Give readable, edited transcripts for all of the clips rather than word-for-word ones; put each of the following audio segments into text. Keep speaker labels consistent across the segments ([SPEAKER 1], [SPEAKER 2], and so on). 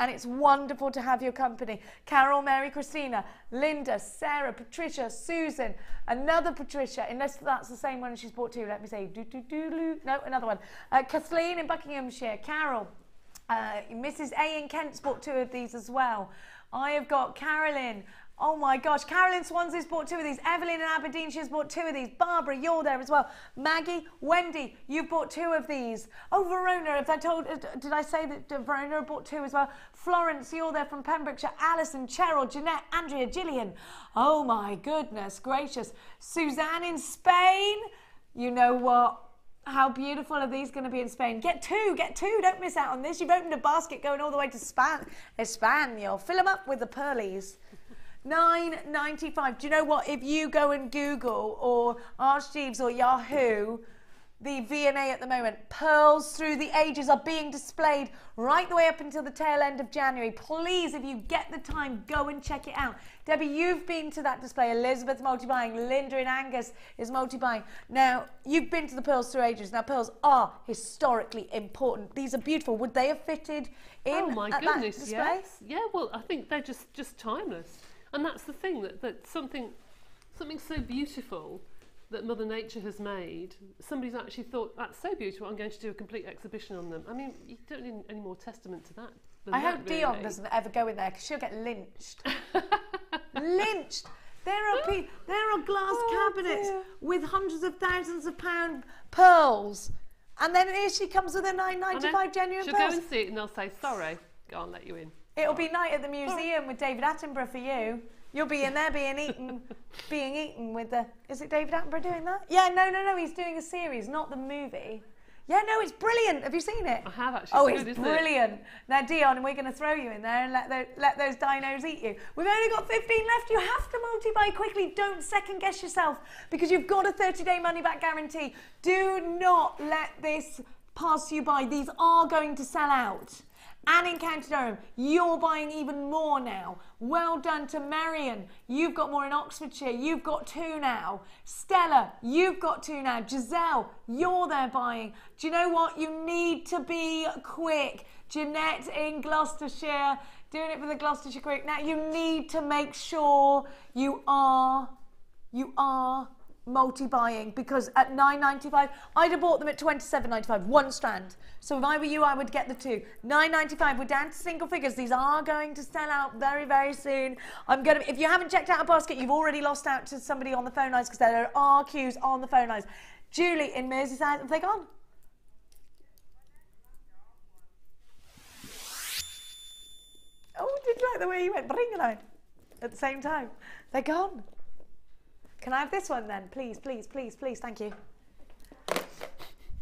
[SPEAKER 1] and it's wonderful to have your company. Carol, Mary, Christina, Linda, Sarah, Patricia, Susan, another Patricia, unless that's the same one she's bought two. Let me see. No, another one. Kathleen in Buckinghamshire, Carol, Mrs. A in Kent's bought two of these as well. I have got Carolyn. Oh my gosh, Carolyn Swansea's bought two of these. Evelyn in Aberdeenshire's bought two of these. Barbara, you're there as well. Maggie, Wendy, you've bought two of these. Oh, Verona, did I say that Verona bought two as well? Florence, you're there from Pembrokeshire. Alison, Cheryl, Jeanette, Andrea, Gillian. Oh my goodness gracious. Suzanne in Spain. You know what? How beautiful are these going to be in Spain? Get two, don't miss out on this. You've opened a basket going all the way to Espanol. Fill them up with the pearlies. $9.95. Do you know what? If you go and Google or Ask Jeeves or Yahoo, the V&A at the moment, pearls through the ages are being displayed right the way up until the tail end of January. Please, if you get the time, go and check it out. Debbie, you've been to that display. Elizabeth's multi-buying. Linda in Angus is multi-buying. Now, you've been to the pearls through ages. Now, pearls are historically important. These are beautiful. Would they have fitted in
[SPEAKER 2] oh my goodness,
[SPEAKER 1] that display?
[SPEAKER 2] yes. Yeah, well, I think they're just timeless. And that's the thing, that something so beautiful that Mother Nature has made, somebody's actually thought, that's so beautiful, I'm going to do a complete exhibition on them. I mean, you don't need any more testament to that.
[SPEAKER 1] I hope Dion doesn't ever go in there, because she'll get lynched. Lynched! There are glass cabinets with hundreds of thousands of pound pearls. And then here she comes with a $9.95 genuine
[SPEAKER 2] She'll
[SPEAKER 1] pearls.
[SPEAKER 2] go and see it and they'll say, sorry, can't let you in.
[SPEAKER 1] It'll be night at the museum with David Attenborough for you. You'll be in there being eaten with the... Is it David Attenborough doing that? Yeah, no, he's doing a series, not the movie. Yeah, no, it's brilliant. Have you seen it?
[SPEAKER 2] I have actually.
[SPEAKER 1] Oh, it's brilliant. Now, Dion, we're going to throw you in there and let those dinos eat you. We've only got 15 left. You have to multi-buy quickly. Don't second guess yourself because you've got a 30-day money-back guarantee. Do not let this pass you by. These are going to sell out. And in County Durham, you're buying even more now. Well done to Marion. You've got more in Oxfordshire. You've got two now. Stella, you've got two now. Giselle, you're there buying. Do you know what? You need to be quick. Jeanette in Gloucestershire, doing it for the Gloucestershire Quick. Now, you need to make sure you are multi-buying because at $9.95 I'd have bought them at $27.95 one strand. So if I were you, I would get the two. $9.95. We're down to single figures. These are going to sell out very, very soon. If you haven't checked out a basket, you've already lost out to somebody on the phone lines because there are queues on the phone lines. Julie in Merseyside, have they gone? Oh, did you like the way you went bring it at the same time? They're gone. Can I have this one then? Please, please, please, please. Thank you.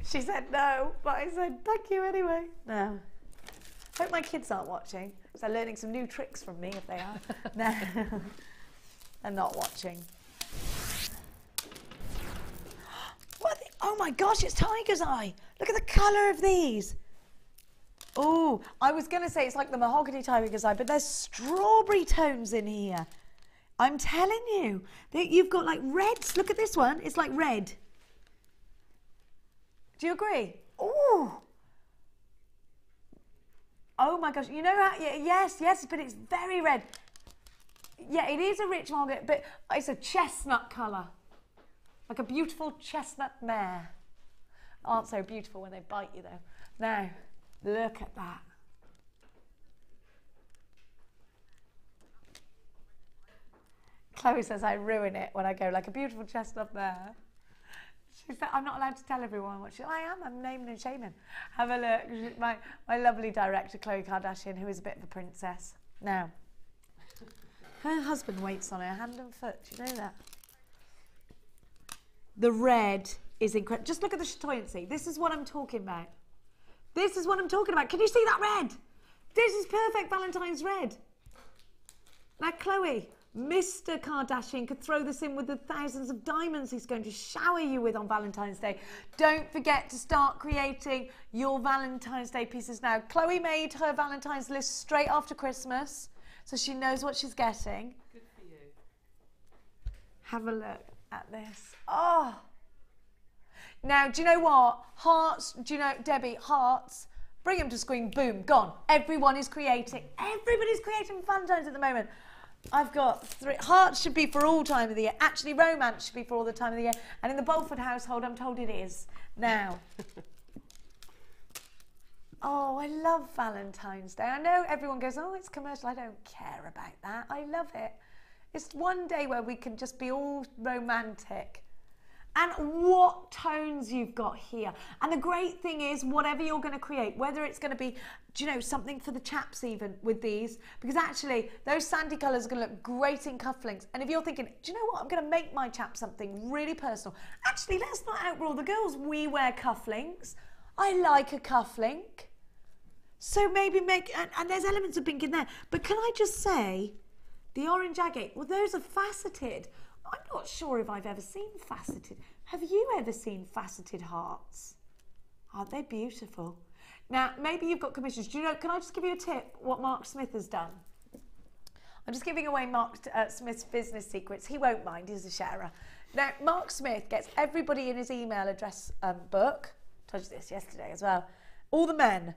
[SPEAKER 1] She said no, but I said thank you anyway. No. Hope my kids aren't watching, because they're learning some new tricks from me if they are. No. They're not watching. What? Oh my gosh, it's tiger's eye. Look at the colour of these. Oh, I was going to say it's like the mahogany tiger's eye, but there's strawberry tones in here. I'm telling you, that you've got like reds. Look at this one. It's like red. Do you agree? Oh. Oh my gosh. You know how, yes, but it's very red. Yeah, it is a rich mahogany, but it's a chestnut colour. Like a beautiful chestnut mare. Aren't so beautiful when they bite you though. Now, look at that. Chloe says I ruin it when I go like a beautiful chestnut mare. She said I'm not allowed to tell everyone what I am. I'm naming and shaming. Have a look. My lovely director, Khloe Kardashian, who is a bit of a princess. Now, her husband waits on her hand and foot. Do you know that? The red is incredible. Just look at the chatoyancy. This is what I'm talking about. This is what I'm talking about. Can you see that red? This is perfect Valentine's red. Now, Chloe, Mr. Kardashian could throw this in with the thousands of diamonds he's going to shower you with on Valentine's Day. Don't forget to start creating your Valentine's Day pieces now. Chloe made her Valentine's list straight after Christmas, so she knows what she's getting.
[SPEAKER 2] Good for you.
[SPEAKER 1] Have a look at this. Oh! Now, do you know what? Hearts, do you know, Debbie, hearts Bring them to screen, boom, gone. Everyone is creating. Everybody's creating Valentine's at the moment. I've got 3. Hearts should be for all time of the year. Actually, romance should be for all the time of the year. And in the Bulford household, I'm told it is. Now. Oh, I love Valentine's Day. I know everyone goes, oh, it's commercial. I don't care about that. I love it. It's one day where we can just be all romantic. And what tones you've got here. And the great thing is, whatever you're going to create, whether it's going to be, do you know, something for the chaps even with these, because actually those sandy colours are going to look great in cufflinks. And if you're thinking, do you know what, I'm going to make my chap something really personal. Actually, let's not outrule the girls. We wear cufflinks. I like a cufflink. So maybe make, and there's elements of pink in there. But can I just say, the orange agate, well, those are faceted. I'm not sure if I've ever seen faceted. Have you ever seen faceted hearts? Aren't they beautiful? Now, maybe you've got commissions. Do you know, can I just give you a tip what Mark Smith has done? I'm just giving away Mark Smith's business secrets. He won't mind, he's a sharer. Now, Mark Smith gets everybody in his email address book. I told you this yesterday as well. All the men,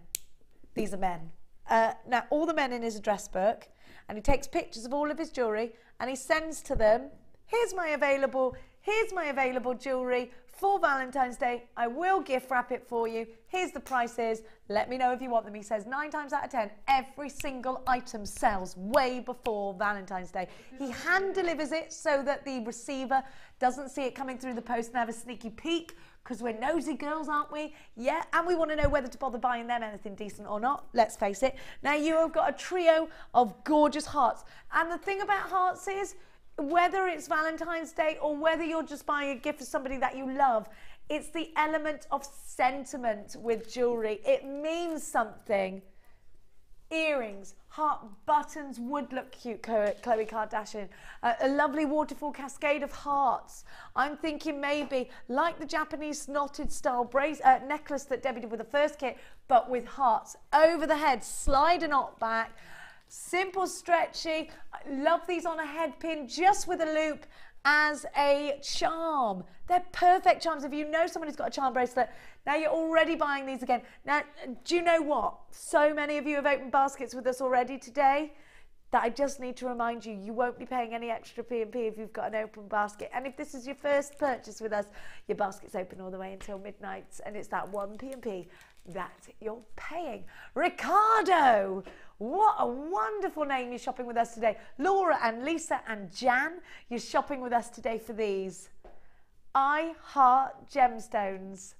[SPEAKER 1] these are men. Now, all the men in his address book, and he takes pictures of all of his jewellery and he sends to them, here's my available jewellery for Valentine's Day. I will gift wrap it for you. Here's the prices. Let me know if you want them. He says 9 times out of 10, every single item sells way before Valentine's Day. He hand delivers it so that the receiver doesn't see it coming through the post and have a sneaky peek, because we're nosy girls, aren't we? Yeah, and we want to know whether to bother buying them anything decent or not. Let's face it. Now, you have got a trio of gorgeous hearts. And the thing about hearts is, whether it's Valentine's Day or whether you're just buying a gift for somebody that you love, it's the element of sentiment with jewellery. It means something. Earrings, heart buttons would look cute, Khloe Kardashian. A lovely waterfall cascade of hearts. I'm thinking maybe like the Japanese knotted style necklace that Debbie did with the first kit, but with hearts over the head, slide a knot back. Simple, stretchy. I love these on a head pin just with a loop as a charm. They're perfect charms. If you know someone who's got a charm bracelet, now you're already buying these again. Now, do you know what? So many of you have opened baskets with us already today that I just need to remind you, you won't be paying any extra P&P if you've got an open basket. And if this is your first purchase with us, your basket's open all the way until midnight, and it's that one P&P that you're paying. Ricardo! What a wonderful name you're shopping with us today. Laura and Lisa and Jan, you're shopping with us today for these. I Heart Gemstones.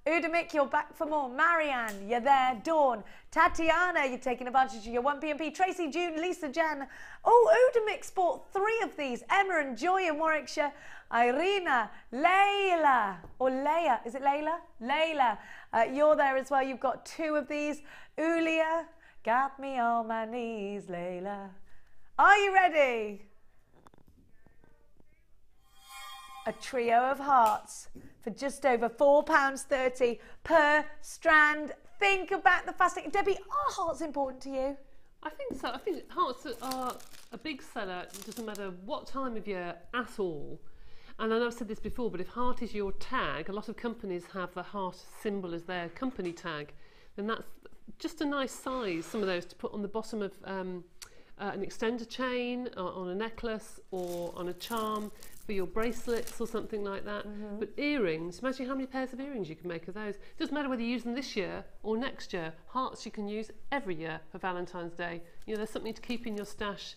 [SPEAKER 1] Udamik, you're back for more. Marianne, you're there. Dawn. Tatiana, you're taking advantage of your 1 P&P. Tracy, June, Lisa, Jan. Oh, Udamik's bought 3 of these. Emma and Joy in Warwickshire. Irina, Layla, or Leia, is it Layla? Layla, you're there as well. You've got 2 of these. Ulia, got me on my knees, Layla. Are you ready? A trio of hearts for just over £4.30 per strand. Think about the fasting. Debbie, are hearts important to you?
[SPEAKER 2] I think so. I think hearts are a big seller. It doesn't matter what time of year at all. And I know I've said this before, but if heart is your tag, a lot of companies have the heart symbol as their company tag. Then that's just a nice size, some of those, to put on the bottom of an extender chain, or on a necklace, or on a charm for your bracelets or something like that. But earrings, imagine how many pairs of earrings you can make of those. It doesn't matter whether you use them this year or next year. Hearts you can use every year for Valentine's Day. You know, there's something to keep in your stash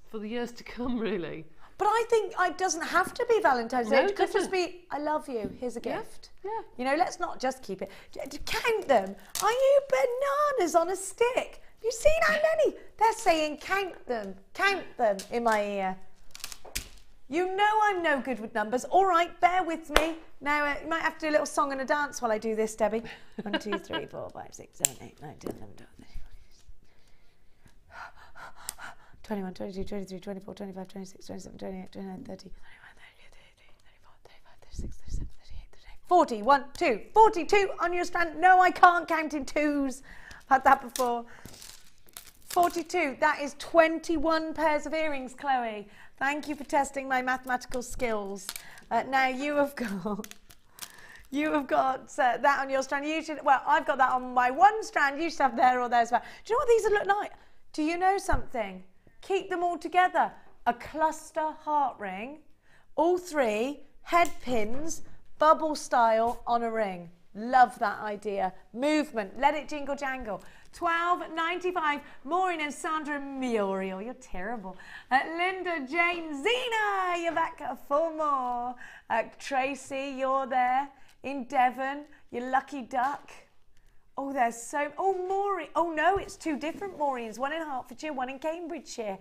[SPEAKER 2] for the years to come, really.
[SPEAKER 1] But I think it doesn't have to be Valentine's Day.
[SPEAKER 2] No,
[SPEAKER 1] It could
[SPEAKER 2] it
[SPEAKER 1] just
[SPEAKER 2] doesn't.
[SPEAKER 1] be, I love you, here's a gift.
[SPEAKER 2] Yeah.
[SPEAKER 1] You know, let's not just keep it. Count them. Are you bananas on a stick? Have you seen how many? They're saying count them in my ear. You know I'm no good with numbers. All right, bear with me. Now, you might have to do a little song and a dance while I do this, Debbie. 1, 2, 3, 4, 5, 6, 7, 8, 9, 10, 11, 12, 21, 22, 23, 24, 25, 26, 27, 28, 29, 30, 31, 32, 34, 35, 36, 37, 38, 38, 40, 1, 2, 42 on your stand. No, I can't count in twos. I've had that before. 42, that is 21 pairs of earrings, Chloe. Thank you for testing my mathematical skills. Now you have got You have got that on your strand. You should, well, I've got that on my one strand. You should have there or there as well. Do you know what these would look like? Do you know something? Keep them all together. A cluster heart ring, all three, head pins, bubble style on a ring. Love that idea. Movement, let it jingle jangle. £12.95. Maureen and Sandra Muriel, you're terrible. Linda, Jane, Zena, you're back for more. Tracy, you're there. In Devon, you lucky duck. Oh, there's so... Oh, Maureen. Oh, no, it's two different Maureens. One in Hertfordshire, one in Cambridgeshire.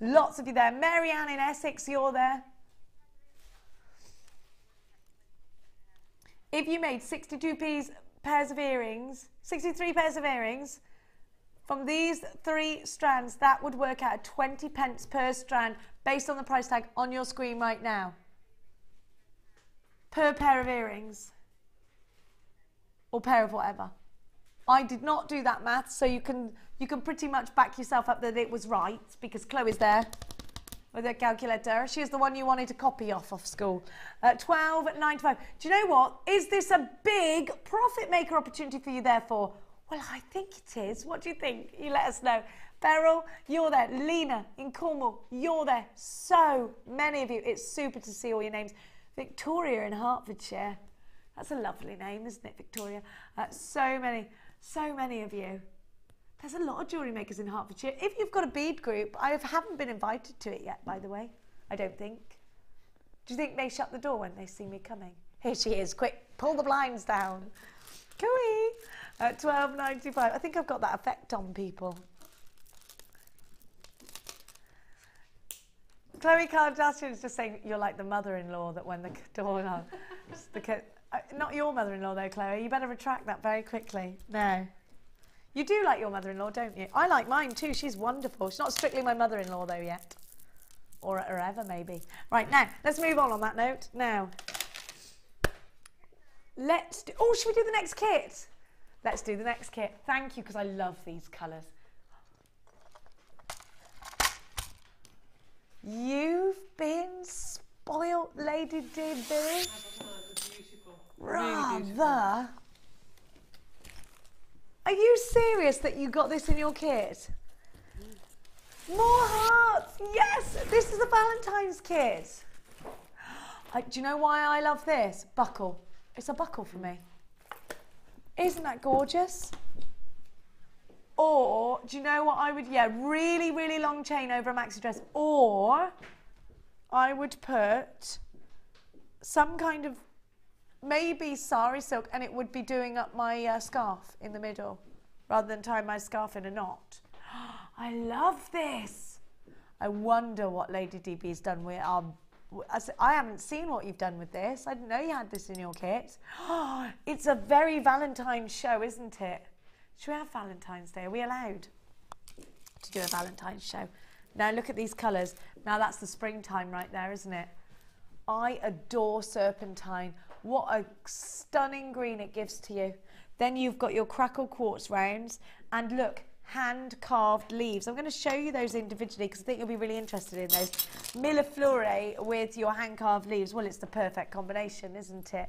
[SPEAKER 1] Lots of you there. Mary Ann in Essex, you're there. If you made 62 pairs of earrings, 63 pairs of earrings, from these three strands, that would work out at 20 pence per strand based on the price tag on your screen right now. Per pair of earrings. Or pair of whatever. I did not do that math, so you can pretty much back yourself up that it was right, because Chloe's there with her calculator. She's the one you wanted to copy off school. £12.95. Do you know what? Is this a big profit maker opportunity for you therefore? Well, I think it is. What do you think? You let us know. Beryl, you're there. Lena in Cornwall, you're there. So many of you. It's super to see all your names. Victoria in Hertfordshire. That's a lovely name, isn't it, Victoria? So many of you. There's a lot of jewellery makers in Hertfordshire. If you've got a bead group, I haven't been invited to it yet, by the way. I don't think. Do you think they shut the door when they see me coming? Here she is. Quick, pull the blinds down. Cooey. £12.95. I think I've got that effect on people. Chloe Kardashian is just saying you're like the mother-in-law that when the door on. Not your mother-in-law though, Chloe. You better retract that very quickly. No. You do like your mother-in-law, don't you? I like mine too. She's wonderful. She's not strictly my mother-in-law though yet. Or ever maybe. Right, now, let's move on that note. Now, let's do... Oh, should we do the next kit? Let's do the next kit. Thank you, because I love these colours. You've been spoiled, Lady Debbie. Rather. Are you serious that you got this in your kit? More hearts! Yes! This is a Valentine's kit. Do you know why I love this? Buckle. It's a buckle for me. Isn't that gorgeous? Or, do you know what I would... Yeah, really, really long chain over a maxi dress. Or, I would put some kind of... Maybe sari silk, and it would be doing up my scarf in the middle rather than tying my scarf in a knot. I love this. I wonder what Lady DB's done with our... I haven't seen what you've done with this. I didn't know you had this in your kit. It's a very Valentine's show, isn't it? Should we have Valentine's Day? Are we allowed to do a Valentine's show? Now look at these colours. Now that's the springtime right there, isn't it? I adore serpentine. What a stunning green it gives to you. Then you've got your crackle quartz rounds, and look, hand carved leaves. I'm going to show you those individually because I think you'll be really interested in those. Millefleur with your hand carved leaves. Well, it's the perfect combination, isn't it?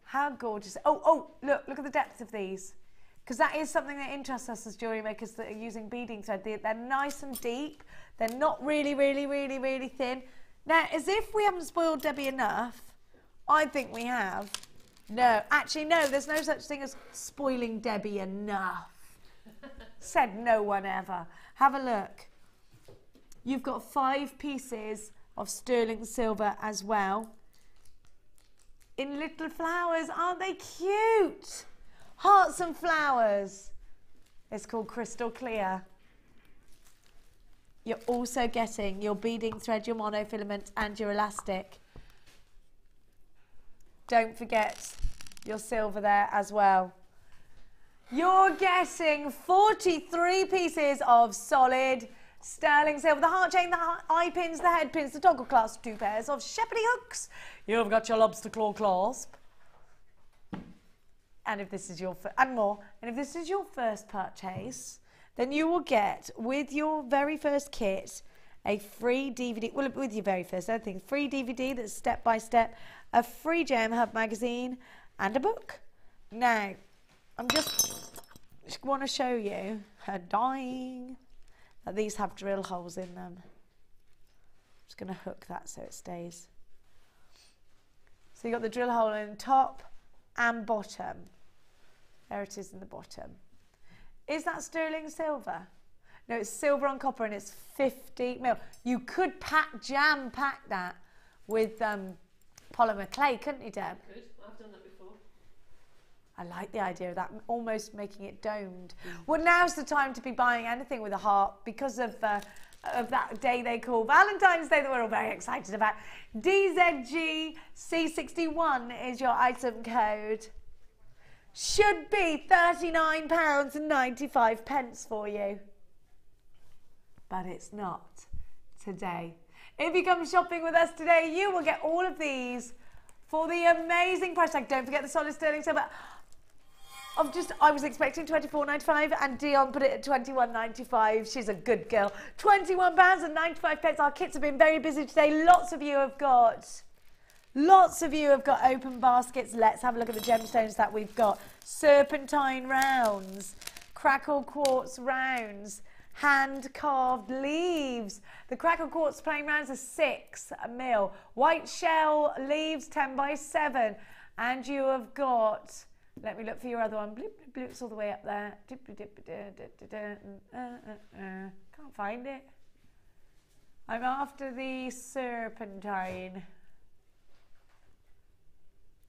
[SPEAKER 1] How gorgeous. Oh, look at the depth of these. Because that is something that interests us as jewellery makers that are using beading thread. They're nice and deep. They're not really, really, really, really thin. Now, as if we haven't spoiled Debbie enough, I think we have. No, actually, no, there's no such thing as spoiling Debbie enough. Said no one ever. Have a look. You've got 5 pieces of sterling silver as well. In little flowers. Aren't they cute? Hearts and flowers. It's called Crystal Clear. You're also getting your beading thread, your monofilament, and your elastic. Don't forget your silver there as well. You're getting 43 pieces of solid sterling silver. The heart chain, the eye pins, the head pins, the toggle clasp, 2 pairs of shepherding hooks. You've got your lobster claw clasp. And if this is your and if this is your first purchase, then you will get with your very first kit a free DVD. Well, with your very first, I think free DVD that's step by step, a free Gem Hub magazine, and a book. Now, I'm just want to show you her dying that these have drill holes in them. I'm just going to hook that so it stays. So you got the drill hole in top and bottom. There it is in the bottom. Is that sterling silver? No, it's silver on copper and it's 50 mil. You could jam pack that with polymer clay, couldn't you, Deb?
[SPEAKER 2] Good. I've done that before.
[SPEAKER 1] I like the idea of that, almost making it domed. Well, now's the time to be buying anything with a heart because of that day they call Valentine's Day that we're all very excited about. DZG C61 is your item code. Should be £39.95 for you. But it's not today. If you come shopping with us today, you will get all of these for the amazing price tag. Don't forget the solid sterling silver. I was expecting £24.95 and Dion put it at £21.95. She's a good girl. £21.95. Our kits have been very busy today. Lots of you have got open baskets. Let's have a look at the gemstones that we've got. Serpentine rounds, crackle quartz rounds, hand carved leaves. The crackle quartz plain rounds are 6 mil. White shell leaves 10 by 7. And you have got, let me look for your other one. Bloop, bloop, bloop, it's all the way up there. Can't find it. I'm after the serpentine.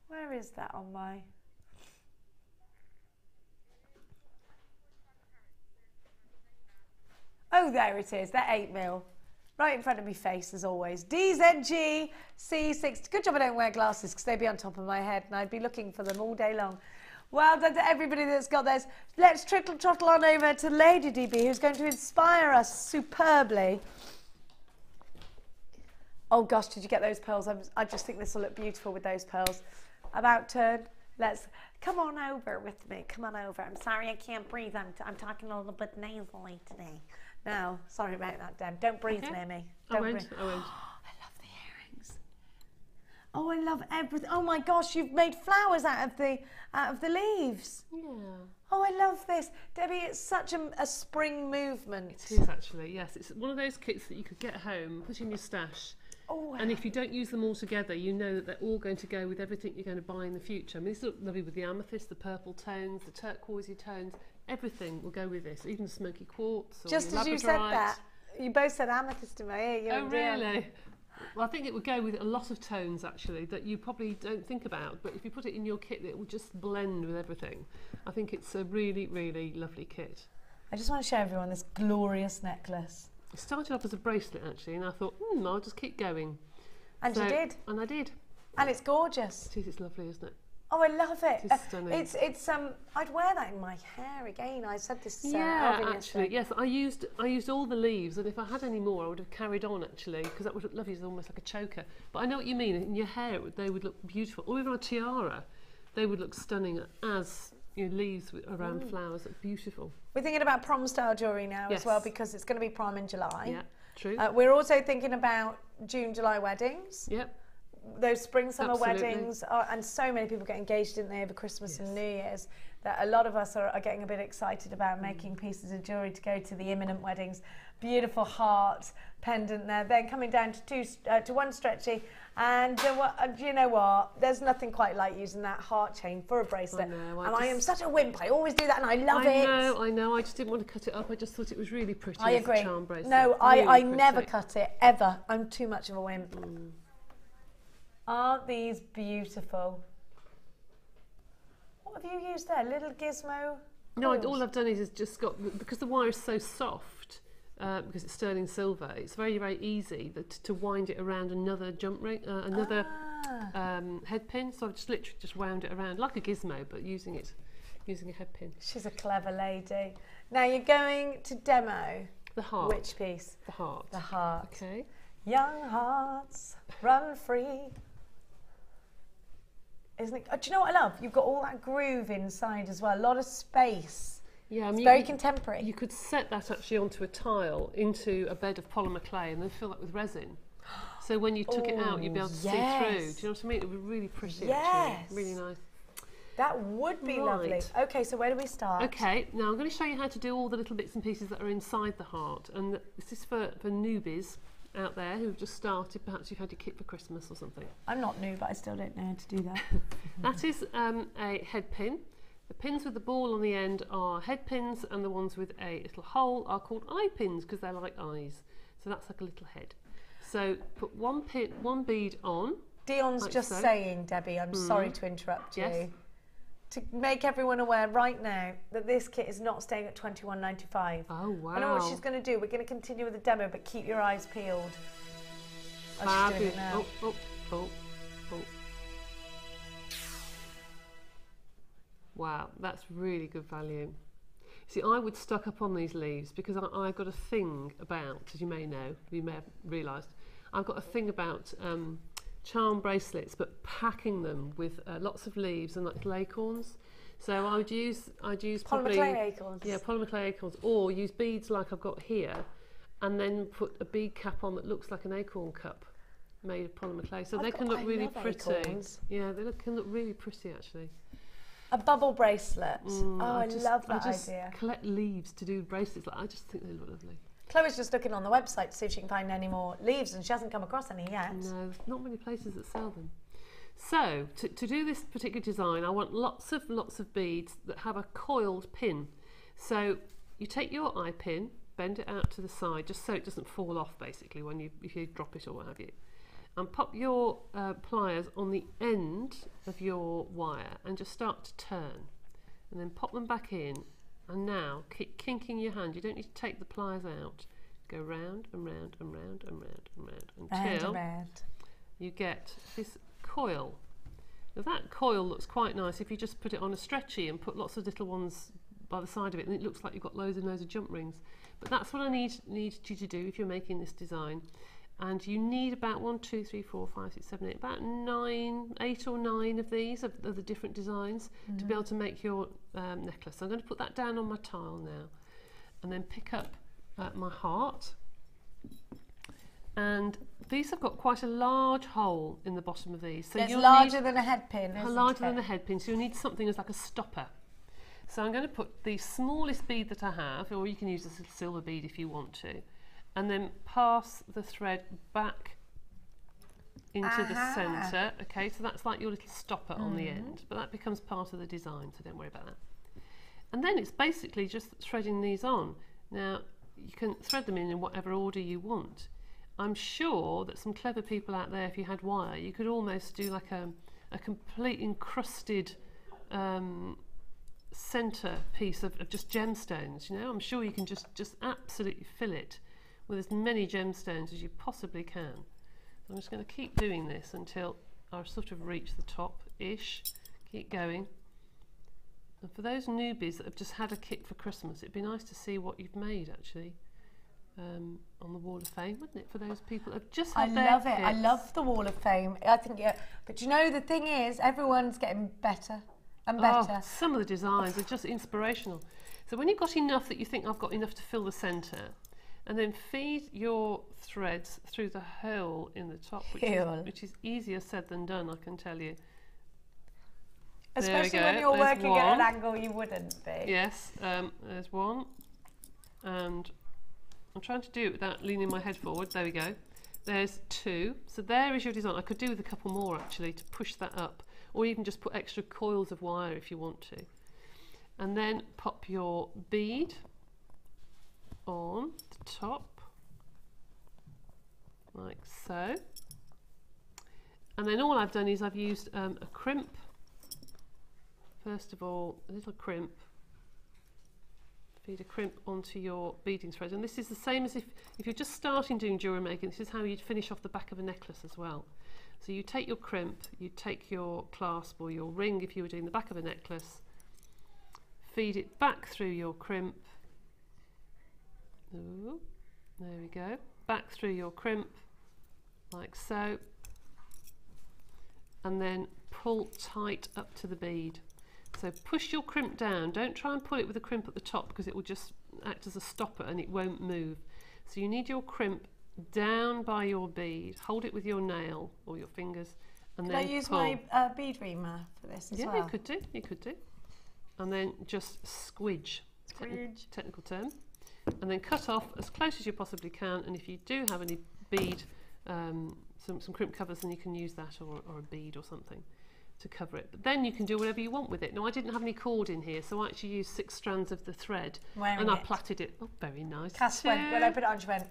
[SPEAKER 1] Where is that on my... Oh, there it is. They're 8 mil. Right in front of my face, as always. DZG C60. Good job I don't wear glasses because they'd be on top of my head and I'd be looking for them all day long. Well done to everybody that's got those. Let's trottle on over to Lady DB, who's going to inspire us superbly. Oh gosh, did you get those pearls? I just think this will look beautiful with those pearls. About turn. Let's come on over with me. Come on over. I'm sorry I can't breathe. I'm talking a little bit nasally today. Now, sorry about that, Deb. Don't breathe near me. Don't breathe. I won't. I love the earrings. Oh, I love everything. Oh my gosh, you've made flowers out of the leaves. Yeah. Oh, I love this. Debbie, it's such a spring movement.
[SPEAKER 2] It is actually, yes. It's one of those kits that you could get home, put in your stash. Oh, and if you don't use them all together, you know that they're all going to go with everything you're going to buy in the future. I mean, these look lovely with the amethyst, the purple tones, the turquoisey tones. Everything will go with this, even the smoky quartz. Or
[SPEAKER 1] just as you said that, you both said amethyst in my ear.
[SPEAKER 2] Oh, really? Well, I think it would go with a lot of tones, actually, that you probably don't think about. But if you put it in your kit, it will just blend with everything. I think it's a really, really lovely kit.
[SPEAKER 1] I just want to show everyone this glorious necklace.
[SPEAKER 2] It started off as a bracelet, actually, and I thought, I'll just keep going.
[SPEAKER 1] And you did.
[SPEAKER 2] And I did.
[SPEAKER 1] And it's gorgeous.
[SPEAKER 2] It is, it's lovely, isn't it?
[SPEAKER 1] Oh, I love it.
[SPEAKER 2] It's stunning.
[SPEAKER 1] It's I'd wear that in my hair again. I said this.
[SPEAKER 2] Yeah, actually, yes. I used all the leaves, and if I had any more, I would have carried on actually, because that would look lovely. It's almost like a choker. But I know what you mean. In your hair, they would look beautiful. Or even a tiara, they would look stunning as leaves around flowers. Look beautiful.
[SPEAKER 1] We're thinking about prom style jewellery now as well, because it's going to be prom in July.
[SPEAKER 2] Yeah, true.
[SPEAKER 1] We're also thinking about June, July weddings.
[SPEAKER 2] Yep.
[SPEAKER 1] Those spring, summer weddings, and so many people get engaged, didn't they, over Christmas and New Year's, that a lot of us are getting a bit excited about making pieces of jewellery to go to the imminent weddings. Beautiful heart pendant there, then coming down to one stretchy, and do you know what? There's nothing quite like using that heart chain for a bracelet. I am such a wimp. I always do that, and I love it.
[SPEAKER 2] I know. I just didn't want to cut it up. I just thought it was really pretty.
[SPEAKER 1] I agree.
[SPEAKER 2] As a charm bracelet.
[SPEAKER 1] No, I never cut it ever. I'm too much of a wimp. Aren't these beautiful? What have you used there? Little gizmo?
[SPEAKER 2] No, all I've done is just got, because the wire is so soft, because it's sterling silver, it's very, very easy to wind it around another jump ring, head pin. So I've just literally just wound it around like a gizmo, but using a head pin.
[SPEAKER 1] She's a clever lady. Now you're going to demo.
[SPEAKER 2] The heart.
[SPEAKER 1] Which piece?
[SPEAKER 2] The heart.
[SPEAKER 1] The heart.
[SPEAKER 2] Okay.
[SPEAKER 1] Young hearts run free. Isn't it? Do you know what I love? You've got all that groove inside as well. A lot of space. Yeah, I mean, it's very contemporary.
[SPEAKER 2] You could set that actually onto a tile, into a bed of polymer clay, and then fill that with resin. So when you took it out, you'd be able to see through. Do you know what I mean? It would be really pretty, actually. Really nice.
[SPEAKER 1] That would be lovely.
[SPEAKER 2] Right.
[SPEAKER 1] Okay, so where do we start?
[SPEAKER 2] Okay, now I'm going to show you how to do all the little bits and pieces that are inside the heart. And this is for newbies out there who've just started. Perhaps you've had your kit for Christmas or something.
[SPEAKER 1] I'm not new, but I still don't know how to do that.
[SPEAKER 2] That is a head pin. The pins with the ball on the end are head pins, and the ones with a little hole are called eye pins because they're like eyes. So that's like a little head. So put one bead on.
[SPEAKER 1] Dion's
[SPEAKER 2] like
[SPEAKER 1] just
[SPEAKER 2] so.
[SPEAKER 1] saying, Debbie, I'm sorry to interrupt you.
[SPEAKER 2] Yes.
[SPEAKER 1] To make everyone aware right now that this kit is not staying at £21.95.
[SPEAKER 2] Oh, wow.
[SPEAKER 1] I know what she's going to do. We're going to continue with the demo, but keep your eyes peeled. Oh, she's doing it now.
[SPEAKER 2] Oh. Wow, that's really good value. See, I would stuck up on these leaves because I've got a thing about, as you may know, you may have realised, I've got a thing about charm bracelets, but packing them with lots of leaves and little acorns. So I'd use
[SPEAKER 1] Polymer clay acorns.
[SPEAKER 2] Yeah, polymer clay acorns, or use beads like I've got here, and then put a bead cap on that looks like an acorn cup made of polymer clay. So they can look really pretty.
[SPEAKER 1] Acorns.
[SPEAKER 2] Yeah, they can look really pretty actually.
[SPEAKER 1] A bubble bracelet. I love that
[SPEAKER 2] I just
[SPEAKER 1] idea.
[SPEAKER 2] collect leaves to do bracelets. I just think they look lovely.
[SPEAKER 1] Chloe's just looking on the website to see if she can find any more leaves, and she hasn't come across any yet.
[SPEAKER 2] No, there's not many places that sell them. So to do this particular design, I want lots of beads that have a coiled pin. So you take your eye pin, bend it out to the side, just so it doesn't fall off basically if you drop it or what have you, and pop your pliers on the end of your wire and just start to turn, and then pop them back in. And now keep kinking your hand. You don't need to take the pliers out. Go round and round and round and round and round until you get this coil. Now that coil looks quite nice if you just put it on a stretchy and put lots of little ones by the side of it, and it looks like you've got loads and loads of jump rings. But that's what I need you to do if you're making this design. And you need about 1, 2, 3, 4, 5, 6, 7, 8, about 8 or 9 of these of the different designs to be able to make your necklace. So I'm going to put that down on my tile now, and then pick up my heart. And these have got quite a large hole in the bottom of these. So
[SPEAKER 1] it's larger than a head pin, isn't it?
[SPEAKER 2] Larger than a head pin, so you'll need something as like a stopper. So I'm going to put the smallest bead that I have, or you can use a silver bead if you want to, and then pass the thread back into the centre. Okay, so that's like your little stopper on the end, but that becomes part of the design, so don't worry about that. And then it's basically just threading these on. Now you can thread them in whatever order you want. I'm sure that some clever people out there, if you had wire, you could almost do like a complete encrusted centre piece of just gemstones. You know, I'm sure you can just absolutely fill it with as many gemstones as you possibly can. So I'm just going to keep doing this until I sort of reach the top-ish. Keep going. And for those newbies that have just had a kit for Christmas, it'd be nice to see what you've made actually on the Wall of Fame, wouldn't it? For those people that have just had their
[SPEAKER 1] love it.
[SPEAKER 2] kits.
[SPEAKER 1] I love the Wall of Fame. I think, yeah. But you know, the thing is, everyone's getting better and better.
[SPEAKER 2] Oh, some of the designs are just inspirational. So when you've got enough that you think I've got enough to fill the centre, and then feed your threads through the hole in the top, which is easier said than done, I can tell you.
[SPEAKER 1] Especially when you're working at an angle you wouldn't be.
[SPEAKER 2] Yes, there's one. And I'm trying to do it without leaning my head forward. There we go. There's 2. So there is your design. I could do with a couple more actually to push that up. Or you can just put extra coils of wire if you want to. And then pop your bead on the top, like so. And then all I've done is I've used a crimp. First of all, a little crimp. Feed a crimp onto your beading thread, and this is the same as if you're just starting doing jewellery making. This is how you'd finish off the back of a necklace as well. So you take your crimp, you take your clasp or your ring if you were doing the back of a necklace, feed it back through your crimp. Ooh, there we go. Back through your crimp, like so, and then pull tight up to the bead. So push your crimp down. Don't try and pull it with the crimp at the top because it will just act as a stopper and it won't move. So you need your crimp down by your bead. Hold it with your nail or your fingers And
[SPEAKER 1] Can
[SPEAKER 2] then
[SPEAKER 1] I use
[SPEAKER 2] pull.
[SPEAKER 1] my bead reamer for this as well?
[SPEAKER 2] Yeah, you could do. You could do. And then just squidge. Technical term. And then cut off as close as you possibly can. And if you do have any bead, some crimp covers, then you can use that, or a bead or something to cover it. But then you can do whatever you want with it. Now, I didn't have any cord in here, so I actually used 6 strands of the thread. I plaited it. Oh, very nice.
[SPEAKER 1] Cass went, when I put it on, she went,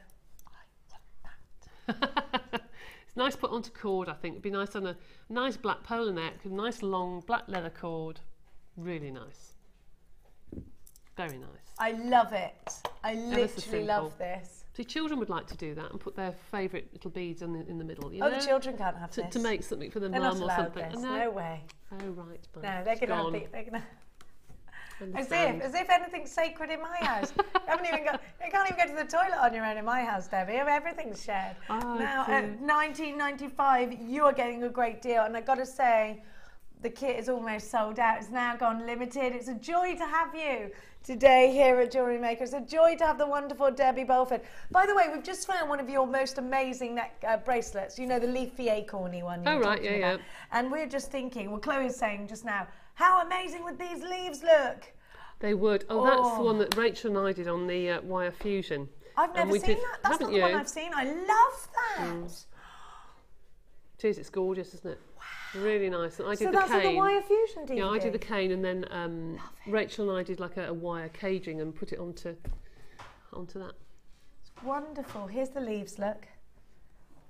[SPEAKER 1] I want that.
[SPEAKER 2] It's nice put onto cord, I think. It'd be nice on a nice black polo neck, a nice long black leather cord. Really nice. Very nice.
[SPEAKER 1] I love it. I literally love this.
[SPEAKER 2] See, children would like to do that and put their favourite little beads in the middle. You
[SPEAKER 1] know?
[SPEAKER 2] The
[SPEAKER 1] children can't have this.
[SPEAKER 2] To make something for the
[SPEAKER 1] they're
[SPEAKER 2] mum or something.
[SPEAKER 1] This. No way.
[SPEAKER 2] Oh, right. Fine.
[SPEAKER 1] No, they're going to have as if anything's sacred in my house. You can't even go to the toilet on your own in my house, Debbie. Everything's shared.
[SPEAKER 2] Oh,
[SPEAKER 1] now, at $19.95, you are getting a great deal. And I've got to say, the kit is almost sold out. It's now gone limited. It's a joy to have you today here at JewelleryMaker. It's a joy to have the wonderful Debbie Bulford. By the way, we've just found one of your most amazing neck bracelets. You know, the leafy acorny one.
[SPEAKER 2] Oh, right, yeah.
[SPEAKER 1] And we're just thinking, well, Chloe's saying just now, how amazing would these leaves look?
[SPEAKER 2] They would. Oh, that's the one that Rachel and I did on the wire fusion.
[SPEAKER 1] I've never seen that. That's not the one I've seen. I love that.
[SPEAKER 2] Cheers, it's gorgeous, isn't it? Wow. Really nice. And I did
[SPEAKER 1] so
[SPEAKER 2] the
[SPEAKER 1] that's
[SPEAKER 2] cane.
[SPEAKER 1] Like a wire fusion, did you?
[SPEAKER 2] Yeah, I did the cane, and then Rachel and I did like a wire caging and put it onto that.
[SPEAKER 1] It's wonderful. Here's the leaves, look.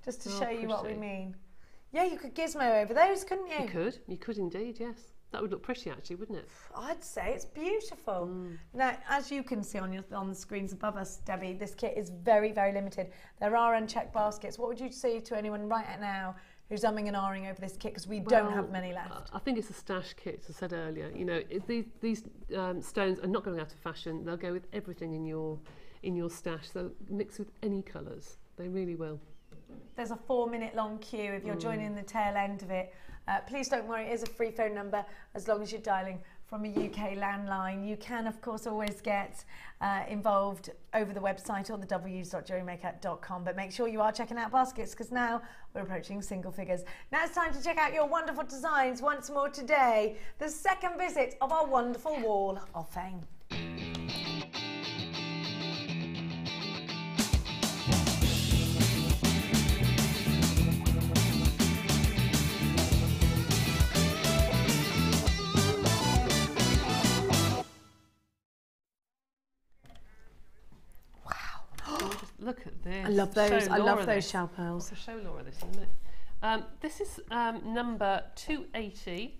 [SPEAKER 1] Just to show you what we mean. Yeah, you could gizmo over those, couldn't you?
[SPEAKER 2] You could indeed, yes. That would look pretty, actually, wouldn't it?
[SPEAKER 1] I'd say it's beautiful. Now, as you can see on the screens above us, Debbie, this kit is very, very limited. There are unchecked baskets. What would you say to anyone right now who's umming and ahhing over this kit, because we don't have many left?
[SPEAKER 2] I think it's a stash kit, as I said earlier. You know, these stones are not going out of fashion. They'll go with everything in your stash. They'll mix with any colours. They really will.
[SPEAKER 1] There's a 4-minute long queue if you're joining the tail end of it. Please don't worry, it is a free phone number as long as you're dialing from a UK landline. You can, of course, always get involved over the website or the w's.jewellerymaker.com, but make sure you are checking out baskets, because now we're approaching single figures. Now it's time to check out your wonderful designs once more today. The second visit of our wonderful wall of fame.
[SPEAKER 2] Look at this.
[SPEAKER 1] I love those. I love those shell pearls.
[SPEAKER 2] I'll show Laura this in a minute. This is number 280,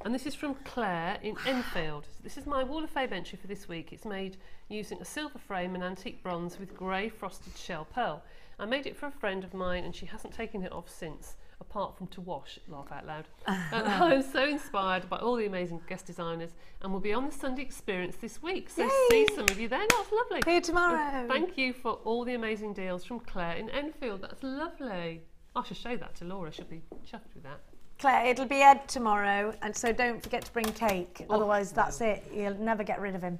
[SPEAKER 2] and this is from Claire in Enfield. This is my Wall of Fame entry for this week. It's made using a silver frame and antique bronze with grey frosted shell pearl. I made it for a friend of mine, and she hasn't taken it off since, apart from to wash, laugh out loud. I'm so inspired by all the amazing guest designers, and we'll be on the Sunday Experience this week, so see some of you there. That's lovely.
[SPEAKER 1] See you tomorrow.
[SPEAKER 2] And thank you for all the amazing deals from Claire in Enfield. That's lovely. I should show that to Laura. She'll be chuffed with that.
[SPEAKER 1] Claire, it'll be Ed tomorrow, and so don't forget to bring cake. Otherwise, that's it. You'll never get rid of him.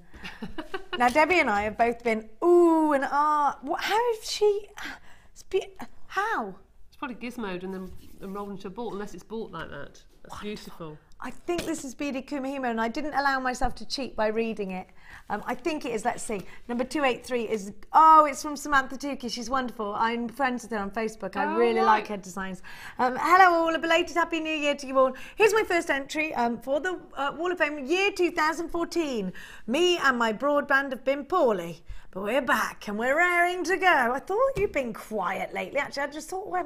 [SPEAKER 1] Now, Debbie and I have both been ooh and ah. How is she? How?
[SPEAKER 2] It's probably gizmoed and then rolled into a ball, unless it's bought like that. That's beautiful.
[SPEAKER 1] I think this is beaded kumihimo, and I didn't allow myself to cheat by reading it. I think it is, let's see. Number 283 is, it's from Samantha Tukey. She's wonderful. I'm friends with her on Facebook. I really like her designs. Hello all, a belated Happy New Year to you all. Here's my first entry for the Wall of Fame year 2014. Me and my broadband have been poorly, but we're back and we're raring to go. I thought you'd been quiet lately. Actually, I just thought I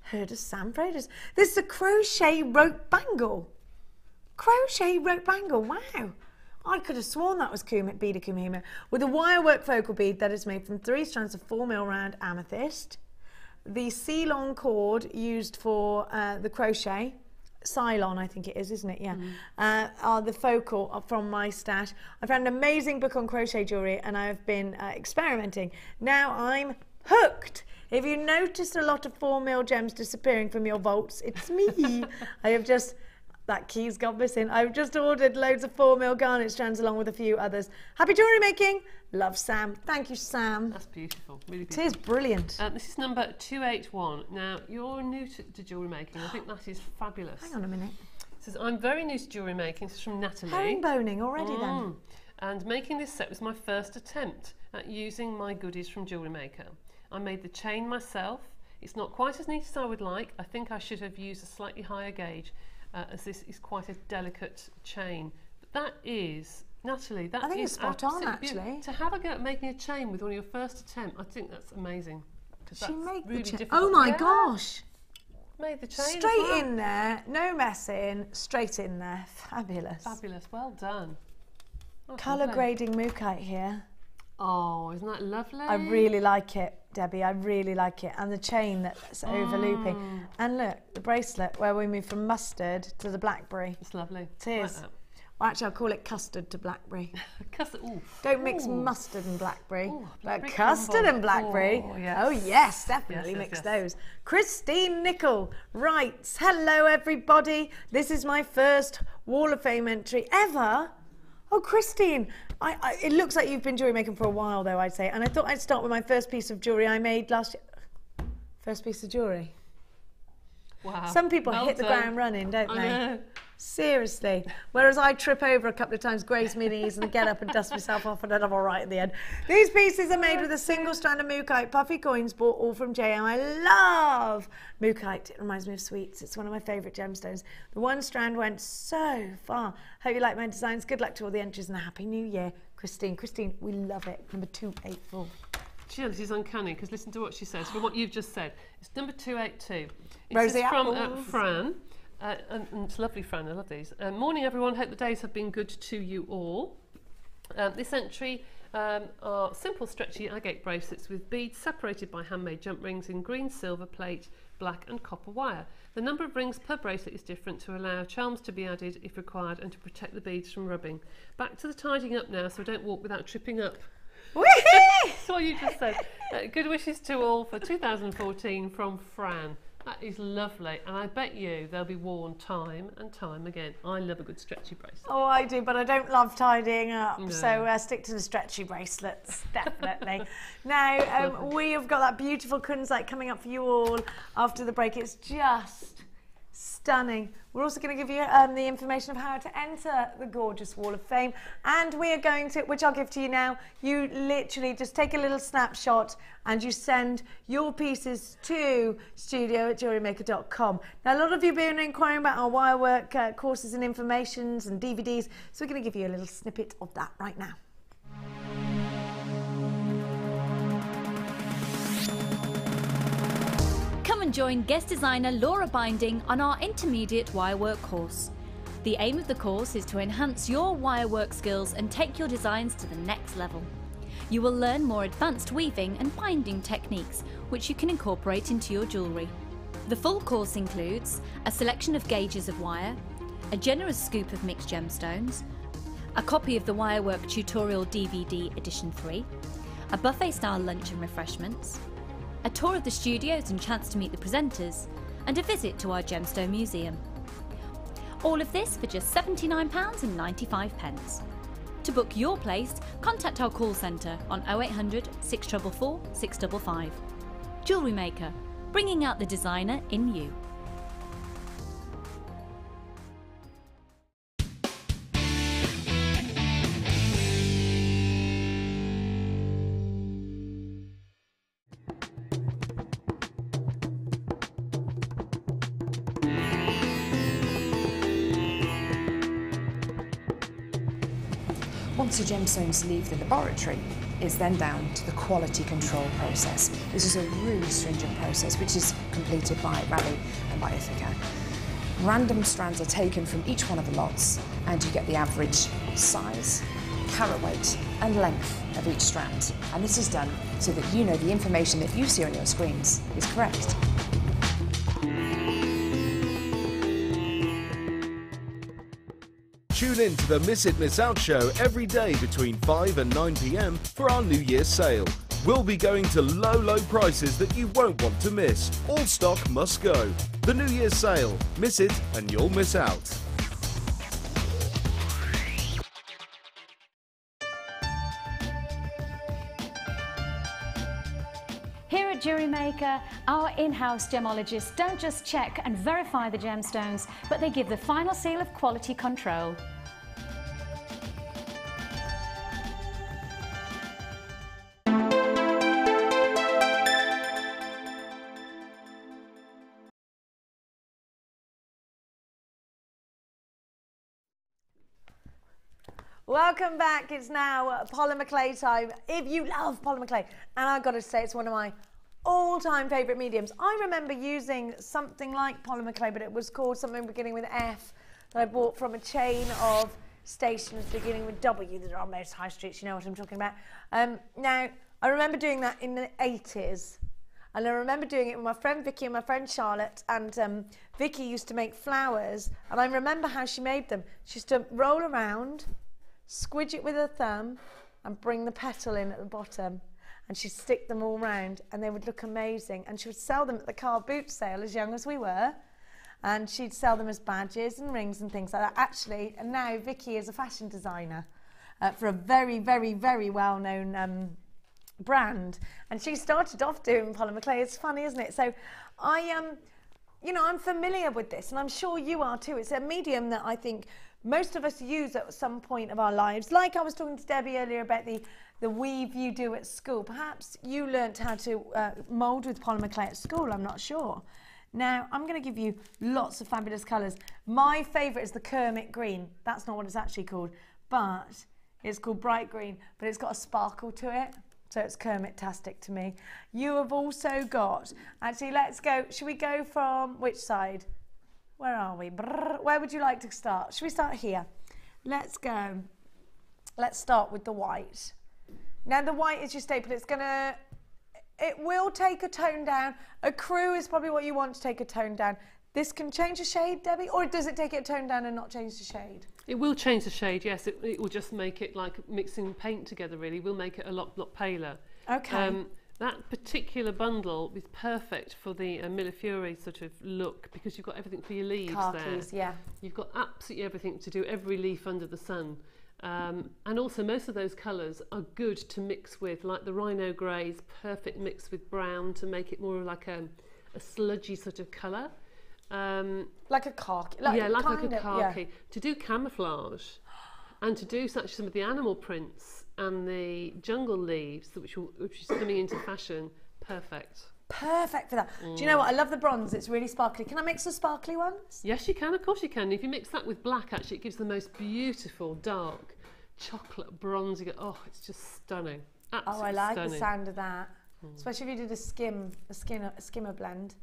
[SPEAKER 1] heard of Sam Fraders. This is a crochet rope bangle. Crochet rope bangle, wow. I could have sworn that was beaded kumihimo, with a wirework focal bead that is made from 3 strands of 4mm round amethyst. The C-long cord used for the crochet, Cylon I think it is, isn't it? Yeah. Are the focal from my stash. I found an amazing book on crochet jewellery, and I've been experimenting. Now I'm hooked. If you noticed a lot of 4mm gems disappearing from your vaults, it's me. That key's gone missing. I've just ordered loads of 4mm garnet strands along with a few others. Happy jewellery making. Love, Sam. Thank you, Sam.
[SPEAKER 2] That's beautiful. Really beautiful.
[SPEAKER 1] It is brilliant.
[SPEAKER 2] This is number 281. Now, you're new to jewellery making. I think that is fabulous.
[SPEAKER 1] Hang on a minute.
[SPEAKER 2] It says, I'm very new to jewellery making. This is from Natalie.
[SPEAKER 1] Herringboning already then.
[SPEAKER 2] And making this set was my first attempt at using my goodies from JewelleryMaker. I made the chain myself. It's not quite as neat as I would like. I think I should have used a slightly higher gauge, as this is quite a delicate chain. But that is, Natalie, that is,
[SPEAKER 1] I think it's spot on, actually.
[SPEAKER 2] To have a go at making a chain with on your first attempt, I think that's amazing.
[SPEAKER 1] She made
[SPEAKER 2] really
[SPEAKER 1] the chain.
[SPEAKER 2] difficult.
[SPEAKER 1] Oh my gosh!
[SPEAKER 2] Made the chain
[SPEAKER 1] Straight in there, no messing, straight in there. Fabulous.
[SPEAKER 2] Fabulous, well done. Oh,
[SPEAKER 1] Colour grading Morganite here.
[SPEAKER 2] Oh, isn't that lovely?
[SPEAKER 1] I really like it, Debbie. I really like it. And the chain that's over looping. And look, the bracelet where we move from mustard to the blackberry.
[SPEAKER 2] It's lovely.
[SPEAKER 1] It is.
[SPEAKER 2] Like
[SPEAKER 1] Well, actually, I'll call it custard to blackberry.
[SPEAKER 2] Custard. Ooh.
[SPEAKER 1] Don't mix mustard and blackberry.
[SPEAKER 2] Ooh,
[SPEAKER 1] But custard and blackberry.
[SPEAKER 2] Oh, yes.
[SPEAKER 1] Oh, yes, definitely
[SPEAKER 2] Yes,
[SPEAKER 1] mix
[SPEAKER 2] yes.
[SPEAKER 1] those. Christine Nicol writes, hello, everybody. This is my first Wall of Fame entry ever. Oh, Christine, it looks like you've been jewellery making for a while, though, I'd say. And I thought I'd start with my first piece of jewellery I made last year. First piece of jewellery.
[SPEAKER 2] Wow.
[SPEAKER 1] Some people
[SPEAKER 2] Well
[SPEAKER 1] hit the
[SPEAKER 2] done.
[SPEAKER 1] ground running, don't
[SPEAKER 2] I
[SPEAKER 1] they?
[SPEAKER 2] know.
[SPEAKER 1] Seriously. Whereas I trip over a couple of times, graze my knees and get up and dust myself off, and then I'm all right at the end. These pieces are made with a single strand of Morganite, puffy coins bought all from JM. I love Morganite. It reminds me of sweets. It's one of my favourite gemstones. The one strand went so far. Hope you like my designs. Good luck to all the entries and a happy new year. Christine, we love it. Number 284.
[SPEAKER 2] Jill, this is uncanny because listen to what she says. From what you've just said, it's number 282.
[SPEAKER 1] Rosie
[SPEAKER 2] This is from
[SPEAKER 1] apples.
[SPEAKER 2] Fran, and it's lovely, Fran. I love these. Morning, everyone. Hope the days have been good to you all. This entry are simple, stretchy agate bracelets with beads separated by handmade jump rings in green, silver, plate, black, and copper wire. The number of rings per bracelet is different to allow charms to be added if required and to protect the beads from rubbing. Back to the tidying up now, so don't walk without tripping up. That's what you just said. Good wishes to all for 2014 from Fran. That is lovely, and I bet you they'll be worn time and time again. I love a good stretchy bracelet.
[SPEAKER 1] Oh, I do, but I don't love tidying up,
[SPEAKER 2] No.
[SPEAKER 1] so stick to the stretchy bracelets, definitely. Now, we have got that beautiful Kunzite coming up for you all after the break. It's just stunning. We're also going to give you the information of how to enter the gorgeous Wall of Fame, and we are going to, which I'll give to you now, you literally just take a little snapshot and you send your pieces to studio@jewellerymaker.com. Now, a lot of you have been inquiring about our wirework courses and informations and DVDs, so we're going to give you a little snippet of that right now.
[SPEAKER 3] Come and join guest designer Laura Binding on our intermediate wirework course. The aim of the course is to enhance your wirework skills and take your designs to the next level. You will learn more advanced weaving and binding techniques which you can incorporate into your jewellery. The full course includes a selection of gauges of wire, a generous scoop of mixed gemstones, a copy of the Wirework Tutorial DVD Edition 3, a buffet-style lunch and refreshments, a tour of the studios and chance to meet the presenters, and a visit to our gemstone museum. All of this for just £79.95. To book your place, contact our call centre on 0800 644 655. Jewellery Maker, bringing out the designer in you.
[SPEAKER 4] Once the gemstones leave the laboratory, it's then down to the quality control process. This is a really stringent process which is completed by Raleigh and by Ithaca. Random strands are taken from each one of the lots and you get the average size, carat weight and length of each strand. And this is done so that you know the information that you see on your screens is correct.
[SPEAKER 5] Tune in to the Miss It Miss Out show every day between 5 and 9 p.m. for our New Year's sale. We'll be going to low prices that you won't want to miss. All stock must go. The New Year's sale. Miss it and you'll miss out.
[SPEAKER 3] Here at JewelleryMaker, our in-house gemologists don't just check and verify the gemstones, but they give the final seal of quality control.
[SPEAKER 1] Welcome back. It's now Polymer Clay time. If you love Polymer Clay, and I've got to say it's one of my all-time favourite mediums. I remember using something like Polymer Clay, but it was called something beginning with F that I bought from a chain of stations beginning with W that are on most high streets. You know what I'm talking about. Now, I remember doing that in the 80s. And I remember doing it with my friend Vicky and my friend Charlotte, and Vicky used to make flowers, and I remember how she made them. She used to roll around, squidge it with her thumb and bring the petal in at the bottom, and she'd stick them all round and they would look amazing, and she would sell them at the car boot sale as young as we were, and she'd sell them as badges and rings and things like that. Actually, and now Vicky is a fashion designer for a very, very, very well-known brand, and she started off doing Polymer Clay. It's funny, isn't it? So you know, I'm familiar with this, and I'm sure you are too. It's a medium that I think most of us use at some point of our lives. Like I was talking to Debbie earlier about the weave you do at school. Perhaps you learnt how to mould with Polymer Clay at school, I'm not sure. Now, I'm going to give you lots of fabulous colours. My favourite is the Kermit green. That's not what it's actually called, but it's called bright green, but it's got a sparkle to it. So it's Kermit-tastic to me. You have also got, actually, let's go, should we go from which side? Where are we? Brrr, where would you like to start? Should we start here? Let's go. Let's start with the white. Now the white is your staple. It will take a tone down. A crew is probably what you want to take a tone down. This can change the shade, Debbie, or does it take it a tone down and not change the shade?
[SPEAKER 2] It will change the shade, yes. It will just make it like mixing paint together, really. We'll make it a lot paler.
[SPEAKER 1] Okay.
[SPEAKER 2] That particular bundle is perfect for the Millefiori sort of look, because you've got everything for your leaves.
[SPEAKER 1] Khakis,
[SPEAKER 2] there.
[SPEAKER 1] yeah.
[SPEAKER 2] You've got absolutely everything to do every leaf under the sun. And also most of those colours are good to mix with, like the rhino greys, perfect mix with brown to make it more like a sludgy sort of colour.
[SPEAKER 1] Like a khaki.
[SPEAKER 2] Like a khaki. Yeah. To do camouflage and to do such some of the animal prints and the jungle leaves, which is coming into fashion, perfect. Perfect for that. Do you know what? I love the bronze. It's really sparkly. Can I mix the sparkly ones? Yes, you can. Of course you can. If you mix that with black, actually, it gives the most beautiful dark chocolate bronze. Oh, it's just stunning. Absolutely
[SPEAKER 1] I like
[SPEAKER 2] stunning.
[SPEAKER 1] The sound of that. Especially if you did a skimmer blend.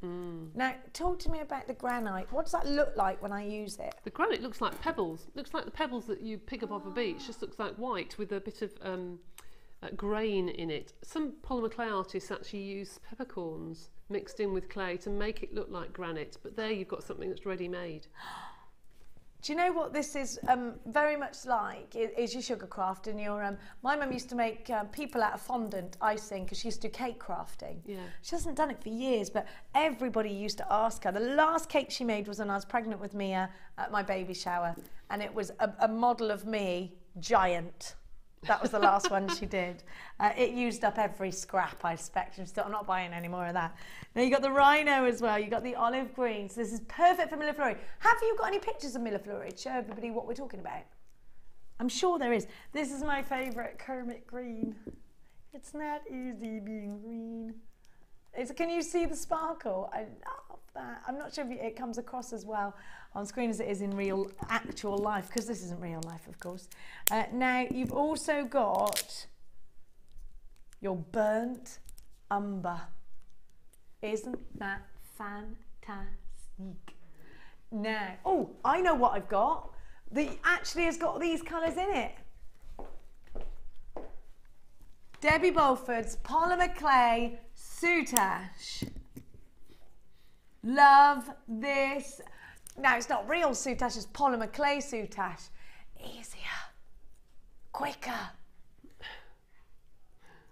[SPEAKER 1] Now, talk to me about the granite. What does that look like when I use it? The granite looks like pebbles. Looks like the pebbles that you pick up off a beach. Just looks like white with a bit of grain in it. Some polymer clay artists actually use peppercorns mixed in with clay to make it look like granite. But there you've got something that's ready-made. Do you know what this is very much like? Is your sugar craft and your... my mum used to make people out of fondant icing because she used to do cake crafting. Yeah. She hasn't done it for years, but everybody used to ask her. The last cake she made was when I was pregnant with Mia at my baby shower, and it was a model of me, giant. That was the last one she did. It used up every scrap, I expect. I'm not buying any more of that. Now you got the rhino as well. You got the olive green. So this is perfect for Millefiori. Have you got any pictures of Millefiori to show everybody what we're talking about? I'm sure there is. This is my favourite Kermit green. It's not easy being green. Can you see the sparkle? I love that. I'm not sure if it comes across as well on screen as it is in real, actual life, because this isn't real life, of course. Now, you've also got your burnt umber. Isn't that fantastic? Now, oh, I know what I've got. Actually has got these colours in it. Debbie Bulford's Polymer Clay Soutache. Love this. Now, it's not real soutache, it's Polymer Clay Soutache. Easier, quicker.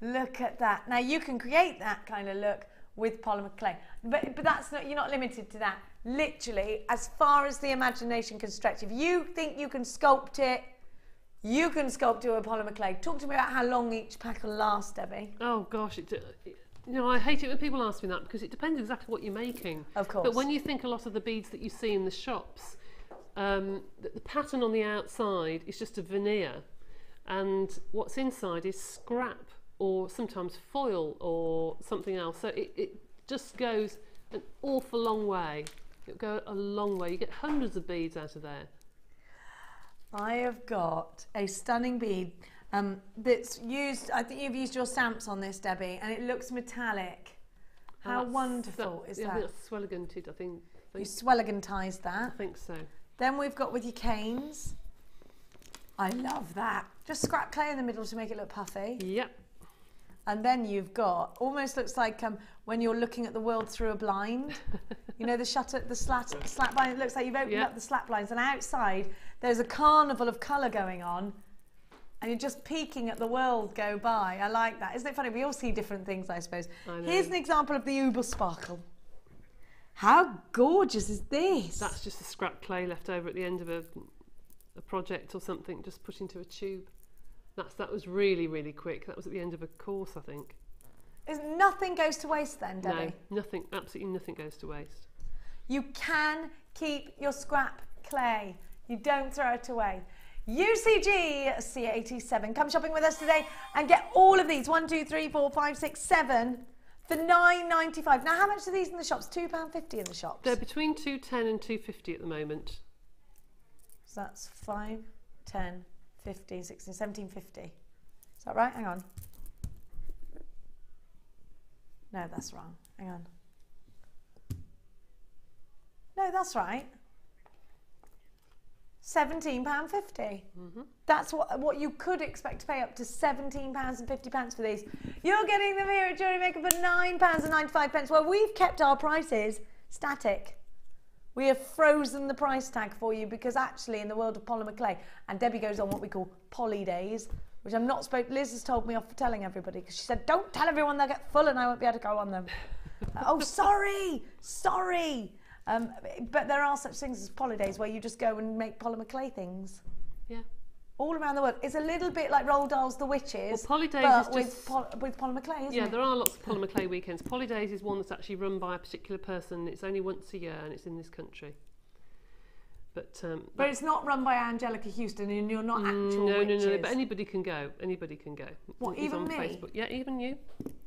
[SPEAKER 1] Look at that. Now, you can create that kind of look with Polymer Clay, but that's not, you're not limited to that. Literally, as far as the imagination can stretch, if you think you can sculpt it, you can sculpt it with Polymer Clay. Talk to me about how long each pack will last, Debbie. Oh gosh,
[SPEAKER 2] You know, I hate it when people ask me that because it depends exactly what you're making.
[SPEAKER 1] Of course.
[SPEAKER 2] But when you think a lot of the beads that you see in the shops, the pattern on the outside is just a veneer, and what's inside is scrap or sometimes foil or something else. So it just goes an awful long way. It'll go a long way. You get hundreds of beads out of there.
[SPEAKER 1] I have got a stunning bead that's used, I think you've used your stamps on this, Debbie, and it looks metallic. How wonderful is that?
[SPEAKER 2] I think that's swelliganted, I think.
[SPEAKER 1] You swelligantised that.
[SPEAKER 2] I think so.
[SPEAKER 1] Then we've got with your canes. I love that. Just scrap clay in the middle to make it look puffy.
[SPEAKER 2] Yep.
[SPEAKER 1] And then you've got, almost looks like when you're looking at the world through a blind. You know, the shutter, the slat blind, it looks like you've opened up the slat blinds, and outside there's a carnival of colour going on, and you're just peeking at the world go by. I like that. Isn't it funny? We all see different things, I suppose. Here's an example of the Uber Sparkle. How gorgeous is this?
[SPEAKER 2] That's just a scrap clay left over at the end of a project or something, just put into a tube. That was really, really quick. That was at the end of a course, I think.
[SPEAKER 1] Nothing goes to waste then, Debbie?
[SPEAKER 2] No, nothing, absolutely nothing goes to waste.
[SPEAKER 1] You can keep your scrap clay. You don't throw it away. UCG C87. Come shopping with us today and get all of these. 1, 2, 3, 4, 5, 6, 7 for £9.95. Now, how much are these in the shops? £2.50 in the shops?
[SPEAKER 2] They're between £2.10 and £2.50 at the moment.
[SPEAKER 1] So that's 5, 10, 15, 16, 17.50. Is that right? Hang on. No, that's wrong. Hang on. No, that's right. £17.50. That's what you could expect to pay, up to £17.50 for these. You're getting them here at JewelleryMaker for £9.95. Well, we've kept our prices static. We have frozen the price tag for you because actually in the world of polymer clay, and Debbie goes on what we call poly days, which I'm not supposed, Liz has told me off for telling everybody because she said, don't tell everyone they'll get full and I won't be able to go on them. Oh, sorry. But there are such things as poly days where you just go and make polymer clay things. Yeah. All around the world. It's a little bit like Roald Dahl's The Witches,
[SPEAKER 2] well, poly days
[SPEAKER 1] but
[SPEAKER 2] is just,
[SPEAKER 1] with polymer clay, isn't it?
[SPEAKER 2] Yeah, there are lots of polymer clay weekends. Poly days is one that's actually run by a particular person. It's only once a year and it's in this country. But
[SPEAKER 1] it's not run by Angelica Houston and you're not actual witches.
[SPEAKER 2] No, but anybody can go. Anybody can go.
[SPEAKER 1] What,
[SPEAKER 2] it's
[SPEAKER 1] even
[SPEAKER 2] on
[SPEAKER 1] me?
[SPEAKER 2] Facebook. Yeah, even you.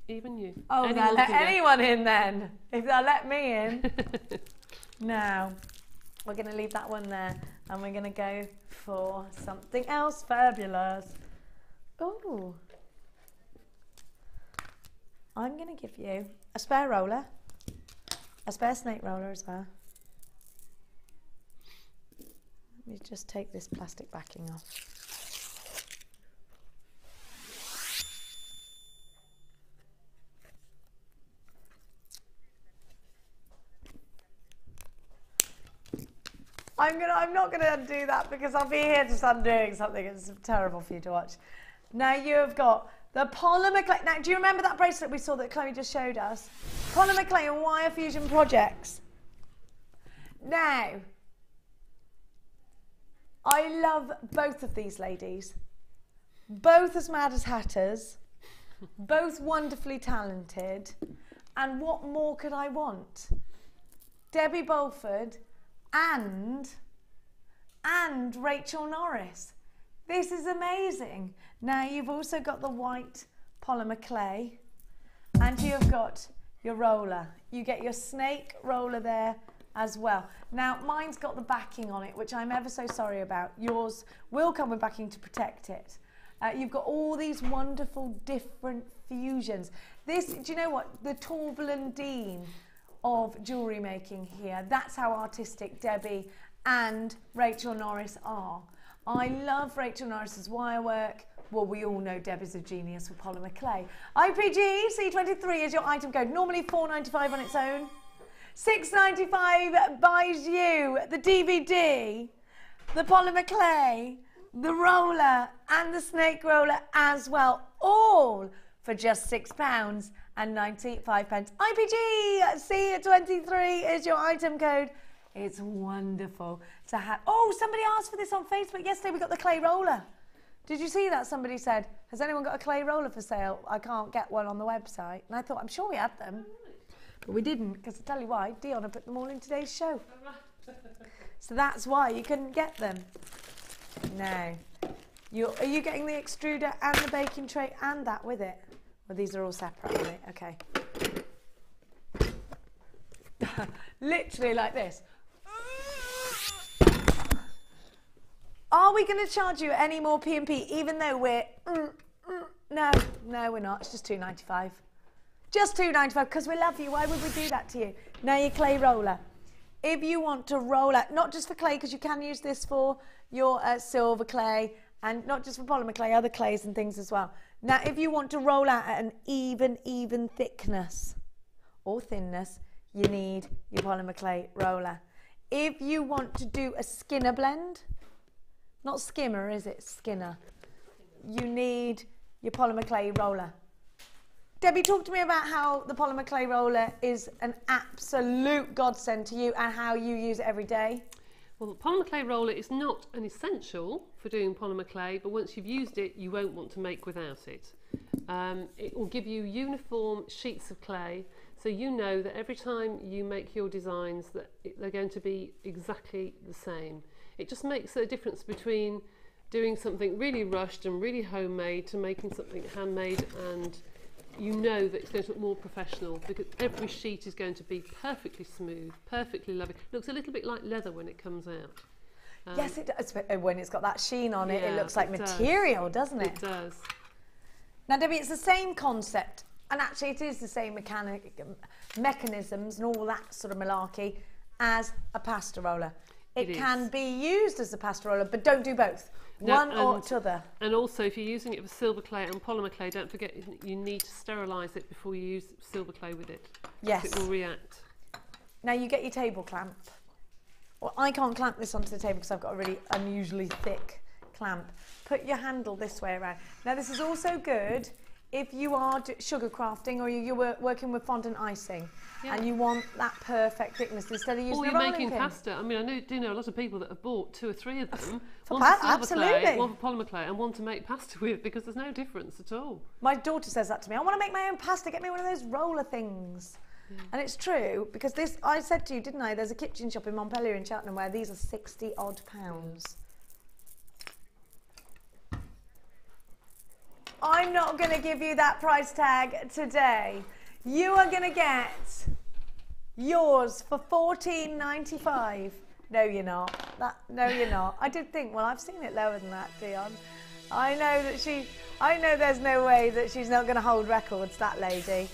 [SPEAKER 2] Even you.
[SPEAKER 1] Oh, they'll let anyone in then, if they'll let me in. Now, we're going to leave that one there and we're going to go for something else fabulous. Oh, I'm going to give you a spare roller, a spare snake roller as well. Let me just take this plastic backing off. I'm not gonna undo that because I'll be here just undoing something. It's terrible for you to watch. Now you have got the polymer clay. Now, do you remember that bracelet we saw that Chloe just showed us? Polymer clay and wire fusion projects. Now, I love both of these ladies. Both as mad as hatters. Both wonderfully talented. And what more could I want? Debbie Bulford and Rachel Norris. This is amazing. Now you've also got the white polymer clay and you've got your roller. You get your snake roller there as well. Now mine's got the backing on it, which I'm ever so sorry about. Yours will come with backing to protect it. You've got all these wonderful different fusions. This, do you know what? The Torval Dean of jewellery making here. That's how artistic Debbie and Rachel Norris are. I love Rachel Norris's wire work. Well, we all know Debbie's a genius for polymer clay. IPG C23 is your item code. Normally £4.95 on its own. £6.95 buys you the DVD, the polymer clay, the roller and the snake roller as well. All for just £6.95. IPG C23 is your item code. It's wonderful to have. Oh, somebody asked for this on Facebook yesterday. We got the clay roller. Did you see that? Somebody said, has anyone got a clay roller for sale? I can't get one on the website. And I thought, I'm sure we had them. But we didn't, because I tell you why, Dion had put them all in today's show. So that's why you couldn't get them. No. Are you getting the extruder and the baking tray and that with it? Well, these are all separate, aren't they? Okay. Literally like this. Are we going to charge you any more P&P, even though we're... No, we're not. It's just $2.95. Just $2.95, because we love you. Why would we do that to you? Now your clay roller. If you want to roll out, not just for clay, because you can use this for your silver clay, and not just for polymer clay, other clays and things as well. Now, if you want to roll out at an even thickness or thinness, you need your polymer clay roller. If you want to do a skinner blend, not skimmer, is it? Skinner. You need your polymer clay roller. Debbie, talk to me about how the polymer clay roller is an absolute godsend to you and how you use it every day.
[SPEAKER 2] Well, the polymer clay roller is not an essential for doing polymer clay, but once you've used it, you won't want to make without it. It will give you uniform sheets of clay, so you know that every time you make your designs that they're going to be exactly the same. It just makes a difference between doing something really rushed and really homemade to making something handmade, and you know that it's going to look more professional because every sheet is going to be perfectly smooth, perfectly lovely. It looks a little bit like leather when it comes out.
[SPEAKER 1] Yes, it does. When it's got that sheen on it, it looks like material, doesn't it?
[SPEAKER 2] It does.
[SPEAKER 1] Now, Debbie, it's the same concept, and actually it is the same mechanisms and all that sort of malarkey as a pasta roller. It can be used as a pasta roller, but don't do both. One or t'other. And
[SPEAKER 2] also, if you're using it for silver clay and polymer clay, don't forget you need to sterilise it before you use silver clay with it.
[SPEAKER 1] Yes.
[SPEAKER 2] It will react.
[SPEAKER 1] Now you get your table clamp. Well, I can't clamp this onto the table because I've got a really unusually thick clamp. Put your handle this way around. Now this is also good if you are sugar crafting or you're working with fondant icing and you want that perfect thickness instead of using
[SPEAKER 2] or
[SPEAKER 1] a
[SPEAKER 2] you're
[SPEAKER 1] rolling
[SPEAKER 2] making
[SPEAKER 1] pin.
[SPEAKER 2] pasta. I mean, I do know a lot of people that have bought 2 or 3 of them. One for silver clay, one for polymer clay, and one to make pasta with, because there's no difference at all.
[SPEAKER 1] My daughter says that to me. I want to make my own pasta. Get me one of those roller things. Yeah. And it's true, because this, I said to you, didn't I? There's a kitchen shop in Montpellier in Cheltenham where these are £60 odd. I'm not going to give you that price tag today. You are going to get yours for £14.95. No, you're not. No, you're not. I did think, well, I've seen it lower than that, Dion. I know there's no way that she's not going to hold records, that lady.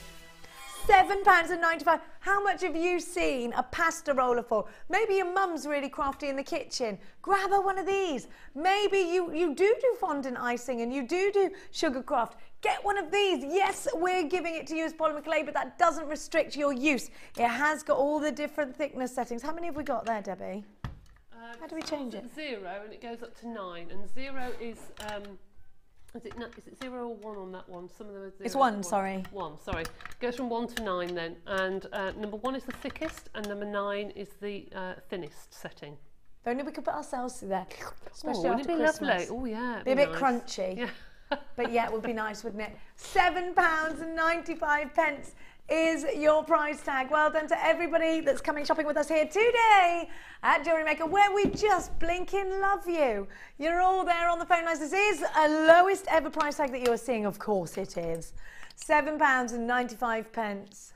[SPEAKER 1] £7.95. How much have you seen a pasta roller for? Maybe your mum's really crafty in the kitchen. Grab her one of these. Maybe you do fondant icing and you do sugar craft. Get one of these. Yes, we're giving it to you as polymer clay, but that doesn't restrict your use. It has got all the different thickness settings. How many have we got there, Debbie? How do we change it?
[SPEAKER 2] 0 and it goes up to 9, and 0 is is it 0 or 1 on that one? Some of them are 0.
[SPEAKER 1] It's 1, sorry.
[SPEAKER 2] 1, sorry. It goes from 1 to 9 then, and number 1 is the thickest, and number 9 is the thinnest setting.
[SPEAKER 1] If only we could put ourselves through there, especially
[SPEAKER 2] wouldn't
[SPEAKER 1] after
[SPEAKER 2] it be
[SPEAKER 1] Christmas.
[SPEAKER 2] lovely? Oh yeah,
[SPEAKER 1] be a bit
[SPEAKER 2] nice.
[SPEAKER 1] Crunchy.
[SPEAKER 2] Yeah.
[SPEAKER 1] But yeah, it would be nice, wouldn't it? £7.95 is your price tag. Well done to everybody that's coming shopping with us here today at JewelleryMaker, where we just blinking love you. You're all there on the phone lines. This is a lowest ever price tag that you are seeing. Of course it is. £7.95.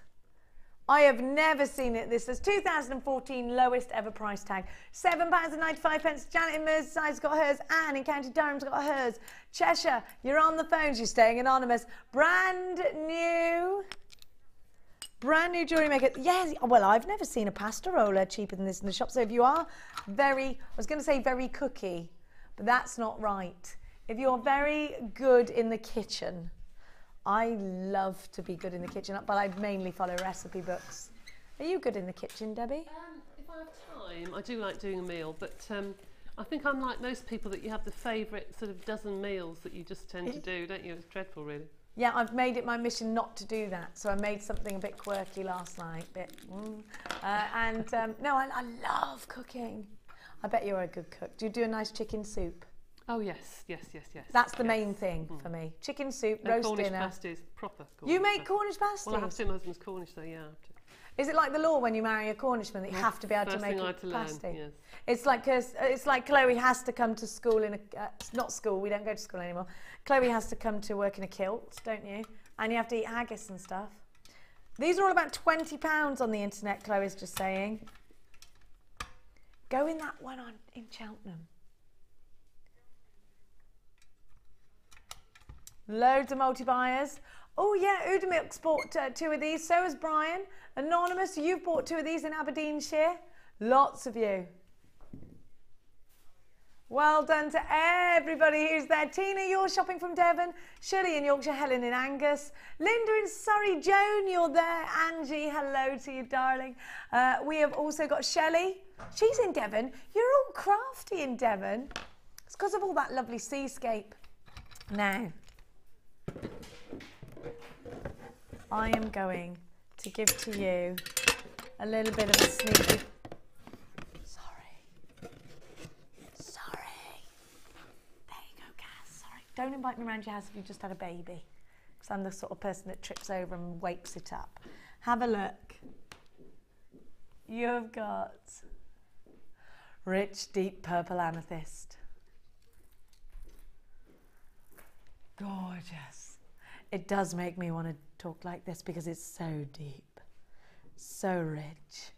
[SPEAKER 1] I have never seen it. This is 2014 lowest ever price tag. £7.95. Janet in Merseyside's got hers. Anne in County Durham's got hers. Cheshire, you're on the phones. You're staying anonymous. Brand new JewelleryMaker. Yes, well, I've never seen a pasta roller cheaper than this in the shop. So if you are I was going to say very cookie, but that's not right. If you're very good in the kitchen, I love to be good in the kitchen, but I mainly follow recipe books. Are you good in the kitchen, Debbie?
[SPEAKER 2] If I have time, I do like doing a meal, but I think I'm like most people that you have the favourite sort of dozen meals that you just tend to do, don't you? It's dreadful, really.
[SPEAKER 1] Yeah, I've made it my mission not to do that. So I made something a bit quirky last night. No, I love cooking. I bet you're a good cook. Do you do a nice chicken soup?
[SPEAKER 2] Oh yes, yes, yes, yes.
[SPEAKER 1] That's the main thing for me. Chicken soup, roast
[SPEAKER 2] Cornish
[SPEAKER 1] dinner.
[SPEAKER 2] pasties, proper Cornish
[SPEAKER 1] You make
[SPEAKER 2] pasties.
[SPEAKER 1] Cornish pasties?
[SPEAKER 2] Well, I have to. My husband's Cornish, so yeah. I have to.
[SPEAKER 1] Is it like the law when you marry a Cornishman that you have to be able to
[SPEAKER 2] First
[SPEAKER 1] make
[SPEAKER 2] thing I
[SPEAKER 1] a
[SPEAKER 2] had to
[SPEAKER 1] pasty?
[SPEAKER 2] learn, yes.
[SPEAKER 1] It's like Chloe has to come to school in a not school. We don't go to school anymore. Chloe has to come to work in a kilt, don't you? And you have to eat haggis and stuff. These are all about £20 on the internet. Chloe's just saying. Go in that one in Cheltenham. Loads of multi-buyers. Oh yeah, Udamilk's bought 2 of these. So has Brian. Anonymous, you've bought 2 of these in Aberdeenshire. Lots of you. Well done to everybody who's there. Tina, you're shopping from Devon. Shirley in Yorkshire. Helen in Angus. Linda in Surrey. Joan, you're there. Angie, hello to you, darling. We have also got Shelley. She's in Devon. You're all crafty in Devon. It's because of all that lovely seascape. Now, I am going to give to you a little bit of a sneaky... Don't invite me around your house if you just had a baby, because I'm the sort of person that trips over and wakes it up. Have a look. You've got rich, deep purple amethyst. Gorgeous. It does make me want to talk like this because it's so deep, so rich.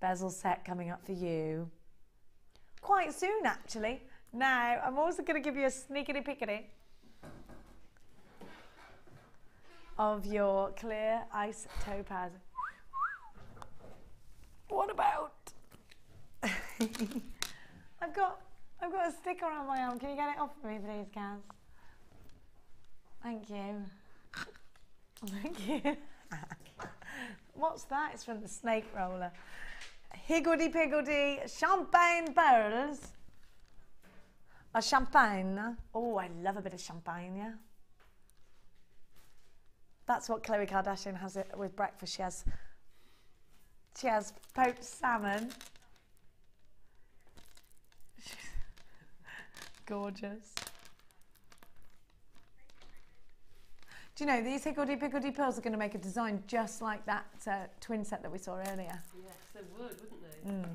[SPEAKER 1] Bezel set coming up for you. Quite soon, actually. Now, I'm also going to give you a sneakity-pickety of your clear ice topaz. What about? I've got a sticker on my arm. Can you get it off for me, please, Kaz? Thank you. Thank you. What's that? It's from the snake roller. Higgledy-piggledy champagne pearls. A champagne. Oh, I love a bit of champagne, yeah. That's what Khloe Kardashian has it with breakfast. She has poached salmon. Gorgeous. Do you know, these higgledy-piggledy pearls are going to make a design just like that twin set that we saw earlier.
[SPEAKER 2] Yes, they would, wouldn't they?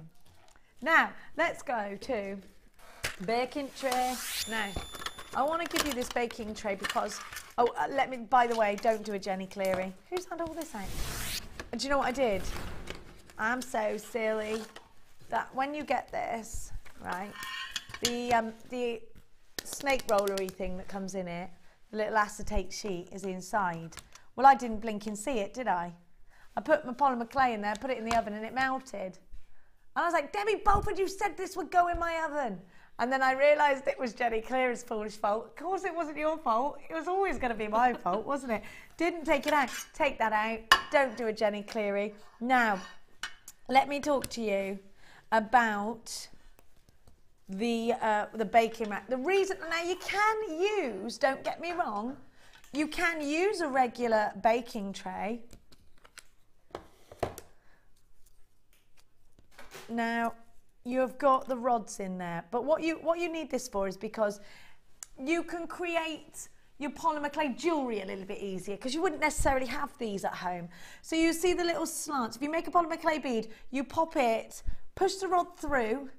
[SPEAKER 1] Now, let's go to baking tray. Now, I want to give you this baking tray because, let me, by the way, don't do a Jenny Cleary. Who's had all this out? And do you know what I did? I'm so silly that when you get this, right, the snake rollery thing that comes in it, the little acetate sheet is inside. Well, I didn't blink and see it, did I? I put my polymer clay in there, put it in the oven, and it melted. And I was like, Debbie Bulford, you said this would go in my oven. And then I realised it was Jenny Cleary's foolish fault. Of course it wasn't your fault. It was always going to be my fault, wasn't it? Didn't take it out. Take that out. Don't do a Jenny Cleary. Now, let me talk to you about the baking rack. The reason, now you can use, don't get me wrong, you can use a regular baking tray. Now, you've got the rods in there, but what you need this for is because you can create your polymer clay jewellery a little bit easier because you wouldn't necessarily have these at home. So you see the little slants. If you make a polymer clay bead, you pop it, push the rod through,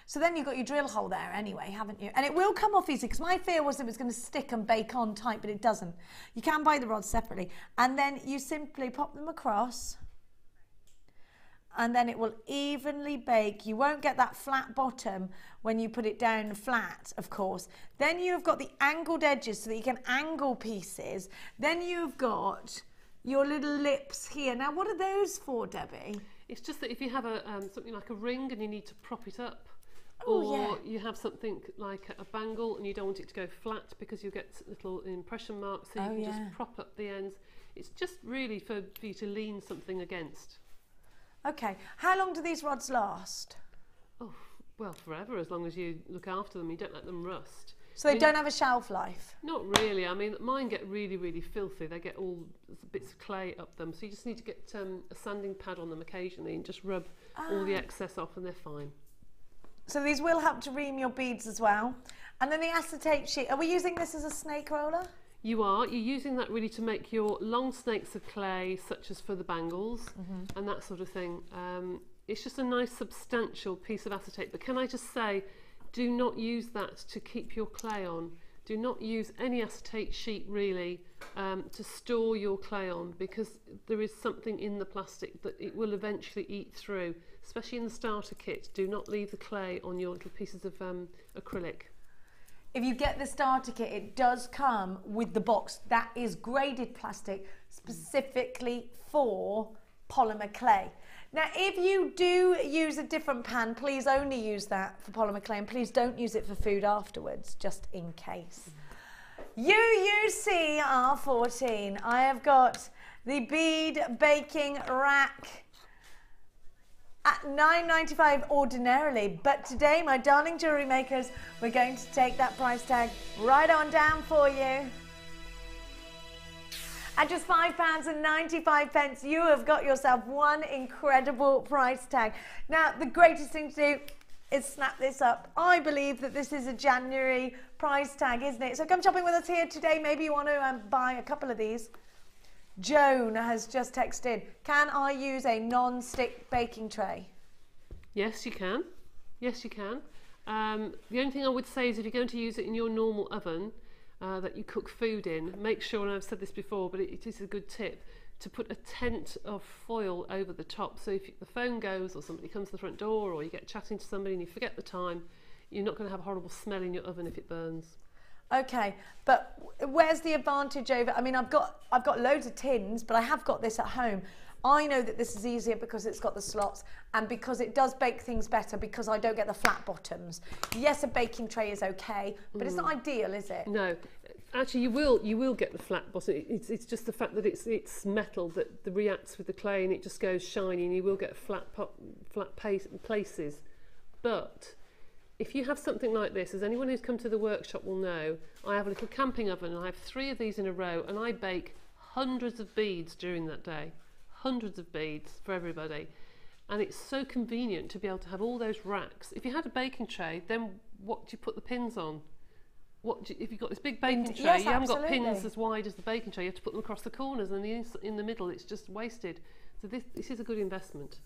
[SPEAKER 1] so then you've got your drill hole there anyway, haven't you? And it will come off easy because my fear was it was going to stick and bake on tight, but it doesn't. You can buy the rods separately. And then you simply pop them across, and then it will evenly bake. You won't get that flat bottom when you put it down flat, of course. Then you've got the angled edges so that you can angle pieces. Then you've got your little lips here. Now, what are those for, Debbie?
[SPEAKER 2] It's just that if you have something like a ring and you need to prop it up,
[SPEAKER 1] Oh,
[SPEAKER 2] or
[SPEAKER 1] yeah.
[SPEAKER 2] you have something like a bangle and you don't want it to go flat because you get little impression marks, so you can just prop up the ends. It's just really for you to lean something against.
[SPEAKER 1] Okay, how long do these rods last?
[SPEAKER 2] Oh, well, forever, as long as you look after them, you don't let them rust.
[SPEAKER 1] So they don't have a shelf life?
[SPEAKER 2] Not really. I mean, mine get really, really filthy. They get all bits of clay up them. So you just need to get a sanding pad on them occasionally and just rub all the excess off and they're fine.
[SPEAKER 1] So these will help to ream your beads as well. And then the acetate sheet. Are we using this as a snake roller?
[SPEAKER 2] You are. You're using that really to make your long snakes of clay, such as for the bangles and that sort of thing. It's just a nice substantial piece of acetate. But can I just say, do not use that to keep your clay on. Do not use any acetate sheet really to store your clay on, because there is something in the plastic that it will eventually eat through, especially in the starter kit. Do not leave the clay on your little pieces of acrylic.
[SPEAKER 1] If you get the starter kit, it does come with the box that is graded plastic specifically for polymer clay. Now, if you do use a different pan, please only use that for polymer clay, and please don't use it for food afterwards, just in case. UUC R14, I have got the bead baking rack at $9.95 ordinarily, but today, my darling jewellery makers, we're going to take that price tag right on down for you. At just £5.95, you have got yourself one incredible price tag. Now, the greatest thing to do is snap this up. I believe that this is a January price tag, isn't it? So come shopping with us here today. Maybe you want to buy a couple of these. Joan has just texted in, can I use a non-stick baking tray?
[SPEAKER 2] Yes, you can. Yes, you can. The only thing I would say is if you're going to use it in your normal oven that you cook food in, make sure, and I've said this before, but it is a good tip, to put a tent of foil over the top. So if the phone goes or somebody comes to the front door or you get chatting to somebody and you forget the time, you're not going to have a horrible smell in your oven if it burns.
[SPEAKER 1] Okay, but where's the advantage over? I mean, I've got loads of tins, but I have got this at home. I know that this is easier because it's got the slots and because it does bake things better because I don't get the flat bottoms. Yes, a baking tray is okay, but it's not ideal, is it?
[SPEAKER 2] No, actually you will get the flat bottom. It's just the fact that it's metal that reacts with the clay and it just goes shiny, and you will get flat places. But if you have something like this, as anyone who's come to the workshop will know, I have a little camping oven and I have 3 of these in a row, and I bake hundreds of beads during that day. Hundreds of beads for everybody. And it's so convenient to be able to have all those racks. If you had a baking tray, then what do you put the pins on? If you've got this big baking tray,
[SPEAKER 1] yes,
[SPEAKER 2] you haven't got
[SPEAKER 1] absolutely.
[SPEAKER 2] pins as wide as the baking tray, you have to put them across the corners, and in the middle it's just wasted. So this is a good investment.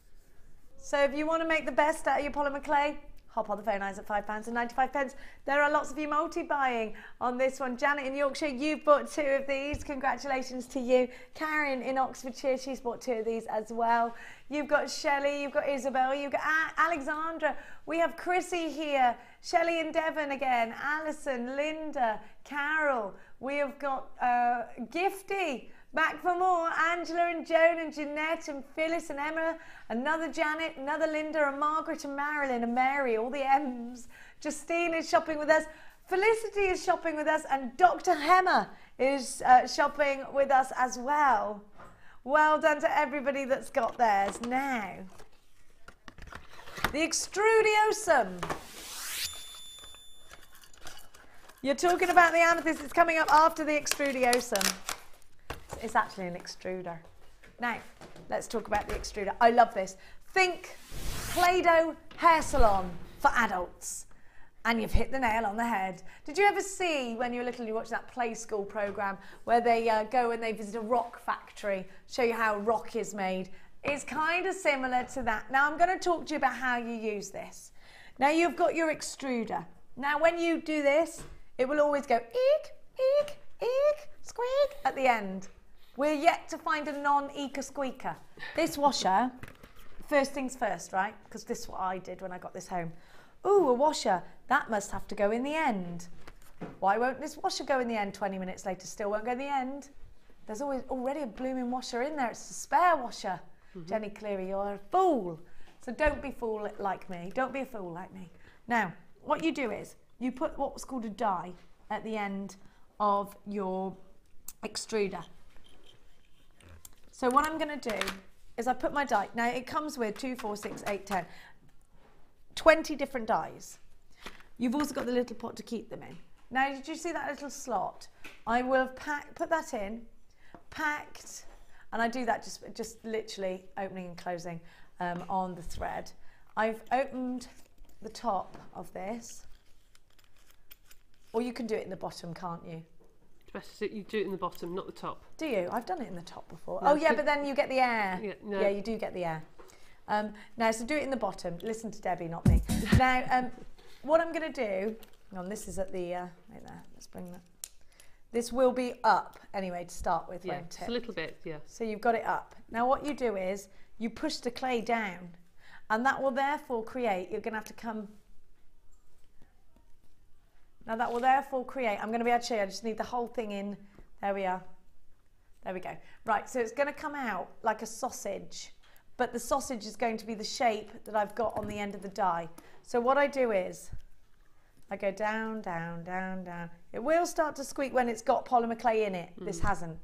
[SPEAKER 1] So if you want to make the best out of your polymer clay, hop on the phone lines at £5.95. There are lots of you multi-buying on this one. Janet in Yorkshire, you've bought 2 of these. Congratulations to you. Karen in Oxfordshire, she's bought 2 of these as well. You've got Shelley, you've got Isabel, you've got Alexandra. We have Chrissy here. Shelley in Devon again. Alison, Linda, Carol. We have got Gifty. Back for more, Angela and Joan and Jeanette and Phyllis and Emma, another Janet, another Linda and Margaret and Marilyn and Mary, all the M's. Justine is shopping with us, Felicity is shopping with us, and Dr. Hemmer is shopping with us as well. Well done to everybody that's got theirs. Now, the Extrudiosum. You're talking about the Amethyst, it's coming up after the Extrudiosum. It's actually an extruder. Now, let's talk about the extruder. I love this. Think Play-Doh hair salon for adults. And you've hit the nail on the head. Did you ever see, when you were little, you watched that Play School program where they go and they visit a rock factory, show you how rock is made? It's kind of similar to that. Now, I'm going to talk to you about how you use this. Now, you've got your extruder. Now, when you do this, it will always go eek, eek, eek, squeak at the end. We're yet to find a non-eeker squeaker. This washer, first things first, right? Because this is what I did when I got this home. Ooh, a washer. That must have to go in the end. Why won't this washer go in the end 20 minutes later? Still won't go in the end. There's already a blooming washer in there. It's a spare washer. Jenny Cleary, you're a fool. So don't be a fool like me. Don't be a fool like me. Now, what you do is you put what's called a die at the end of your extruder. So what I'm going to do is I put my die. Now it comes with 2, 4, 6, 8, 10, 20 different dies. You've also got the little pot to keep them in. Now did you see that little slot? I will have put that in, packed, and I do that just literally opening and closing on the thread. I've opened the top of this, or you can do it in the bottom, can't you?
[SPEAKER 2] It's better you do it in the bottom, not the top.
[SPEAKER 1] Do you? I've done it in the top before.
[SPEAKER 2] No,
[SPEAKER 1] oh yeah, but then you get the air.
[SPEAKER 2] Yeah, no.
[SPEAKER 1] Yeah, you do get the air. Now, so do it in the bottom. Listen to Debbie, not me. Now, what I'm going to do, and this is at the, right there, let's bring that. This will be up anyway to start with,
[SPEAKER 2] Yeah,
[SPEAKER 1] won't
[SPEAKER 2] just
[SPEAKER 1] it?
[SPEAKER 2] a little bit, yeah.
[SPEAKER 1] So you've got it up. Now what you do is, you push the clay down, and that will therefore create, you're going to have to come, now that will therefore create, I'm going to be able to show you, I just need the whole thing in, there we are, there we go. Right, so it's going to come out like a sausage, but the sausage is going to be the shape that I've got on the end of the die. So what I do is, I go down, down, down, down. It will start to squeak when it's got polymer clay in it. This hasn't.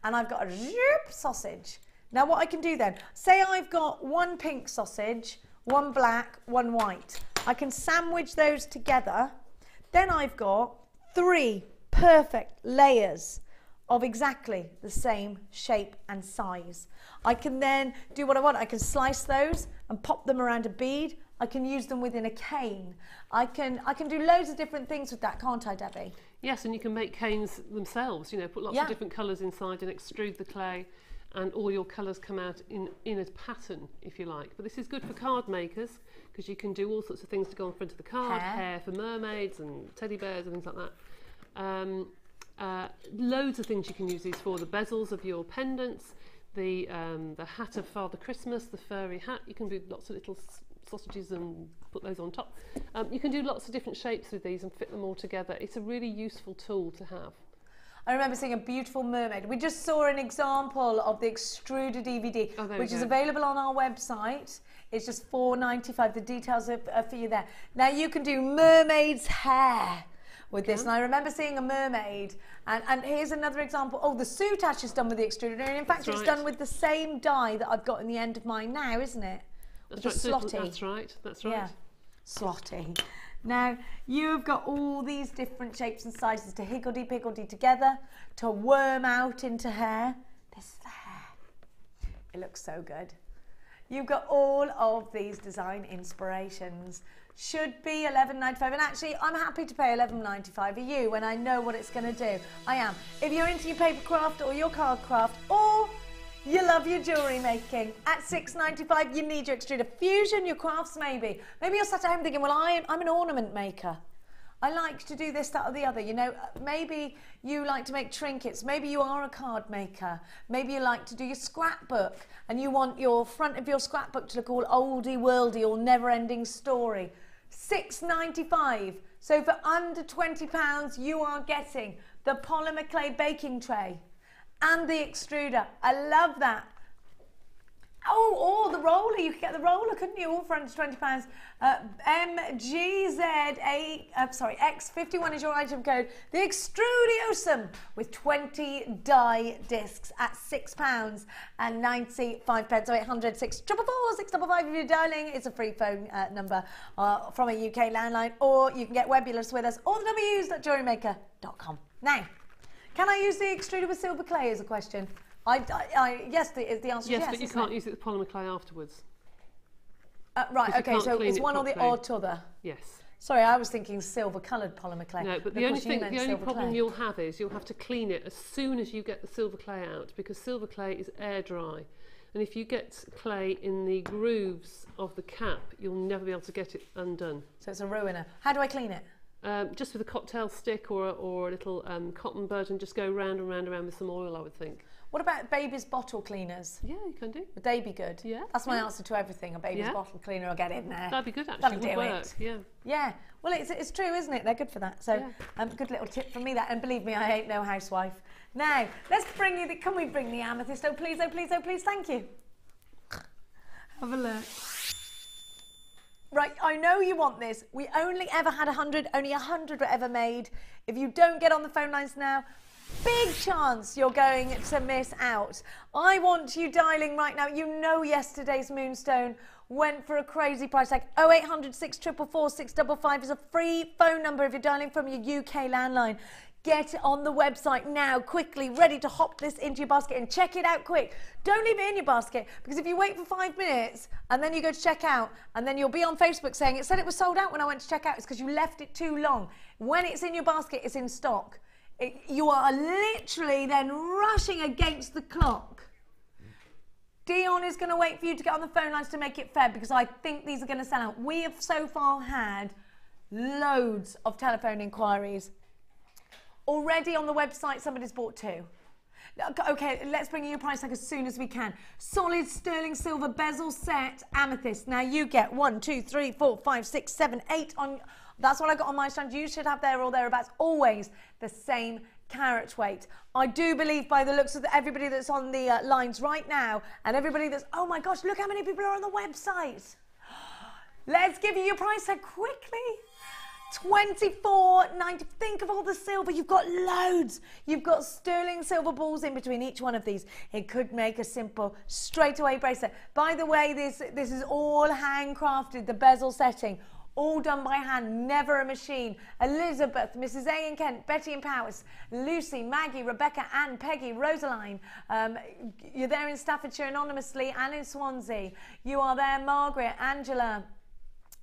[SPEAKER 1] And I've got a zip sausage. Now what I can do then, say I've got one pink sausage, one black, one white. I can sandwich those together. Then I've got 3 perfect layers of exactly the same shape and size. I can then do what I want. I can slice those and pop them around a bead. I can use them within a cane. I can do loads of different things with that, can't I, Debbie?
[SPEAKER 2] Yes, and you can make canes themselves, you know, put lots of different colours inside and extrude the clay, and all your colours come out in a pattern, if you like. But this is good for card makers, because you can do all sorts of things to go on front of the card, hair for mermaids and teddy bears and things like that. Loads of things you can use these for, the bezels of your pendants, the hat of Father Christmas, the furry hat. You can do lots of little sausages and put those on top. You can do lots of different shapes with these and fit them all together. It's a really useful tool to have.
[SPEAKER 1] I remember seeing a beautiful mermaid. We just saw an example of the extruded DVD, which is available on our website. It's just $4.95. The details are for you there. Now you can do mermaid's hair with this. And I remember seeing a mermaid, and here's another example. Oh, the suit actually is done with the extruder, and in fact it's done with the same die that I've got in the end of mine now, isn't it?
[SPEAKER 2] That's right,
[SPEAKER 1] slotty.
[SPEAKER 2] That's right, that's right.
[SPEAKER 1] Yeah, slotty. Now, you've got all these different shapes and sizes to higgledy-piggledy together, to worm out into hair. This is the hair. It looks so good. You've got all of these design inspirations. Should be $11.95, and actually I'm happy to pay $11.95 for you when I know what it's going to do. I am. If you're into your paper craft or your card craft, or you love your jewellery making, at $6.95 you need your extruder. Fusion your crafts maybe. Maybe you're sat at home thinking, well, I'm an ornament maker. I like to do this, that or the other. You know, maybe you like to make trinkets. Maybe you are a card maker. Maybe you like to do your scrapbook and you want your front of your scrapbook to look all oldie-worldy, all never-ending story. $6.95. So for under £20 you are getting the polymer clay baking tray and the extruder. I love that. Oh, the roller. You could get the roller, couldn't you? All for under £20. X51 is your item code. The Extrudiosum with 20 die discs at £6.95. So 800 644 655 if you're dialing. It's a free phone number from a UK landline, or you can get webulous with us. All the W's.jewellerymaker.com. Now, can I use the extruder with silver clay is a question. Yes, the answer is yes.
[SPEAKER 2] Yes, but you can't use it with polymer clay afterwards.
[SPEAKER 1] Right, okay, so it's one or the other.
[SPEAKER 2] Yes.
[SPEAKER 1] Sorry, I was thinking silver-coloured polymer clay.
[SPEAKER 2] No, but the only problem you'll have is you'll have to clean it as soon as you get the silver clay out, because silver clay is air dry. And if you get clay in the grooves of the cap, you'll never be able to get it undone. So
[SPEAKER 1] it's a ruiner. How do I clean it?
[SPEAKER 2] Just with a cocktail stick or a little cotton bud, and just go round and round and round with some oil, I would think.
[SPEAKER 1] What about baby's bottle cleaners?
[SPEAKER 2] Yeah, you can do.
[SPEAKER 1] Would they be good?
[SPEAKER 2] Yeah.
[SPEAKER 1] That's my answer to everything. A baby's bottle cleaner will get in there.
[SPEAKER 2] That'd be good, actually.
[SPEAKER 1] That'll
[SPEAKER 2] do
[SPEAKER 1] work.
[SPEAKER 2] Yeah.
[SPEAKER 1] Yeah. Well, it's true, isn't it? They're good for that. So, good little tip from me that. And believe me, I ain't no housewife. Now, let's bring you can we bring the amethyst? Oh, please, oh, please, oh, please. Thank you. Have a look. Right, I know you want this. We only ever had 100. Only 100 were ever made. If you don't get on the phone lines now, big chance you're going to miss out. I want you dialing right now. You know yesterday's moonstone went for a crazy price, like 0800 644 655 is a free phone number if you're dialing from your UK landline. Get it on the website now, quickly, ready to hop this into your basket and check it out quick. Don't leave it in your basket, because if you wait for 5 minutes and then you go to check out and then you'll be on Facebook saying it said it was sold out when I went to check out, it's because you left it too long. When it's in your basket, it's in stock. You are literally then rushing against the clock. Dion is going to wait for you to get on the phone lines to make it fair, because I think these are going to sell out. We have so far had loads of telephone inquiries. Already on the website, somebody's bought 2. Okay, let's bring you your price tag as soon as we can. Solid sterling silver bezel set amethyst. Now you get 1, 2, 3, 4, 5, 6, 7, 8 on. That's what I got on my strand. You should have there or thereabouts. Always the same carat weight. I do believe, by the looks of everybody that's on the lines right now, and everybody that's, oh my gosh, look how many people are on the website. Let's give you your price tag quickly. $24.90. Think of all the silver. You've got loads. You've got sterling silver balls in between each one of these. It could make a simple straightaway bracelet. By the way, this is all handcrafted, the bezel setting. All done by hand, never a machine. Elizabeth, Mrs. A in Kent, Betty in Powys, Lucy, Maggie, Rebecca, Anne, Peggy, Rosaline. You're there in Staffordshire anonymously and in Swansea. You are there, Margaret, Angela.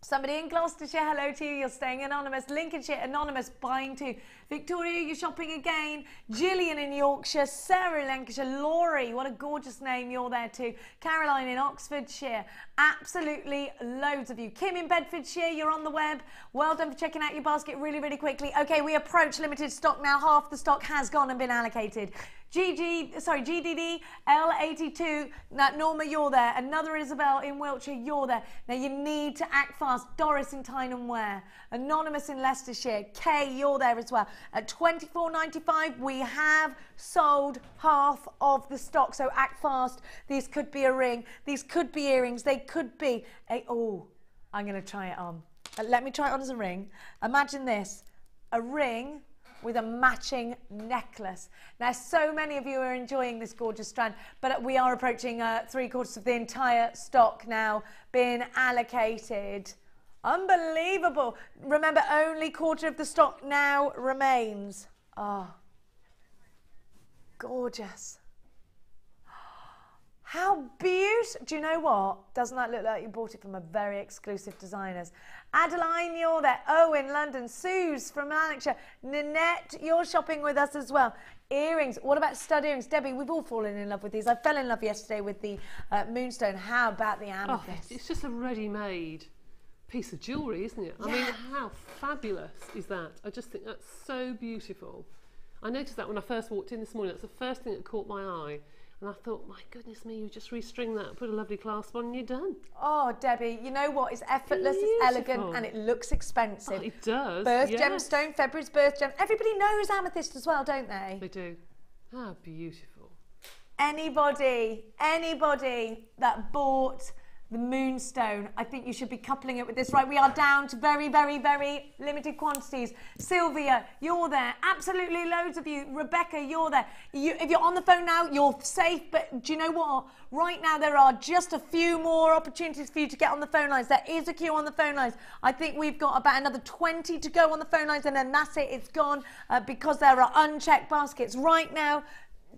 [SPEAKER 1] Somebody in Gloucestershire, hello to you. You're staying anonymous. Lincolnshire, anonymous, buying too. Victoria, you're shopping again. Gillian in Yorkshire. Sarah in Lancashire. Laurie, what a gorgeous name. You're there too. Caroline in Oxfordshire. Absolutely loads of you. Kim in Bedfordshire, you're on the web. Well done for checking out your basket really, really quickly. Okay, we approach limited stock now. Half the stock has gone and been allocated. GDD, L82, Norma, you're there. Another Isabel in Wiltshire, you're there. Now you need to act fast. Doris in Tyne Wear. Anonymous in Leicestershire. Kay, you're there as well. At $24.95, we have sold half of the stock, so act fast. These could be a ring. These could be earrings. They could be oh, I'm going to try it on. Let me try it on as a ring. Imagine this, a ring with a matching necklace. Now, so many of you are enjoying this gorgeous strand, but we are approaching 3/4 of the entire stock now being allocated. Unbelievable. Remember, only 1/4 of the stock now remains. Oh, gorgeous. How beautiful. Do you know what? Doesn't that look like you bought it from a very exclusive designers? Adeline, you're there. Oh, in London. Suze from Lanarkshire. Nanette, you're shopping with us as well. Earrings. What about stud earrings? Debbie, we've all fallen in love with these. I fell in love yesterday with the moonstone. How about the amethyst?
[SPEAKER 2] Oh, it's just a ready-made piece of jewellery, isn't it? I mean, how fabulous is that? I just think that's so beautiful. I noticed that when I first walked in this morning. That's the first thing that caught my eye. And I thought, my goodness me, you just restring that, put a lovely clasp on and you're done.
[SPEAKER 1] Oh, Debbie, you know what? It's effortless,
[SPEAKER 2] Beautiful.
[SPEAKER 1] It's elegant, and it looks expensive.
[SPEAKER 2] Oh, it does.
[SPEAKER 1] Birth gemstone, February's birth gem. Everybody knows amethyst as well, don't they?
[SPEAKER 2] They do. How beautiful.
[SPEAKER 1] Anybody that bought the moonstone, I think you should be coupling it with this, right? We are down to very, very, very limited quantities. Sylvia, you're there. Absolutely loads of you. Rebecca, you're there. If you're on the phone now, you're safe, but do you know what? Right now, there are just a few more opportunities for you to get on the phone lines. There is a queue on the phone lines. I think we've got about another 20 to go on the phone lines, and then that's it. It's gone because there are unchecked baskets. Right now,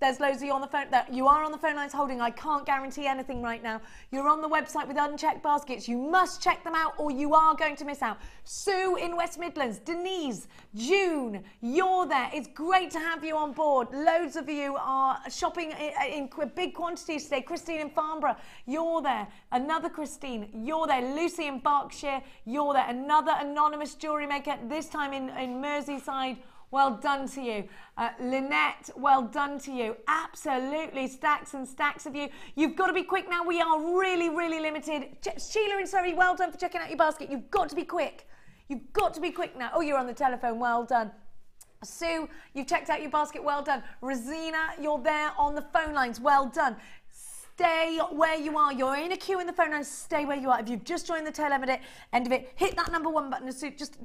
[SPEAKER 1] there's loads of you on the phone. You are on the phone lines holding. I can't guarantee anything right now. You're on the website with unchecked baskets. You must check them out or you are going to miss out. Sue in West Midlands, Denise, June, you're there. It's great to have you on board. Loads of you are shopping in big quantities today. Christine in Farnborough, you're there. Another Christine, you're there. Lucy in Berkshire, you're there. Another anonymous jewellery maker, this time in Merseyside. Well done to you. Lynette, well done to you. Absolutely, stacks and stacks of you. You've got to be quick now. We are really, really limited. Sheila in Surrey, well done for checking out your basket. You've got to be quick. You've got to be quick now. Oh, you're on the telephone. Well done. Sue, you've checked out your basket. Well done. Rosina, you're there on the phone lines. Well done. Stay where you are. You're in a queue in the phone lines. Stay where you are. If you've just joined the tail end of it, hit that number 1 button.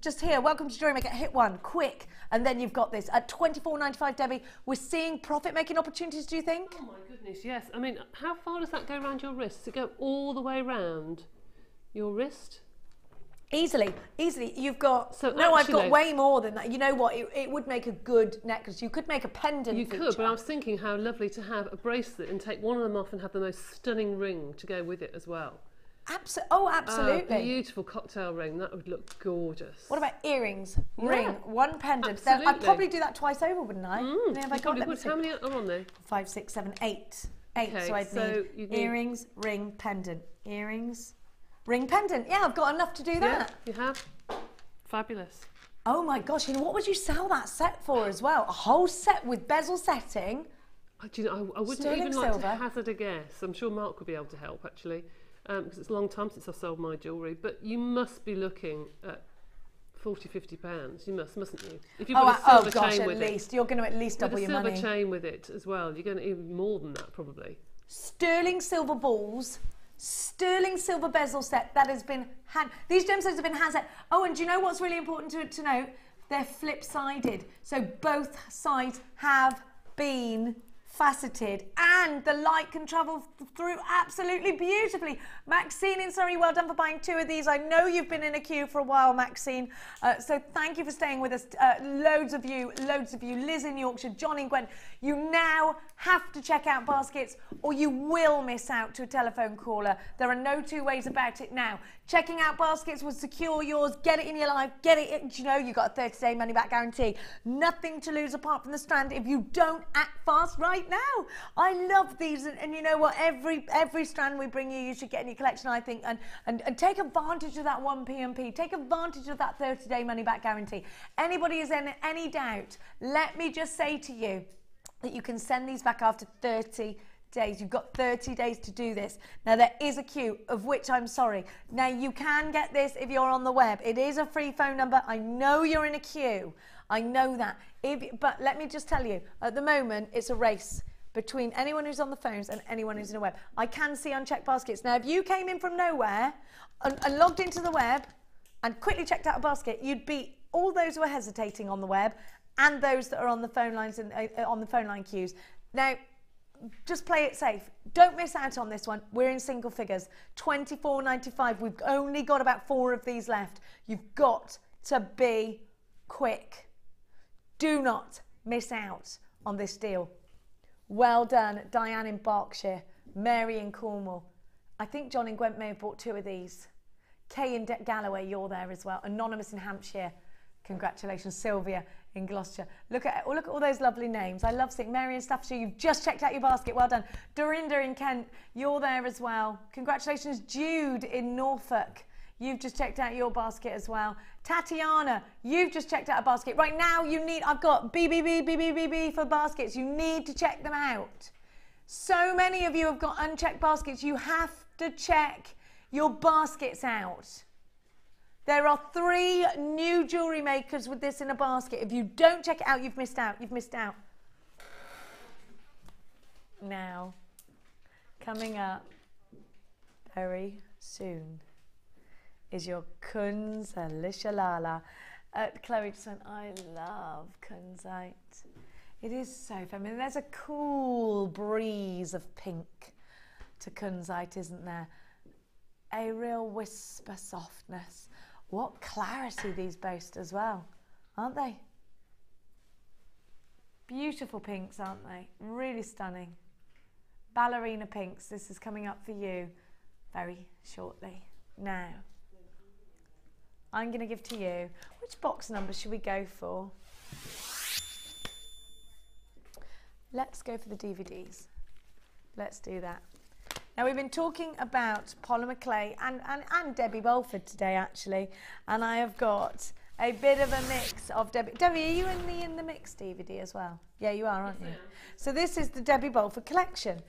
[SPEAKER 1] Just here. Welcome to JewelleryMaker. Hit 1, quick, and then you've got this at $24.95. Debbie, we're seeing profit-making opportunities. Do you think?
[SPEAKER 2] Oh my goodness, yes. I mean, how far does that go around your wrist? Does it go all the way round your wrist?
[SPEAKER 1] Easily. You've got,
[SPEAKER 2] So
[SPEAKER 1] no, I've got
[SPEAKER 2] actually-
[SPEAKER 1] way more than that. You know what, it would make a good necklace. You could make a pendant
[SPEAKER 2] You
[SPEAKER 1] feature.
[SPEAKER 2] could, but I was thinking how lovely to have a bracelet and take one of them off and have the most stunning ring to go with it as well.
[SPEAKER 1] Absolutely.
[SPEAKER 2] A beautiful cocktail ring, that would look gorgeous.
[SPEAKER 1] What about earrings?
[SPEAKER 2] Yeah.
[SPEAKER 1] Ring, one pendant. Then I'd
[SPEAKER 2] Absolutely.
[SPEAKER 1] probably do that twice over, wouldn't I?
[SPEAKER 2] Mm,
[SPEAKER 1] Have
[SPEAKER 2] you
[SPEAKER 1] I got,
[SPEAKER 2] probably
[SPEAKER 1] let me
[SPEAKER 2] would.
[SPEAKER 1] see.
[SPEAKER 2] How many are on there?
[SPEAKER 1] 5, 6, 7, 8. 8,
[SPEAKER 2] Okay,
[SPEAKER 1] so I'd
[SPEAKER 2] so you'd need-
[SPEAKER 1] earrings, ring, pendant. Earrings, ring, pendant. Yeah, I've got enough to do that.
[SPEAKER 2] Yeah, you have. Fabulous.
[SPEAKER 1] Oh my gosh, you know, what would you sell that set for as well? A whole set with bezel setting.
[SPEAKER 2] Do you know, I wouldn't
[SPEAKER 1] Sterling
[SPEAKER 2] even like
[SPEAKER 1] silver.
[SPEAKER 2] to hazard a guess. I'm sure Mark would be able to help actually, because it's a long time since I've sold my jewellery. But you must be looking at £40–50. You mustn't you? If you've got a silver
[SPEAKER 1] gosh,
[SPEAKER 2] chain
[SPEAKER 1] at
[SPEAKER 2] with
[SPEAKER 1] least. You're going to at least
[SPEAKER 2] it, with
[SPEAKER 1] double
[SPEAKER 2] a
[SPEAKER 1] your
[SPEAKER 2] silver
[SPEAKER 1] money.
[SPEAKER 2] chain with it as well, you're going to even more than that probably.
[SPEAKER 1] Sterling silver balls, sterling silver bezel set that has been these gemstones have been hand set. Oh, and do you know what's really important to note? They're flip-sided, so both sides have been faceted and the light can travel through absolutely beautifully. Maxine in Surrey, well done for buying 2 of these. I know you've been in a queue for a while, Maxine, so thank you for staying with us. Loads of you. Liz in Yorkshire, John in Gwent. You now have to check out baskets or you will miss out to a telephone caller. There are no two ways about it now. Checking out baskets will secure yours, get it in your life, get it, you know, you've got a 30-day money-back guarantee. Nothing to lose apart from the strand if you don't act fast right now. I love these, and you know what, every strand we bring you, you should get in your collection, I think, and take advantage of that 1p&p, take advantage of that 30-day money-back guarantee. Anybody is in any doubt, let me just say to you that you can send these back after 30 days. You've got 30 days to do this. Now there is a queue, of which I'm sorry. Now you can get this if you're on the web. It is a free phone number. I know you're in a queue. I know that. But let me just tell you, at the moment it's a race between anyone who's on the phones and anyone who's in the web. I can see unchecked baskets. Now if you came in from nowhere and logged into the web and quickly checked out a basket, you'd beat all those who are hesitating on the web and those that are on the phone lines and on the phone line queues. Now, just play it safe. Don't miss out on this one. We're in single figures. $24.95. We've only got about 4 of these left. You've got to be quick. Do not miss out on this deal. Well done, Diane in Berkshire, Mary in Cornwall. I think John in Gwent may have bought 2 of these. Kay in Galloway, you're there as well. Anonymous in Hampshire. Congratulations, Sylvia in Gloucestershire. Look at all those lovely names. I love seeing Mary in Staffordshire. You've just checked out your basket. Well done. Dorinda in Kent, you're there as well. Congratulations, Jude in Norfolk. You've just checked out your basket as well. Tatiana, you've just checked out a basket. Right now, I've got BBB for baskets. You need to check them out. So many of you have got unchecked baskets. You have to check your baskets out. There are 3 new jewellery makers with this in a basket. If you don't check it out, you've missed out. You've missed out. Now, coming up very soon is your Kunzite. Chloe just went, I love Kunzite. It is so feminine. There's a cool breeze of pink to Kunzite, isn't there? A real whisper softness. What clarity these boast as well, aren't they? Beautiful pinks, aren't they? Really stunning. Ballerina pinks. This is coming up for you very shortly. Now, I'm going to give to you, which box number should we go for? Let's go for the DVDs. Let's do that. Now we've been talking about Polymer Clay and Debbie Bulford today actually, and I have got a bit of a mix of Debbie. Debbie, are you in the mix DVD as well? Yeah, you are, aren't you? Yeah. So this is the Debbie Bulford collection,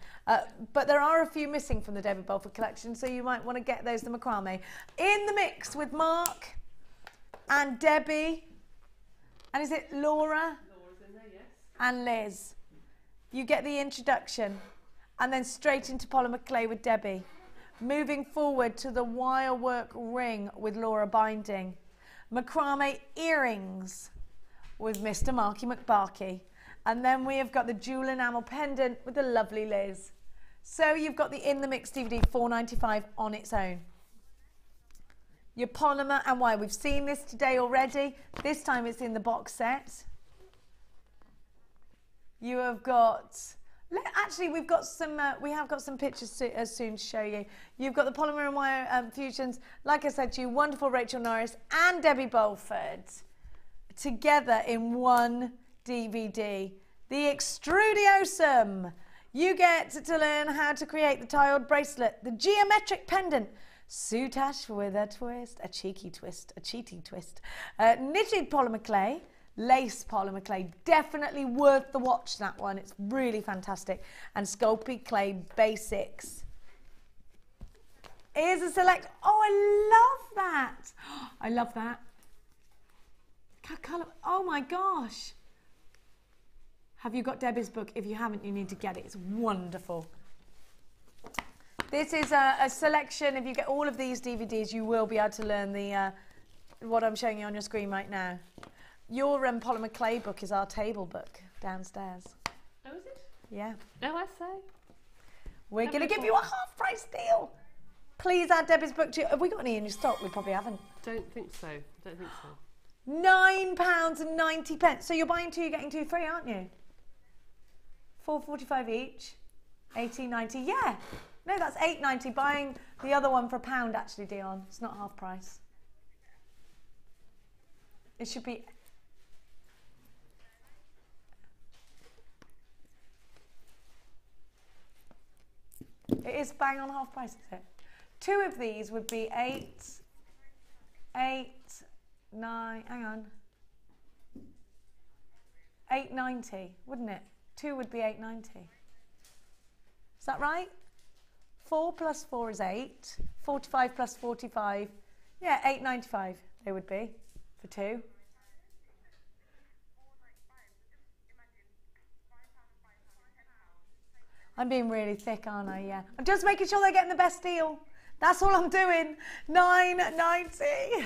[SPEAKER 1] but there are a few missing from the Debbie Bulford collection, so you might want to get those, the macrame. In the mix with Mark and Debbie, and is it Laura?
[SPEAKER 2] Laura's in there, yes.
[SPEAKER 1] And Liz. You get the introduction. And then straight into Polymer Clay with Debbie. Moving forward to the wire work ring with Laura binding. Macrame earrings with Mr. Marky McBarkey. And then we have got the jewel enamel pendant with the lovely Liz. So you've got the In the Mix DVD, $4.95 on its own. your polymer and wire. We've seen this today already. This time it's in the box set. You have got, actually we've got some, we have got some pictures soon to show you. You've got the polymer and wire fusions, like I said to you, wonderful Rachel Norris and Debbie Bulford together in one DVD. The Extrudiosum. You get to learn how to create the tiled bracelet, the geometric pendant, soutache with a twist, a cheeky twist, a cheating twist, knitted polymer clay, lace polymer clay, definitely worth the watch, that one, it's really fantastic, and sculpted clay basics. Here's a select, oh I love that, I love that, colour, oh my gosh. Have you got Debbie's book? If you haven't, you need to get it, it's wonderful. This is a selection, if you get all of these DVDs, you will be able to learn the what I'm showing you on your screen right now. Your Polymer Clay book is our table book downstairs.
[SPEAKER 2] Oh, is it?
[SPEAKER 1] Yeah.
[SPEAKER 2] OSA?
[SPEAKER 1] We're going to give you a half price deal. Please add Debbie's book to you. Have we got any in your stock? We probably haven't.
[SPEAKER 2] Don't think so. Don't think so.
[SPEAKER 1] £9.90. So you're buying two, you're getting two free, aren't you? £4.45 each. £18.90. Yeah. No, that's £8.90. Buying the other one for £1 actually, Dion. It's not half price. It should be. It is bang on half price, is it? Two of these would be £8.90, wouldn't it? Two would be £8.90. Is that right? 4 plus 4 is 8. 45 plus 45. Yeah, £8.95 they would be for two. I'm being really thick, aren't I? Yeah. I'm just making sure they're getting the best deal. That's all I'm doing. £9.90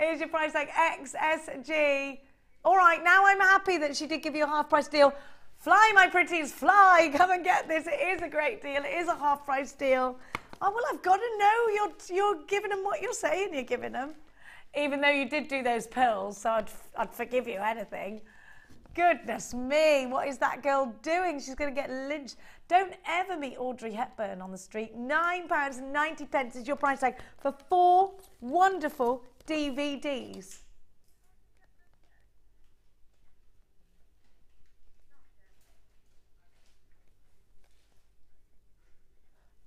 [SPEAKER 1] is your price tag. XSG. All right, now I'm happy that she did give you a half price deal. Fly, my pretties, fly. Come and get this. It is a great deal. It is a half price deal. Oh, well, I've got to know you're giving them what you're saying you're giving them. Even though you did do those pearls, so I'd forgive you anything. Goodness me, what is that girl doing? She's going to get lynched. Don't ever meet Audrey Hepburn on the street. £9.90 is your price tag for 4 wonderful DVDs.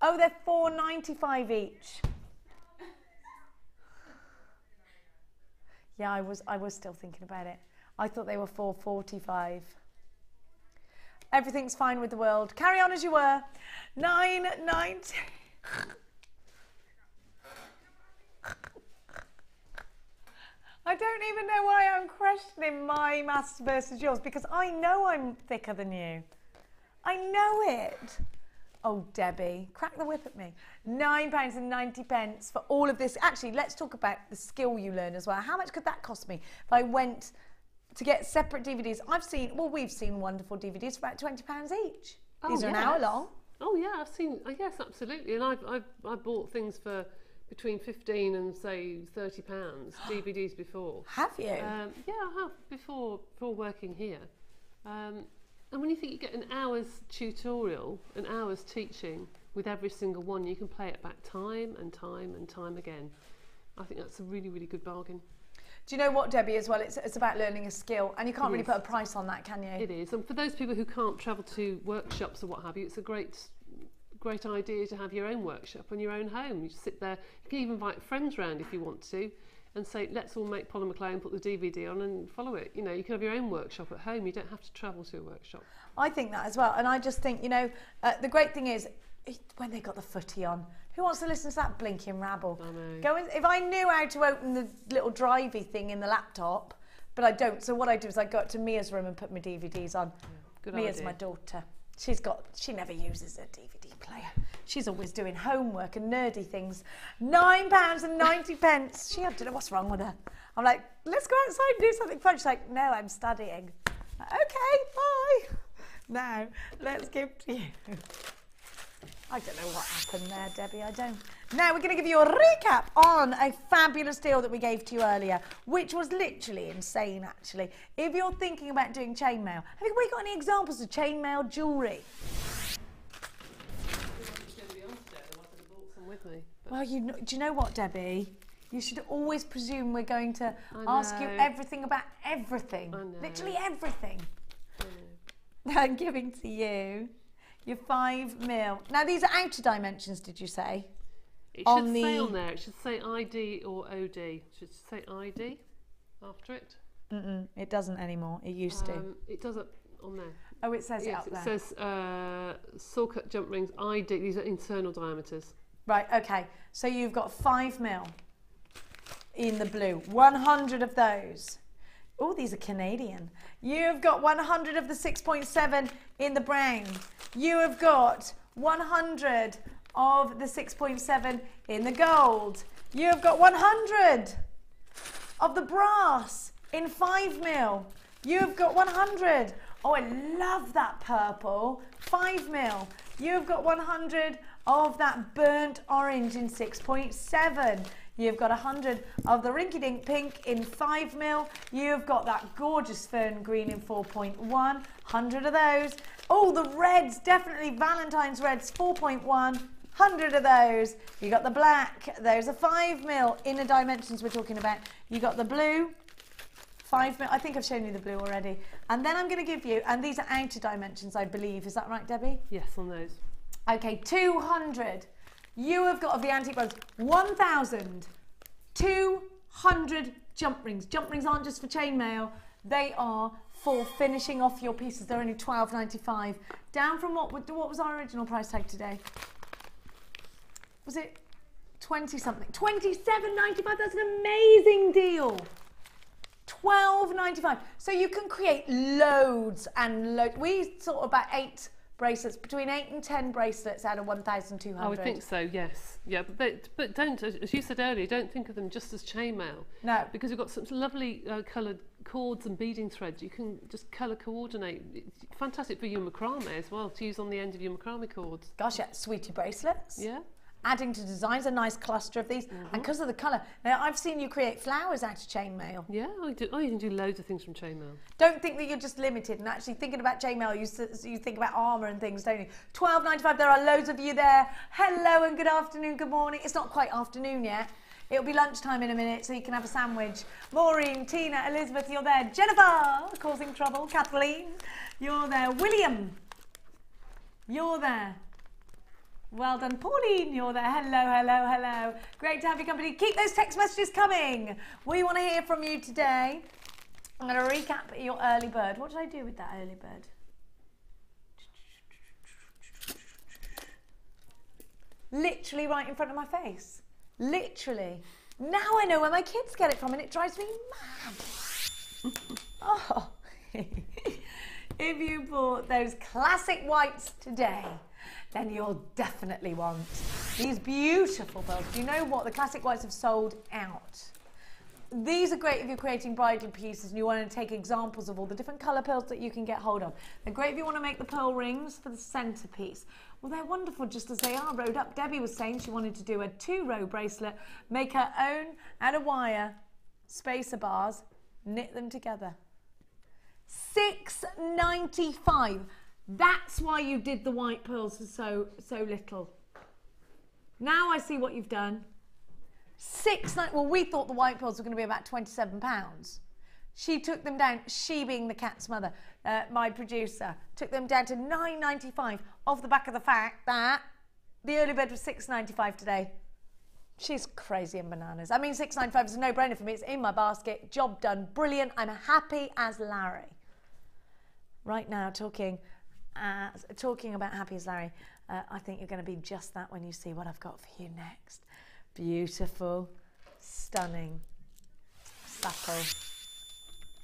[SPEAKER 1] Oh, they're £4.95 each. Yeah, I was still thinking about it. I thought they were £4.45. Everything's fine with the world. Carry on as you were. £9.90. I don't even know why I'm questioning my maths versus yours, because I know I'm thicker than you. I know it. Oh, Debbie, crack the whip at me. £9.90 for all of this. Actually, let's talk about the skill you learn as well. How much could that cost me if I went to get separate DVDs? We've seen wonderful DVDs for about £20 each.
[SPEAKER 2] Oh,
[SPEAKER 1] these are
[SPEAKER 2] yes.
[SPEAKER 1] an hour long.
[SPEAKER 2] Oh yeah, I've seen. Yes, absolutely. And I bought things for between £15 and say £30 DVDs before.
[SPEAKER 1] Have you?
[SPEAKER 2] Yeah, I have before working here. And when you think you get an hour's tutorial, an hour's teaching with every single one, you can play it back time and time and time again. I think that's a really, really good bargain. Do you know what, Debbie, as well, it's about learning a skill, and you can't really put a price on that, can you? It is, and for those people who can't travel to workshops or what have you, it's a great idea to have your own workshop in your own home. You just sit there, you can even invite friends round if you want to, and say, let's all make polymer clay and put the DVD on and follow it. You know, you can have your own workshop at home. You don't have to travel to a workshop. I think that as well, and I just think, you know, the great thing is, when they got the footy on, who wants to listen to that blinking rabble? I know. If I knew how to open the little drivey thing in the laptop, but I don't, so what I do is I go up to Mia's room and put my DVDs on. Good Mia's idea. My daughter. She never uses a DVD player. She's always doing homework and nerdy things. £9.90. She, I don't know what's wrong with her. I'm like, let's go outside and do something fun. She's like, no, I'm studying. Like, okay, bye. Now, let's give to you. I don't know what happened there, Debbie, I don't.
[SPEAKER 1] Now we're going to give you a recap on a fabulous deal that we gave to you earlier, which was literally insane, actually. If you're thinking about doing chainmail, have we got any examples of chainmail jewellery? Well, do you know what, Debbie? You should always presume we're going to ask you everything about everything. Literally everything. I'm giving to you your 5mm. Now, these are outer dimensions, did you say?
[SPEAKER 2] It should say on there, it should say ID or OD. It should say ID after it.
[SPEAKER 1] It doesn't anymore. It used to.
[SPEAKER 2] It does it on there.
[SPEAKER 1] Oh, it says it up there.
[SPEAKER 2] It says saw cut jump rings, ID. These are internal diameters.
[SPEAKER 1] Right, okay. So you've got 5mm in the blue. 100 of those. Oh, these are Canadian. You've got 100 of the 6.7 in the brown. You have got 100 of the 6.7 in the gold. You have got 100 of the brass in 5mm. You have got 100. Oh, I love that purple. 5mm. You have got 100 of that burnt orange in 6.7. You've got 100 of the rinky-dink pink in 5mm. You've got that gorgeous fern green in 4.1. 100 of those. Oh, the reds, definitely Valentine's reds, 4.1. 100 of those. You got the black. Those are 5mm inner dimensions we're talking about. You got the blue. 5mm. I think I've shown you the blue already. And then I'm going to give you, and these are outer dimensions, I believe. Is that right, Debbie?
[SPEAKER 2] Yes, on those.
[SPEAKER 1] Okay, 200. You have got of the antique ones 1,200 jump rings. Jump rings aren't just for chainmail, they are for finishing off your pieces. They're only £12.95. Down from what was our original price tag today? Was it 20 something? £27.95. That's an amazing deal. £12.95. So you can create loads and loads. We thought about 8 bracelets, between 8 and 10 bracelets out of 1,200.
[SPEAKER 2] I would think so, yes. Yeah, but don't, as you said earlier, don't think of them just as chainmail. No. Because you've got some lovely coloured cords and beading threads. You can just colour coordinate. It's fantastic for your macrame as well, to use on the end of your macrame cords.
[SPEAKER 1] Gosh, yeah, sweetie bracelets.
[SPEAKER 2] Yeah.
[SPEAKER 1] Adding to designs, a nice cluster of these, and because of the colour. Now, I've seen you create flowers out of chainmail.
[SPEAKER 2] Yeah, I do. Oh, you can do loads of things from chainmail.
[SPEAKER 1] Don't think that you're just limited, and actually thinking about chainmail, you think about armour and things, don't you? £12.95, there are loads of you there. Hello and good afternoon, good morning. It's not quite afternoon yet. It'll be lunchtime in a minute, so you can have a sandwich. Maureen, Tina, Elizabeth, you're there. Jennifer, causing trouble. Kathleen, you're there. William, you're there. Well done. Pauline, you're there. Hello, hello, hello. Great to have your company. Keep those text messages coming. We want to hear from you today. I'm going to recap your early bird. What did I do with that early bird? Literally right in front of my face. Literally. Now I know where my kids get it from, and it drives me mad. Oh. If you bought those classic whites today, then you'll definitely want these beautiful pearls. Do you know what? The classic whites have sold out. These are great if you're creating bridal pieces and you want to take examples of all the different colour pearls that you can get hold of. They're great if you want to make the pearl rings for the centrepiece. Well, they're wonderful just as they are. Rowed up. Debbie was saying she wanted to do a 2-row bracelet, make her own out of wire, spacer bars, knit them together. $6.95. That's why you did the white pearls for so little. Now I see what you've done. Well, we thought the white pearls were going to be about £27. She took them down, she being the cat's mother, my producer, took them down to $9.95 off the back of the fact that the early bird was $6.95 today. She's crazy and bananas. I mean, $6.95 is a no-brainer for me. It's in my basket. Job done. Brilliant. I'm happy as Larry. Right now, talking about happy as Larry, I think you're going to be just that when you see what I've got for you next. Beautiful, stunning, supple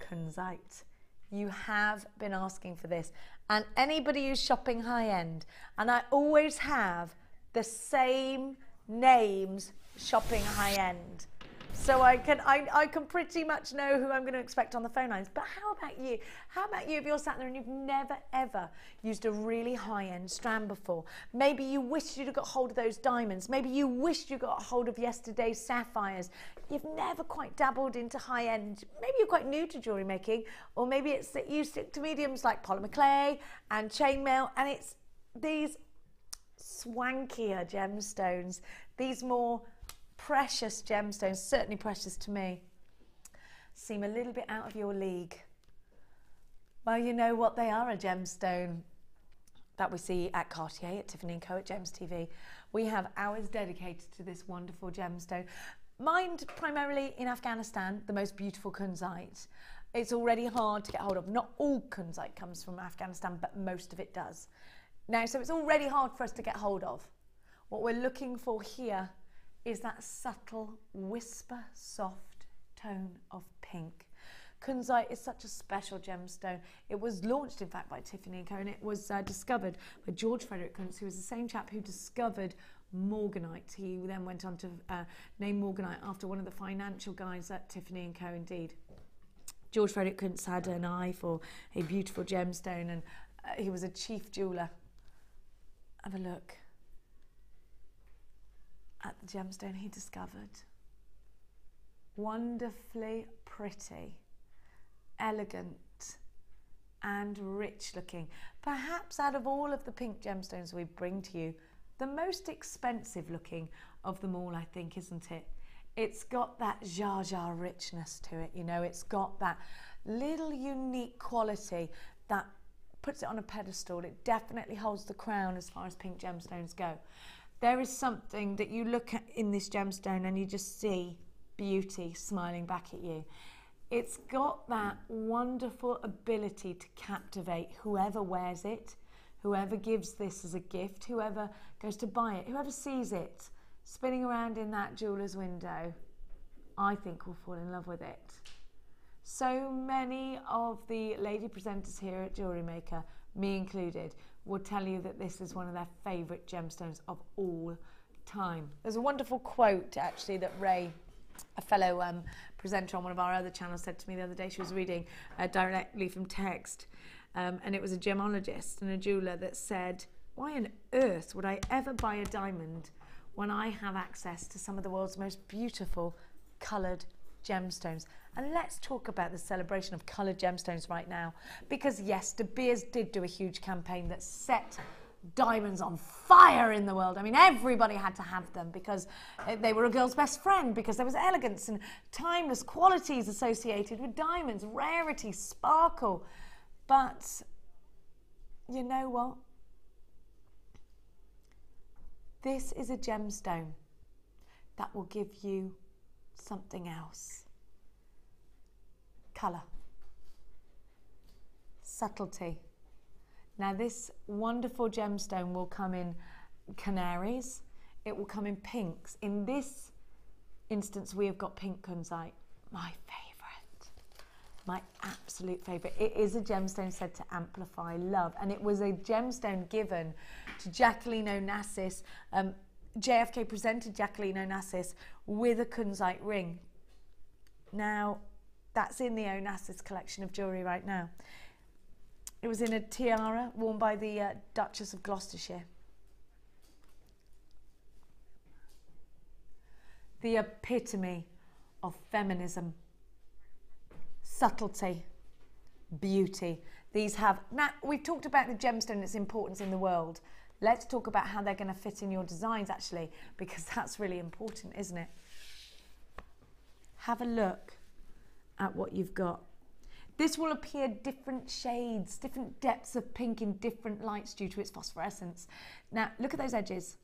[SPEAKER 1] Kunzite. You have been asking for this, and anybody who's shopping high-end, and I always have the same names shopping high-end. So I can pretty much know who I'm going to expect on the phone lines. But how about you? How about you if you're sat there and you've never ever used a really high-end strand before? Maybe you wished you'd have got hold of those diamonds. Maybe you wished you got hold of yesterday's sapphires. You've never quite dabbled into high-end. Maybe you're quite new to jewellery making, or maybe it's that you stick to mediums like polymer clay and chainmail, and it's these swankier gemstones, these more precious gemstones, certainly precious to me, seem a little bit out of your league. Well, you know what, they are a gemstone that we see at Cartier, at Tiffany & Co, at Gems TV. We have hours dedicated to this wonderful gemstone, mined primarily in Afghanistan, the most beautiful Kunzite. It's already hard to get hold of. Not all Kunzite comes from Afghanistan, but most of it does. Now, so it's already hard for us to get hold of. What we're looking for here is that subtle whisper soft tone of pink. Kunzite is such a special gemstone. It was launched, in fact, by Tiffany & Co, and it was discovered by George Frederick Kunz, who was the same chap who discovered Morganite. He then went on to name Morganite after one of the financial guys at Tiffany & Co, indeed. George Frederick Kunz had an eye for a beautiful gemstone, and he was a chief jeweller. Have a look at the gemstone he discovered. Wonderfully pretty, elegant and rich looking. Perhaps out of all of the pink gemstones we bring to you, the most expensive looking of them all, I think, isn't it? It's got that zha-zha richness to it, you know, it's got that little unique quality that puts it on a pedestal. It definitely holds the crown as far as pink gemstones go. There is something that you look at in this gemstone and you just see beauty smiling back at you. It's got that wonderful ability to captivate whoever wears it, whoever gives this as a gift, whoever goes to buy it, whoever sees it spinning around in that jeweller's window, I think will fall in love with it. So many of the lady presenters here at JewelleryMaker, me included, will tell you that this is one of their favourite gemstones of all time. There's a wonderful quote, actually, that Ray, a fellow presenter on one of our other channels, said to me the other day. She was reading directly from text, and it was a gemologist and a jeweller that said, "Why on earth would I ever buy a diamond when I have access to some of the world's most beautiful coloured gemstones?" And let's talk about the celebration of coloured gemstones right now, because yes, De Beers did do a huge campaign that set diamonds on fire in the world. I mean, everybody had to have them because they were a girl's best friend, because there was elegance and timeless qualities associated with diamonds, rarity, sparkle. But you know what? This is a gemstone that will give you something else. Colour, subtlety. Now this wonderful gemstone will come in canaries, it will come in pinks. In this instance we have got pink Kunzite, my favourite, my absolute favourite. It is a gemstone said to amplify love, and it was a gemstone given to Jacqueline Onassis. JFK presented Jacqueline Onassis with a Kunzite ring. Now that's in the Onassis collection of jewellery right now. It was in a tiara worn by the Duchess of Gloucestershire. The epitome of feminism, subtlety, beauty. These have, now we've talked about the gemstone and its importance in the world. Let's talk about how they're going to fit in your designs actually, because that's really important, isn't it? Have a look at what you've got. This will appear different shades, different depths of pink in different lights due to its phosphorescence. Now look at those edges,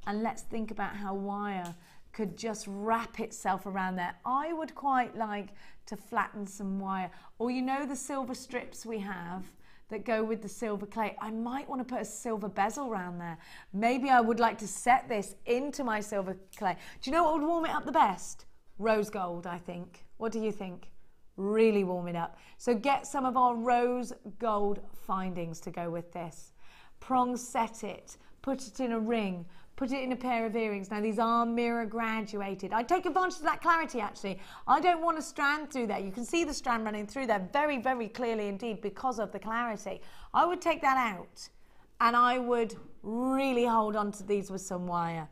[SPEAKER 1] and let's think about how wire could just wrap itself around there. I would quite like to flatten some wire, or you know the silver strips we have that go with the silver clay. I might want to put a silver bezel around there. Maybe I would like to set this into my silver clay. Do you know what would warm it up the best? Rose gold, I think. What do you think? Really warm it up. So get some of our rose gold findings to go with this. Prong set it, put it in a ring, put it in a pair of earrings. Now these are mirror graduated. I take advantage of that clarity actually. I don't want a strand through there. You can see the strand running through there very, very clearly indeed because of the clarity. I would take that out and I would really hold on to these with some wire.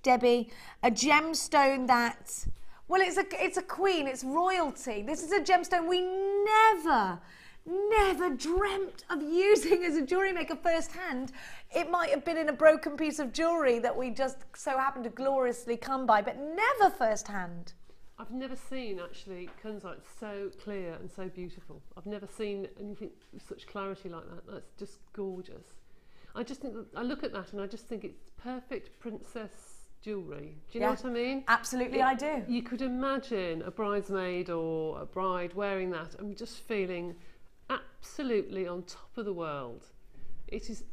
[SPEAKER 1] Debbie, a gemstone that, well, it's a queen, it's royalty. This is a gemstone we never dreamt of using as a jewellery maker firsthand. It might have been in a broken piece of jewellery that we just so happened to gloriously come by, but never firsthand.
[SPEAKER 2] I've never seen actually Kunzite so clear and so beautiful. I've never seen anything with such clarity like that. That's just gorgeous. I just think that, I look at that and I just think it's perfect princess jewellery. Do you know what I mean?
[SPEAKER 1] Absolutely, I do.
[SPEAKER 2] You could imagine a bridesmaid or a bride wearing that and just feeling absolutely on top of the world. It's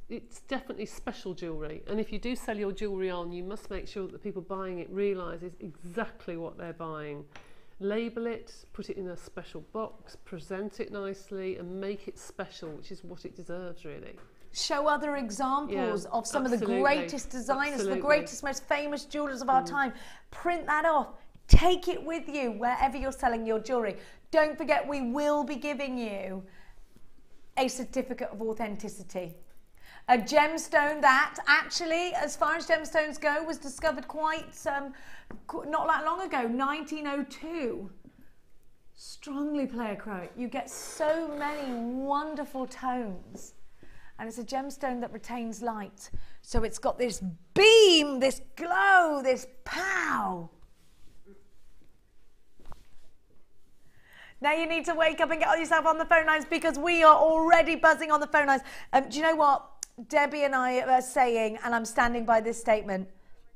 [SPEAKER 2] definitely special jewellery, and if you do sell your jewellery on, you must make sure that the people buying it realises exactly what they're buying. Label it, put it in a special box, present it nicely and make it special, which is what it deserves really.
[SPEAKER 1] Show other examples of some of the greatest designers, the greatest, most famous jewellers of our time. Print that off. Take it with you wherever you're selling your jewellery. Don't forget, we will be giving you a certificate of authenticity. A gemstone that actually, as far as gemstones go, was discovered quite not that long ago, 1902. Strongly pleochroic. You get so many wonderful tones. And it's a gemstone that retains light. So it's got this beam, this glow, this pow. Now you need to wake up and get yourself on the phone lines because we are already buzzing on the phone lines. Do you know what Debbie and I are saying, and I'm standing by this statement,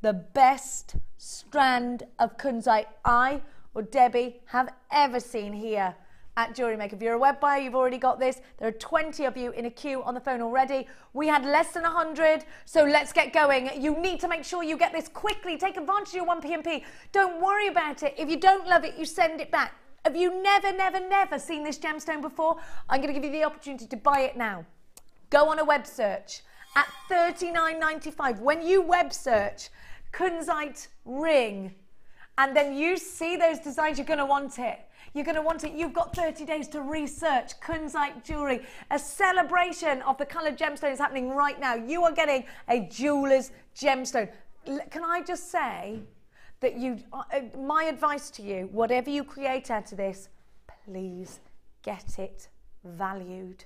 [SPEAKER 1] the best strand of Kunzite I or Debbie have ever seen here at JewelleryMaker. If you're a web buyer, you've already got this. There are 20 of you in a queue on the phone already. We had less than 100, so let's get going. You need to make sure you get this quickly. Take advantage of your 1P&P. Don't worry about it. If you don't love it, you send it back. Have you never seen this gemstone before? I'm going to give you the opportunity to buy it now. Go on a web search at $39.95. When you web search Kunzite ring and then you see those designs, you're going to want it. You're going to want it. You've got 30 days to research Kunzite jewellery. A celebration of the coloured gemstones happening right now. You are getting a jeweller's gemstone. Can I just say that my advice to you, whatever you create out of this, please get it valued.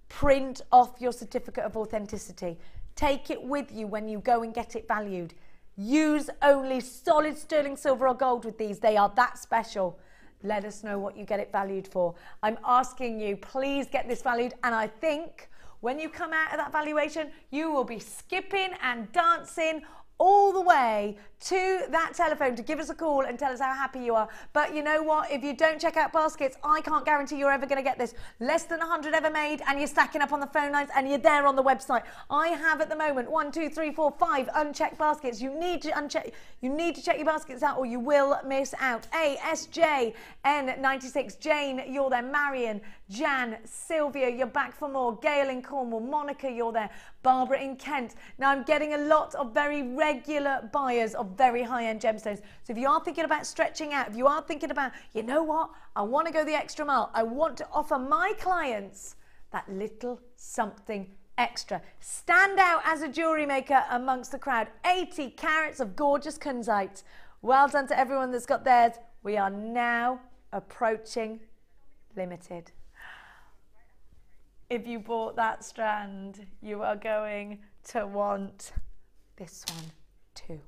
[SPEAKER 1] Print off your certificate of authenticity. Take it with you when you go and get it valued. Use only solid sterling silver or gold with these. They are that special. Let us know what you get it valued for. I'm asking you, please get this valued. And I think when you come out of that valuation, you will be skipping and dancing all the way to that telephone to give us a call and tell us how happy you are. But you know what? If you don't check out baskets, I can't guarantee you're ever going to get this. Less than 100 ever made, and you're stacking up on the phone lines, and you're there on the website. I have at the moment 1, 2, 3, 4, 5 unchecked baskets. You need to uncheck. You need to check your baskets out, or you will miss out. ASJN96, Jane, you're there. Marion, Jan, Sylvia, you're back for more. Gail in Cornwall, Monica, you're there. Barbara in Kent. Now I'm getting a lot of very regular buyers of very high-end gemstones. So if you are thinking about stretching out, if you are thinking about, you know what, I want to go the extra mile, I want to offer my clients that little something extra. Stand out as a jewellery maker amongst the crowd. 80 carats of gorgeous Kunzite. Well done to everyone that's got theirs. We are now approaching limited. If you bought that strand, you are going to want this one too.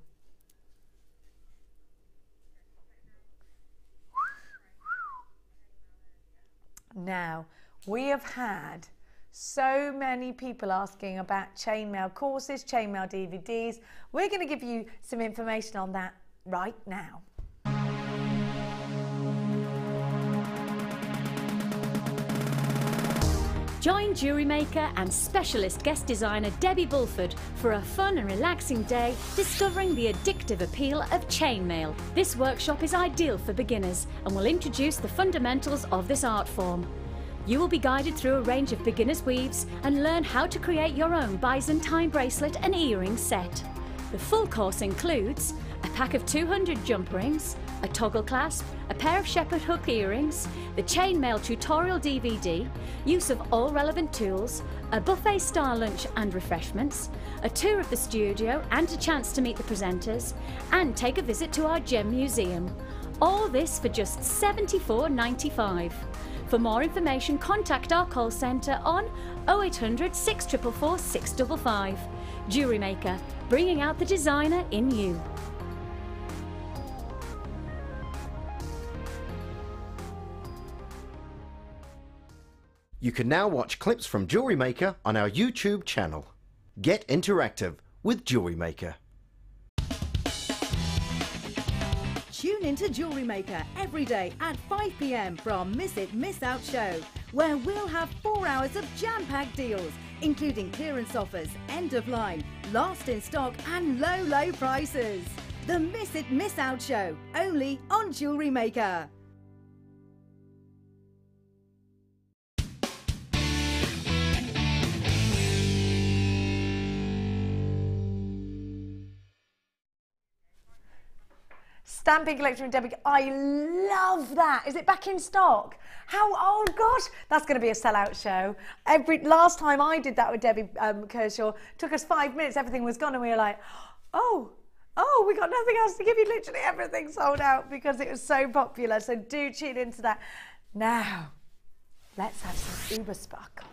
[SPEAKER 1] Now, we have had so many people asking about chainmail courses, chainmail DVDs. We're going to give you some information on that right now.
[SPEAKER 3] Join JewelleryMaker and specialist guest designer Debbie Bulford for a fun and relaxing day discovering the addictive appeal of chainmail. This workshop is ideal for beginners and will introduce the fundamentals of this art form. You will be guided through a range of beginners' weaves and learn how to create your own Byzantine bracelet and earring set. The full course includes a pack of 200 jump rings, a toggle clasp, a pair of shepherd hook earrings, the chainmail tutorial DVD, use of all relevant tools, a buffet-style lunch and refreshments, a tour of the studio and a chance to meet the presenters, and take a visit to our gem museum. All this for just $74.95. For more information, contact our call centre on 0800 644 655. JewelleryMaker, bringing out the designer in you.
[SPEAKER 6] You can now watch clips from JewelleryMaker on our YouTube channel. Get interactive with JewelleryMaker.
[SPEAKER 7] Tune into JewelleryMaker every day at 5 p.m. for our Miss It, Miss Out show, where we'll have 4 hours of jam-packed deals, including clearance offers, end of line, last in stock and low, low prices. The Miss It, Miss Out show, only on JewelleryMaker.
[SPEAKER 1] Stamping collection with Debbie. I love that. Is it back in stock? How? Oh gosh, that's going to be a sellout show. Last time I did that with Debbie Kershaw, took us 5 minutes. Everything was gone, and we were like, oh, we got nothing else to give you. Literally everything sold out because it was so popular. So do tune into that. Now, let's have some Uber sparkle.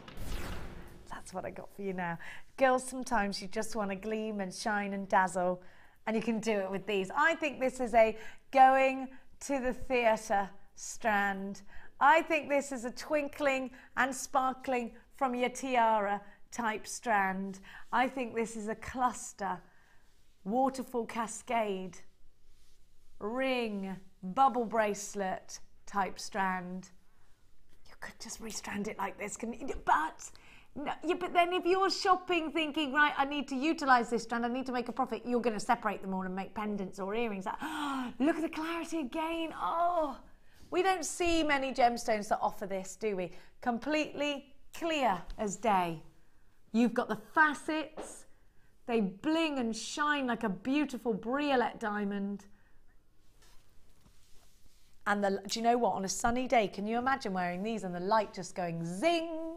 [SPEAKER 1] That's what I got for you now, girls. Sometimes you just want to gleam and shine and dazzle. And you can do it with these. I think this is a going to the theatre strand. I think this is a twinkling and sparkling from your tiara type strand. I think this is a cluster, waterfall cascade, ring, bubble bracelet type strand. You could just restrand it like this, couldn't you? But no, yeah, but then if you're shopping thinking, right, I need to utilise this strand, I need to make a profit, you're going to separate them all and make pendants or earrings. Like, oh, look at the clarity again. Oh, we don't see many gemstones that offer this, do we? Completely clear as day. You've got the facets. They bling and shine like a beautiful briolette diamond. And do you know what? On a sunny day, can you imagine wearing these and the light just going zing?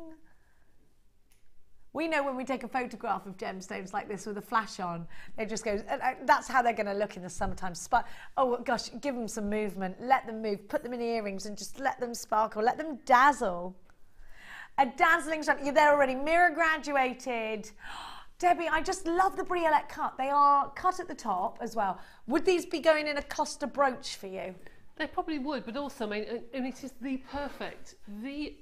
[SPEAKER 1] We know when we take a photograph of gemstones like this with a flash on, it just goes, that's how they're going to look in the summertime. Oh gosh, give them some movement, let them move, put them in earrings and just let them sparkle, let them dazzle. A dazzling strand, you're there already, mirror graduated. Debbie, I just love the briolette cut. They are cut at the top as well. Would these be going in a cluster brooch for you?
[SPEAKER 2] They probably would, but also, I mean, and it is the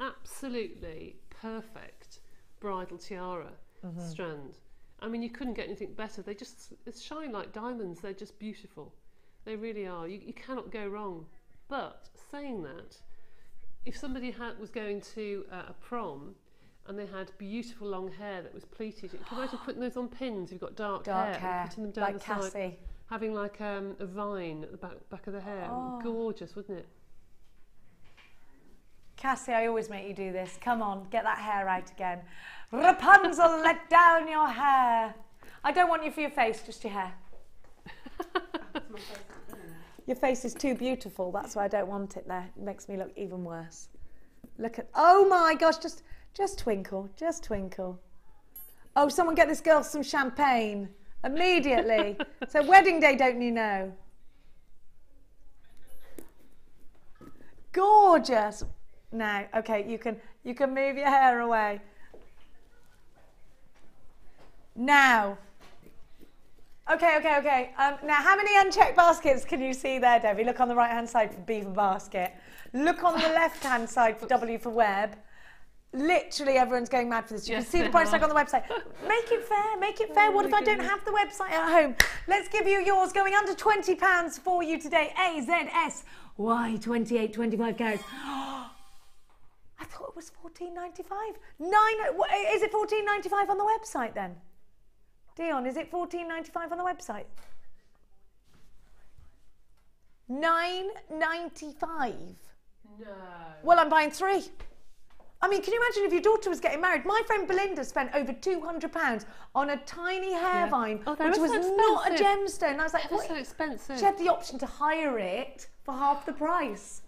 [SPEAKER 2] absolutely perfect bridal tiara strand. I mean, you couldn't get anything better. They just shine like diamonds. They're just beautiful. They really are. You cannot go wrong. But saying that, if somebody was going to a prom and they had beautiful long hair that was pleated, you can imagine putting those on pins. You've got dark hair, putting them down
[SPEAKER 1] like
[SPEAKER 2] the side,
[SPEAKER 1] Cassie.
[SPEAKER 2] having like a vine at the back of the hair.
[SPEAKER 1] Oh.
[SPEAKER 2] Gorgeous, wouldn't it?
[SPEAKER 1] Cassie, I always make you do this. Come on, get that hair out again. Rapunzel, let down your hair. I don't want you for your face, just your hair. Your face is too beautiful. That's why I don't want it there. It makes me look even worse. Look at, oh my gosh, just twinkle, just twinkle. Oh, someone get this girl some champagne immediately. So wedding day, don't you know? Gorgeous. Now, okay, you can move your hair away. Now. Okay. Now, how many unchecked baskets can you see there, Debbie? Look on the right-hand side for beaver basket. Look on the left-hand side for W for web. Literally, everyone's going mad for this. You can see the price tag on the website. Make it fair, make it fair. What if I don't have the website at home? Let's give you yours going under £20 for you today. AZSY 28, 25 carats. I thought it was $14.95. Is it $14.95 on the website then? Dion, is it $14.95 on the website? $9.95.
[SPEAKER 2] No.
[SPEAKER 1] Well, I'm buying 3. I mean, can you imagine if your daughter was getting married? My friend Belinda spent over £200 on a tiny hair vine, which was not a gemstone. And I was like,
[SPEAKER 2] what? So expensive.
[SPEAKER 1] She had the option to hire it for half the price.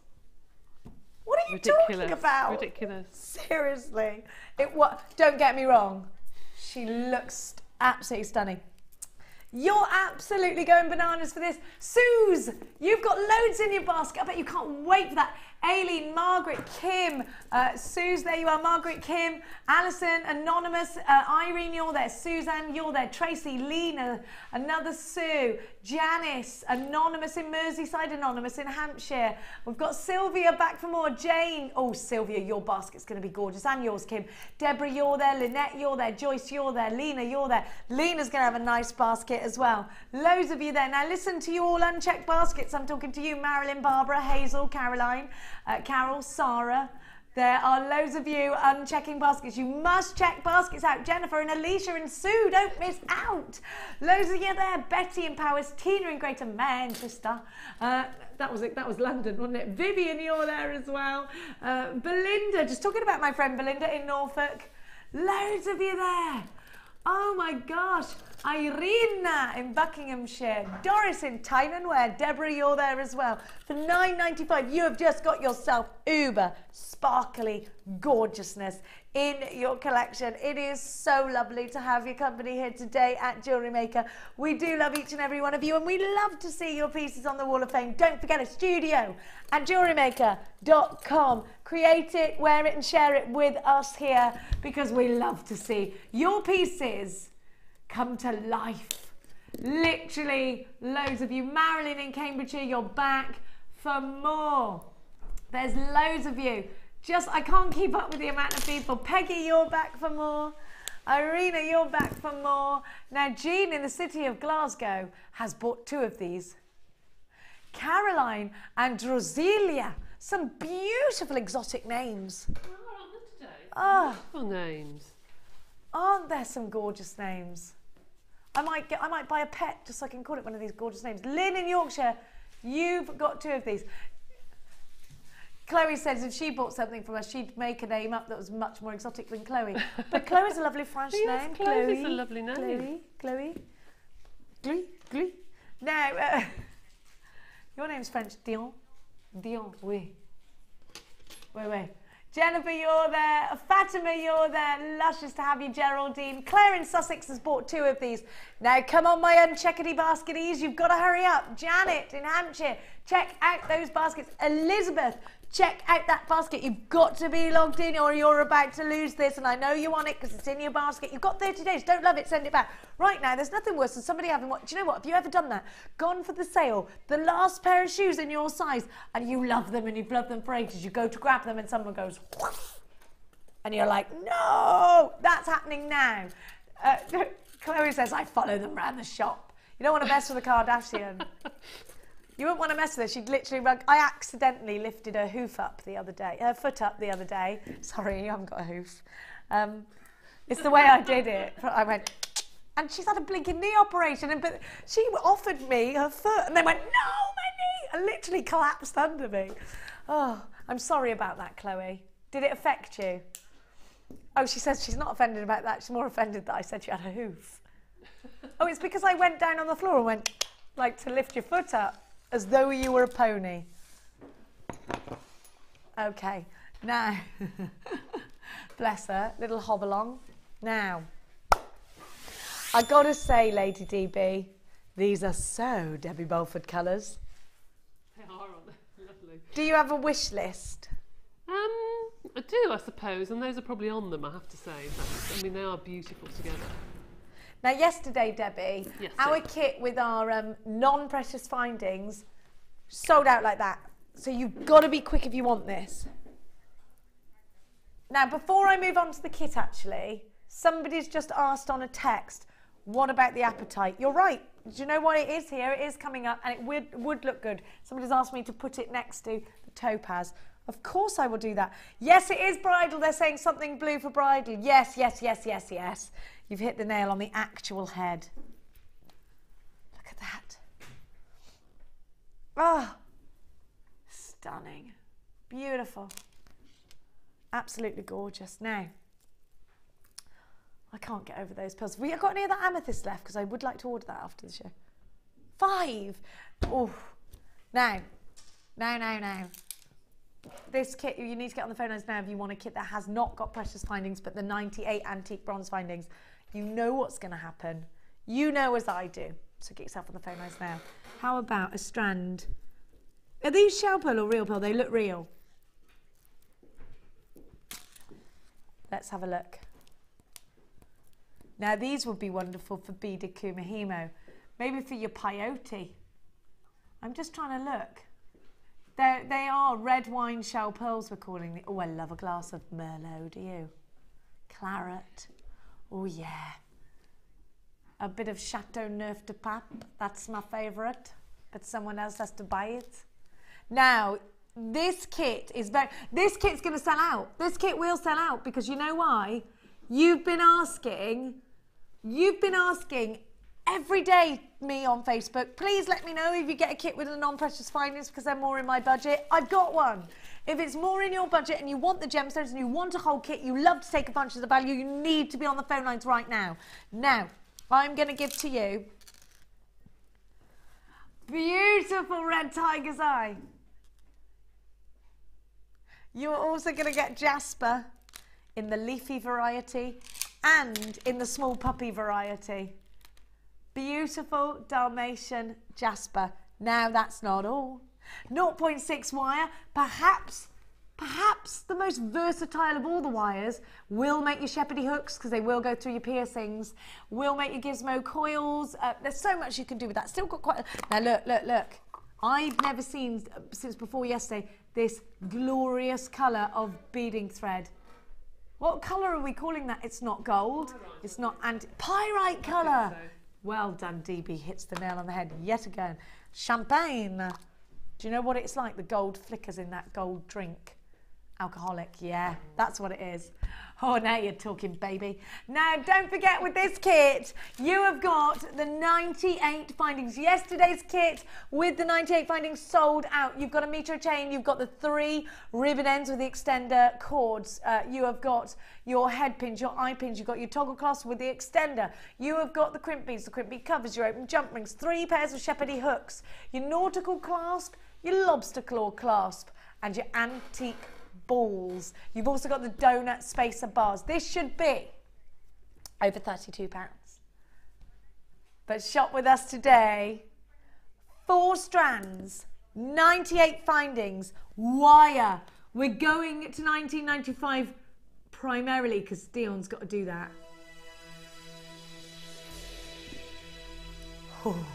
[SPEAKER 1] What are you talking about?
[SPEAKER 2] Ridiculous.
[SPEAKER 1] Seriously. Don't get me wrong. She looks absolutely stunning. You're absolutely going bananas for this. Suze, you've got loads in your basket. I bet you can't wait for that. Aileen, Margaret, Kim, Suze, there you are, Margaret, Kim, Alison, Anonymous, Irene, you're there, Suzanne, you're there, Tracy, Lena, another Sue, Janice, Anonymous in Merseyside, Anonymous in Hampshire. We've got Sylvia back for more, Jane. Oh, Sylvia, your basket's going to be gorgeous, and yours, Kim. Deborah, you're there, Lynette, you're there, Joyce, you're there, Lena, you're there. Lena's going to have a nice basket as well. Loads of you there. Now listen to you all unchecked baskets. I'm talking to you, Marilyn, Barbara, Hazel, Caroline, Carol, Sarah. There are loads of you unchecking baskets. You must check baskets out. Jennifer and Alicia and Sue, don't miss out. Loads of you there. Betty in Powers, Tina in Greater Manchester. That was London, wasn't it? Vivian, you're there as well. Belinda, just talking about my friend Belinda in Norfolk. Loads of you there. Oh my gosh. Irina in Buckinghamshire, Doris in Tyne-and-Wear, Deborah, you're there as well. For £9.95, you have just got yourself uber sparkly gorgeousness in your collection. It is so lovely to have your company here today at Jewellery Maker. We do love each and every one of you, and we love to see your pieces on the Wall of Fame. Don't forget a studio at jewellerymaker.com. Create it, wear it and share it with us here, because we love to see your pieces come to life. Literally loads of you. Marilyn in Cambridgeshire, you're back for more. There's loads of you. I can't keep up with the amount of people. Peggy, you're back for more. Irina, you're back for more. Now Jean in the city of Glasgow has bought 2 of these. Caroline and Drosilia, some beautiful exotic names.
[SPEAKER 2] Oh, beautiful names.
[SPEAKER 1] Aren't there some gorgeous names? I might buy a pet just so I can call it one of these gorgeous names. Lynn in Yorkshire, you've got 2 of these. Chloe says if she bought something from us, she'd make a name up that was much more exotic than Chloe. But Chloe's a lovely French name.
[SPEAKER 2] Chloe's a lovely name.
[SPEAKER 1] Chloe. Now, your name's French. Dion, oui. Wait. Jennifer, you're there. Fatima, you're there. Luscious to have you, Geraldine. Claire in Sussex has bought 2 of these. Now, come on, my uncheckedy basketies. You've got to hurry up. Janet in Hampshire, check out those baskets. Elizabeth, check out that basket. You've got to be logged in or you're about to lose this. And I know you want it because it's in your basket. You've got 30 days. Don't love it, send it back. Right now, there's nothing worse than somebody having what? Do you know what? Have you ever done that? Gone for the sale, the last pair of shoes in your size, and you love them and you've loved them for ages. You go to grab them and someone goes, whoosh, and you're like, no, that's happening now. Chloe says, I follow them around the shop. You don't want to mess with a Kardashian. You wouldn't want to mess with her. She'd literally run. I accidentally lifted her foot up the other day. Sorry, you haven't got a hoof. It's the way I did it. I went, and she's had a blinking knee operation, but she offered me her foot, and then went, no, my knee, and literally collapsed under me. Oh, I'm sorry about that, Chloe. Did it affect you? Oh, she says she's not offended about that. She's more offended that I said she had a hoof. Oh, it's because I went down on the floor and went, like, to lift your foot up, as though you were a pony. Okay, now, bless her, little hobble along. Now, I gotta say, Lady DB, these are so Debbie Bulford colours.
[SPEAKER 2] They are, aren't they? Lovely.
[SPEAKER 1] Do you have a wish list?
[SPEAKER 2] I do, I suppose, and those are probably on them, I have to say. I mean, they are beautiful together.
[SPEAKER 1] Now, yesterday, Debbie, our kit with our non-precious findings sold out like that. So you've got to be quick if you want this. Now, before I move on to the kit, actually, somebody's just asked on a text, what about the apatite? You're right. Do you know what it is here? It is coming up, and it would look good. Somebody's asked me to put it next to the topaz. Of course I will do that. Yes, it is bridal. They're saying something blue for bridal. Yes, yes, yes, yes, yes. You've hit the nail on the actual head. Look at that. Ah, oh, stunning. Beautiful. Absolutely gorgeous. Now, I can't get over those pearls. Have we got any of that amethyst left? Because I would like to order that after the show. 5. Oh, now. This kit, you need to get on the phone lines now if you want a kit that has not got precious findings, but the 98 antique bronze findings. You know what's going to happen. You know as I do. So get yourself on the phone lines now. How about a strand? Are these shell pearl or real pearl? They look real. Let's have a look. Now these would be wonderful for beaded kumihimo. Maybe for your peyote. I'm just trying to look. They are red wine shell pearls, we're calling them. Oh, I love a glass of Merlot, do you? Claret. Oh, yeah. A bit of Chateau Neuf de Pape. That's my favourite. But someone else has to buy it. Now, this kit is this kit's going to sell out. This kit will sell out because you know why? You've been asking every day me on Facebook, please let me know if you get a kit with a non-precious findings because they're more in my budget. I've got one. If it's more in your budget and you want the gemstones and you want a whole kit, you love to take advantage of the value, you need to be on the phone lines right now. Now, I'm going to give to you beautiful red tiger's eye. You're also going to get jasper in the leafy variety and in the small puppy variety. Beautiful Dalmatian jasper. Now that's not all. 0.6 wire, perhaps the most versatile of all the wires, will make your shepherdy hooks because they will go through your piercings, will make your gizmo coils. There's so much you can do with that. Still got quite... Now look. I've never seen, since before yesterday, this glorious colour of beading thread. What colour are we calling that? It's not gold. It's not pyrite colour. Well done, DB. Hits the nail on the head yet again. Champagne. Do you know what it's like? The gold flickers in that gold drink. Alcoholic, yeah, that's what it is. Oh, now you're talking, baby. Now, don't forget with this kit, you have got the 98 findings. Yesterday's kit with the 98 findings sold out. You've got a metre of chain. You've got the 3 ribbon ends with the extender cords. You have got your head pins, your eye pins. You've got your toggle clasp with the extender. You have got the crimp beads, the crimp bead covers, your open jump rings, 3 pairs of shepherdy hooks, your nautical clasp, your lobster claw clasp, and your antique balls. You've also got the donut spacer bars. This should be over £32. But shop with us today. 4 strands, 98 findings, wire. We're going to 1995 primarily because Dion's got to do that. Oh.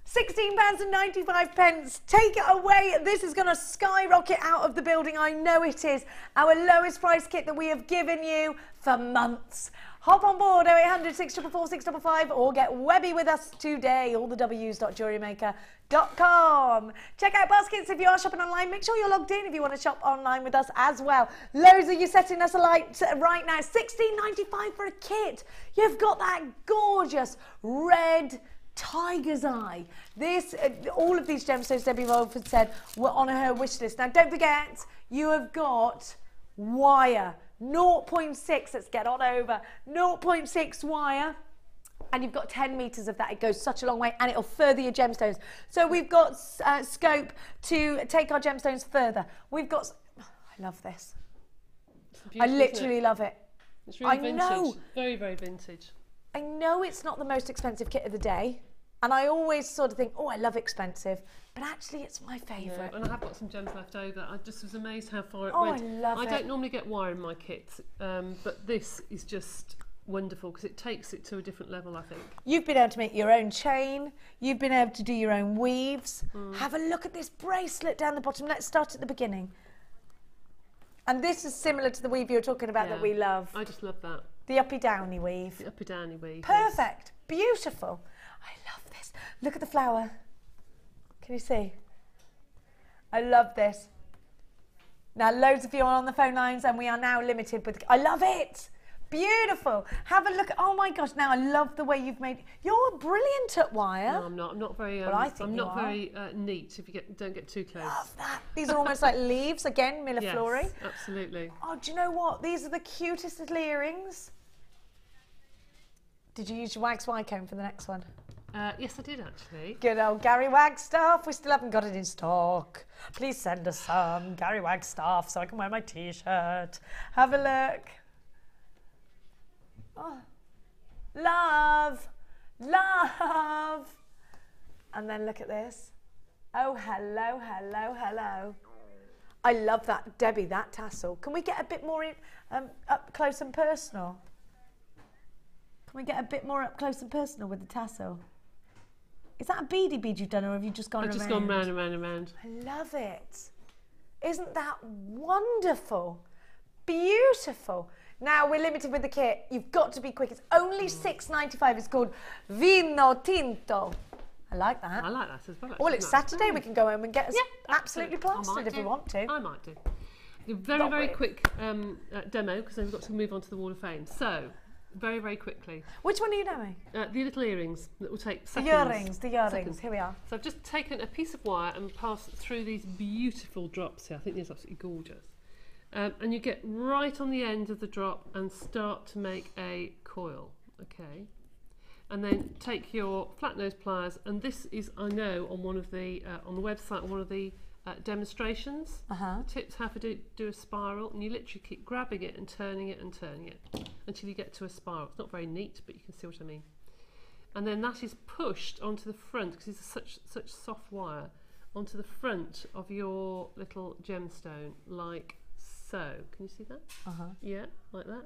[SPEAKER 1] £16.95. Take it away. This is going to skyrocket out of the building. I know it is. Our lowest price kit that we have given you for months. Hop on board 0800 644 655 or get webby with us today. All the W's.jewellerymaker.com. Check out baskets if you are shopping online. Make sure you're logged in if you want to shop online with us as well. Loads of you setting us alight right now. £16.95 for a kit. You've got that gorgeous red tiger's eye. This, all of these gemstones Debbie Bulford said were on her wish list. Now don't forget, you have got wire, 0.6, let's get on over, 0.6 wire, and you've got 10 metres of that. It goes such a long way and it'll further your gemstones. So we've got scope to take our gemstones further. We've got, I love this. I literally love it.
[SPEAKER 2] It's really vintage.
[SPEAKER 1] Know.
[SPEAKER 2] Very, very vintage.
[SPEAKER 1] I know it's not the most expensive kit of the day, and I always sort of think, oh, I love expensive, but actually it's my favourite.
[SPEAKER 2] Yeah, and I have got some gems left over. I just was amazed how far it
[SPEAKER 1] I
[SPEAKER 2] went.
[SPEAKER 1] love it.
[SPEAKER 2] I don't normally get wire in my kits, but this is just wonderful because it takes it to a different level, I think.
[SPEAKER 1] You've been able to make your own chain. You've been able to do your own weaves. Have a look at this bracelet down the bottom. Let's start at the beginning. And this is similar to the weave you were talking about that we love.
[SPEAKER 2] I just love that.
[SPEAKER 1] The uppy-downy weave.
[SPEAKER 2] The uppy-downy weave.
[SPEAKER 1] Perfect. Beautiful. I love this. Look at the flower. Can you see? I love this. Now, loads of you are on the phone lines and we are now limited with... I love it. Beautiful. Have a look. Oh my gosh! Now I love the way you've made. You're brilliant at wire.
[SPEAKER 2] No, I'm not. I'm not very.
[SPEAKER 1] Well, I think
[SPEAKER 2] I'm
[SPEAKER 1] you
[SPEAKER 2] not
[SPEAKER 1] are.
[SPEAKER 2] very neat. If you don't get too close.
[SPEAKER 1] Love that. These are almost like leaves again, milleflora.
[SPEAKER 2] Yes, absolutely.
[SPEAKER 1] Oh, do you know what? These are the cutest little earrings. Did you use your wax wire comb for the next one?
[SPEAKER 2] Yes, I did actually.
[SPEAKER 1] Good old Gary Wagstaff. We still haven't got it in stock. Please send us some Gary Wagstaff so I can wear my t-shirt. Have a look. Oh, love, love. And then look at this. Oh, hello, hello, hello. I love that, Debbie, that tassel. Can we get a bit more up close and personal? Can we get a bit more up close and personal with the tassel? Is that a beady bead you've done, or have you just gone around?
[SPEAKER 2] I've just gone round and round and round.
[SPEAKER 1] I love it. Isn't that wonderful? Beautiful. Now, we're limited with the kit. You've got to be quick. It's only £6.95. It's called Vino Tinto. I like that.
[SPEAKER 2] I like that as well.
[SPEAKER 1] Well, it's Saturday. We can go home and get us absolutely
[SPEAKER 2] absolutely.
[SPEAKER 1] plastered if we want to.
[SPEAKER 2] I might do. A very, very quick demo, because then we've got to move on to the Wall of Fame. So, very, very quickly.
[SPEAKER 1] Which one are you doing?
[SPEAKER 2] The little earrings that will take seconds.
[SPEAKER 1] The earrings.
[SPEAKER 2] Seconds.
[SPEAKER 1] Here we are.
[SPEAKER 2] So I've just taken a piece of wire and passed through these beautiful drops here. I think these are absolutely gorgeous. And you get right on the end of the drop and start to make a coil, okay? And then take your flat nose pliers, and this is, I know, on one of the on the website, one of the demonstrations. Tips how to do a spiral, and you literally keep grabbing it and turning it until you get to a spiral. It's not very neat, but you can see what I mean. And then that is pushed onto the front, because it's such soft wire, onto the front of your little gemstone, like so. Can you see that? Yeah, like that.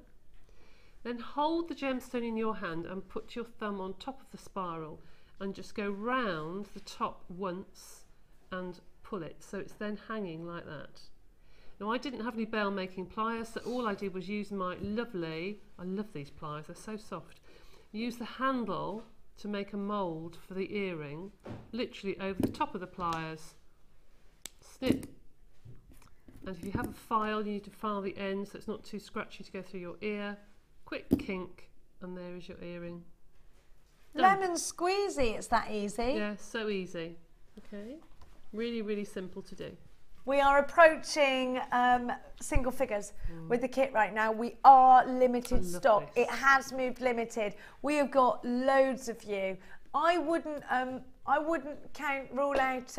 [SPEAKER 2] Then hold the gemstone in your hand and put your thumb on top of the spiral and just go round the top once and pull it, so it's then hanging like that. Now, I didn't have any bail making pliers, so all I did was use my lovely, I love these pliers, they're so soft, use the handle to make a mould for the earring, literally over the top of the pliers, snip. And if you have a file, you need to file the end so it's not too scratchy to go through your ear. Quick kink, and there is your earring. Done.
[SPEAKER 1] Lemon squeezy, it's that easy.
[SPEAKER 2] Yeah, so easy. Okay, really, really simple to do.
[SPEAKER 1] We are approaching single figures with the kit right now. We are limited stock.
[SPEAKER 2] This.
[SPEAKER 1] It has moved limited. We have got loads of you. I wouldn't rule out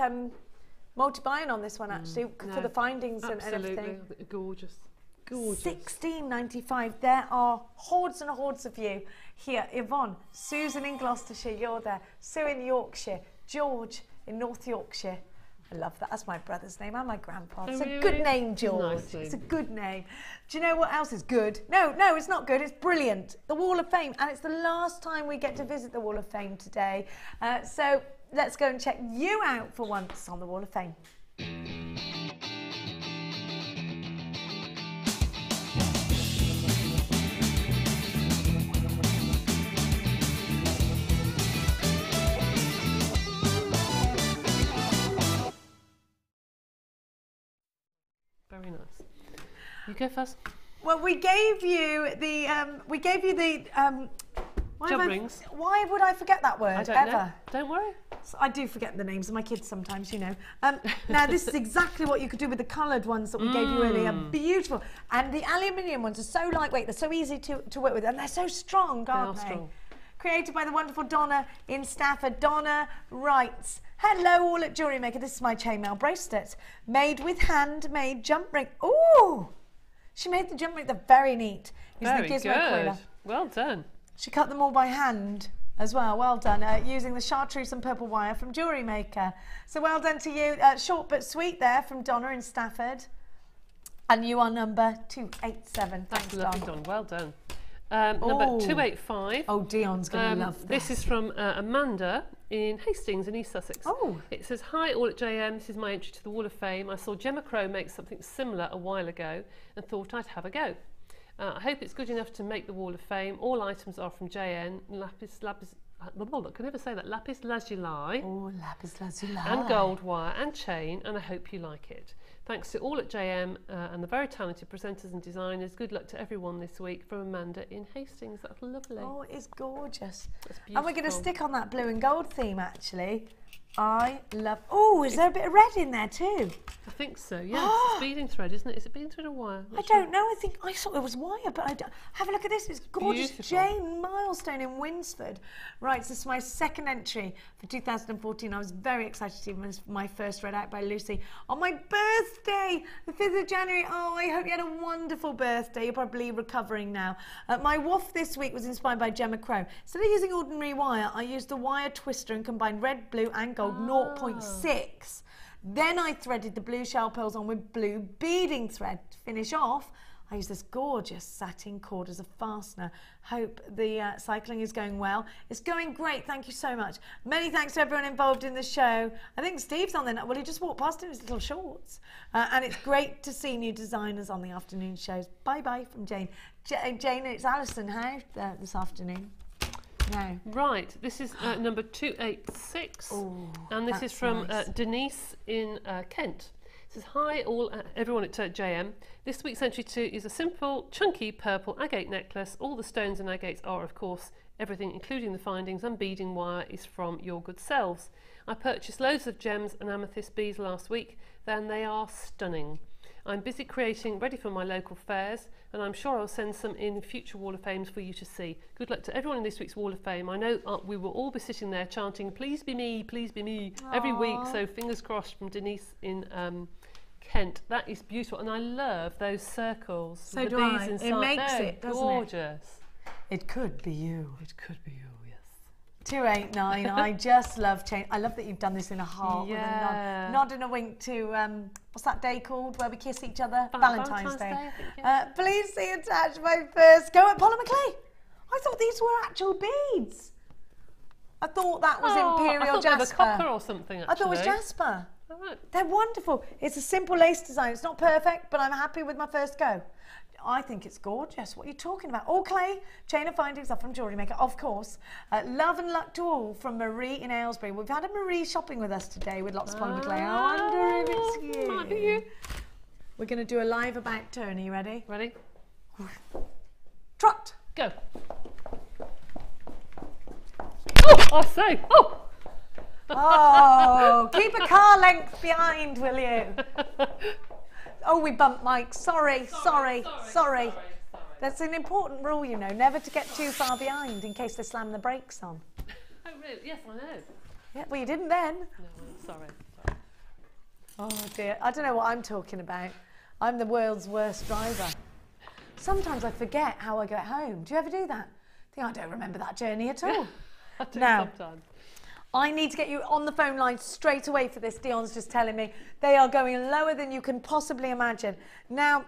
[SPEAKER 1] multi-buying on this one actually for the findings and everything.
[SPEAKER 2] Gorgeous. Gorgeous.
[SPEAKER 1] £16.95. There are hordes and hordes of you here. Yvonne, Susan in Gloucestershire, you're there. Sue in Yorkshire, George in North Yorkshire. I love that. That's my brother's name and my grandpa's.
[SPEAKER 2] Oh,
[SPEAKER 1] it's
[SPEAKER 2] really?
[SPEAKER 1] a good name, George.
[SPEAKER 2] Nice name.
[SPEAKER 1] It's a good name. Do you know what else is good? No, it's not good. It's brilliant. The Wall of Fame. And it's the last time we get to visit the Wall of Fame today. So let's go and check you out for once on the Wall of Fame.
[SPEAKER 2] Very nice. You go first.
[SPEAKER 1] Well, we gave you the
[SPEAKER 2] Jump rings.
[SPEAKER 1] Why would I forget that word
[SPEAKER 2] I don't
[SPEAKER 1] ever?
[SPEAKER 2] know. Don't worry.
[SPEAKER 1] So I do forget the names of my kids sometimes, you know. Now, this is exactly what you could do with the coloured ones that we gave you earlier. Beautiful. And the aluminium ones are so lightweight. They're so easy to work with. And they're so strong, aren't they? Strong. Created by the wonderful Donna in Stafford. Donna writes, hello all at JewelleryMaker. This is my chainmail bracelet. Made with handmade jump ring. Ooh! She made the jump ring. They're very neat.
[SPEAKER 2] Very good. Well done.
[SPEAKER 1] She cut them all by hand as well. Well done. Using the chartreuse and purple wire from JewelleryMaker. So well done to you. Short but sweet there from Donna in Stafford. And you are number 287. Thanks,
[SPEAKER 2] lovely,
[SPEAKER 1] Don.
[SPEAKER 2] Well done. Number 285.
[SPEAKER 1] Oh, Dion's going to love this.
[SPEAKER 2] This is from Amanda in Hastings in East Sussex.
[SPEAKER 1] Oh.
[SPEAKER 2] It says, hi all at JM, this is my entry to the Wall of Fame. I saw Gemma Crow make something similar a while ago and thought I'd have a go. I hope it's good enough to make the Wall of Fame. All items are from JN, I can never say that, lapis lazuli.
[SPEAKER 1] Oh, lapis lazuli.
[SPEAKER 2] And gold wire and chain, and I hope you like it. Thanks to all at JM and the very talented presenters and designers. Good luck to everyone this week from Amanda in Hastings. That's lovely.
[SPEAKER 1] Oh, it's gorgeous.
[SPEAKER 2] That's beautiful.
[SPEAKER 1] And we're going to stick on that blue and gold theme, actually. I love... Oh, is there a bit of red in there too?
[SPEAKER 2] I think so, yes. It's beading thread, isn't it? Is it beading thread or wire?
[SPEAKER 1] I don't know. I thought it was wire, but I don't. Have a look at this. It's gorgeous.
[SPEAKER 2] Beautiful.
[SPEAKER 1] Jane Milestone in Winsford. Right, so this is my second entry for 2014. I was very excited to see my first read out by Lucy on my birthday, the 5th of January. Oh, I hope you had a wonderful birthday. You're probably recovering now. My waft this week was inspired by Gemma Crow. Instead of using ordinary wire, I used the wire twister and combined red, blue and gold 0.6. Then I threaded the blue shell pearls on with blue beading thread. To finish off, I used this gorgeous satin cord as a fastener. Hope the cycling is going well. It's going great, thank you so much. Many thanks to everyone involved in the show. I think Steve's on there. Well, he just walked past in his little shorts. And it's great to see new designers on the afternoon shows. Bye-bye from Jane. Jane, it's Alison How this afternoon. No.
[SPEAKER 2] Right, this is number 286, and this is from
[SPEAKER 1] nice.
[SPEAKER 2] Denise in Kent. It says, hi all, everyone at JM. This week's entry 2 is a simple, chunky purple agate necklace. All the stones and agates are, of course, everything including the findings and beading wire is from your good selves. I purchased loads of gems and amethyst beads last week, then they are stunning. I'm busy creating, ready for my local fairs, and I'm sure I'll send some in future Wall of Fames for you to see. Good luck to everyone in this week's Wall of Fame. I know we will all be sitting there chanting, please be me, every week, so fingers crossed from Denise in Kent. That is beautiful, and I love those circles.
[SPEAKER 1] So
[SPEAKER 2] with the
[SPEAKER 1] do
[SPEAKER 2] beads
[SPEAKER 1] I.
[SPEAKER 2] inside.
[SPEAKER 1] It makes
[SPEAKER 2] They're
[SPEAKER 1] it, doesn't
[SPEAKER 2] gorgeous.
[SPEAKER 1] It could be you.
[SPEAKER 2] It could be you, yes.
[SPEAKER 1] 289. I just love change. I love that you've done this in a heart with a nod and a wink to what's that day called where we kiss each other? Valentine's Day.
[SPEAKER 2] I think, yeah.
[SPEAKER 1] Please see attached my first go at Polymer Clay. I thought these were actual beads. I thought that was Imperial
[SPEAKER 2] I thought
[SPEAKER 1] Jasper.
[SPEAKER 2] they were copper or something. Actually.
[SPEAKER 1] I thought it was Jasper.
[SPEAKER 2] All right.
[SPEAKER 1] They're wonderful. It's a simple lace design. It's not perfect, but I'm happy with my first go. I think it's gorgeous. What are you talking about? All clay, chain of findings are from JewelleryMaker, of course. Love and luck to all from Marie in Aylesbury. We've had a Marie shopping with us today with lots of Polymer Clay. I wonder if it's you.
[SPEAKER 2] Might be you.
[SPEAKER 1] We're going to do a live about turn. Are you ready?
[SPEAKER 2] Ready?
[SPEAKER 1] Trot.
[SPEAKER 2] Go. Oh, I say. Oh.
[SPEAKER 1] Oh, keep a car length behind, will you? Oh, we bumped Mike. Sorry. That's an important rule, you know, never to get too far behind in case they slam the brakes on.
[SPEAKER 2] Oh, really? Yes, I know.
[SPEAKER 1] Yeah, well, you didn't then.
[SPEAKER 2] No, sorry.
[SPEAKER 1] Oh, dear. I don't know what I'm talking about. I'm the world's worst driver. Sometimes I forget how I get home. Do you ever do that? I don't remember that journey at all.
[SPEAKER 2] I do
[SPEAKER 1] Now,
[SPEAKER 2] sometimes.
[SPEAKER 1] I need to get you on the phone line straight away for this. Dion's just telling me they are going lower than you can possibly imagine. Now,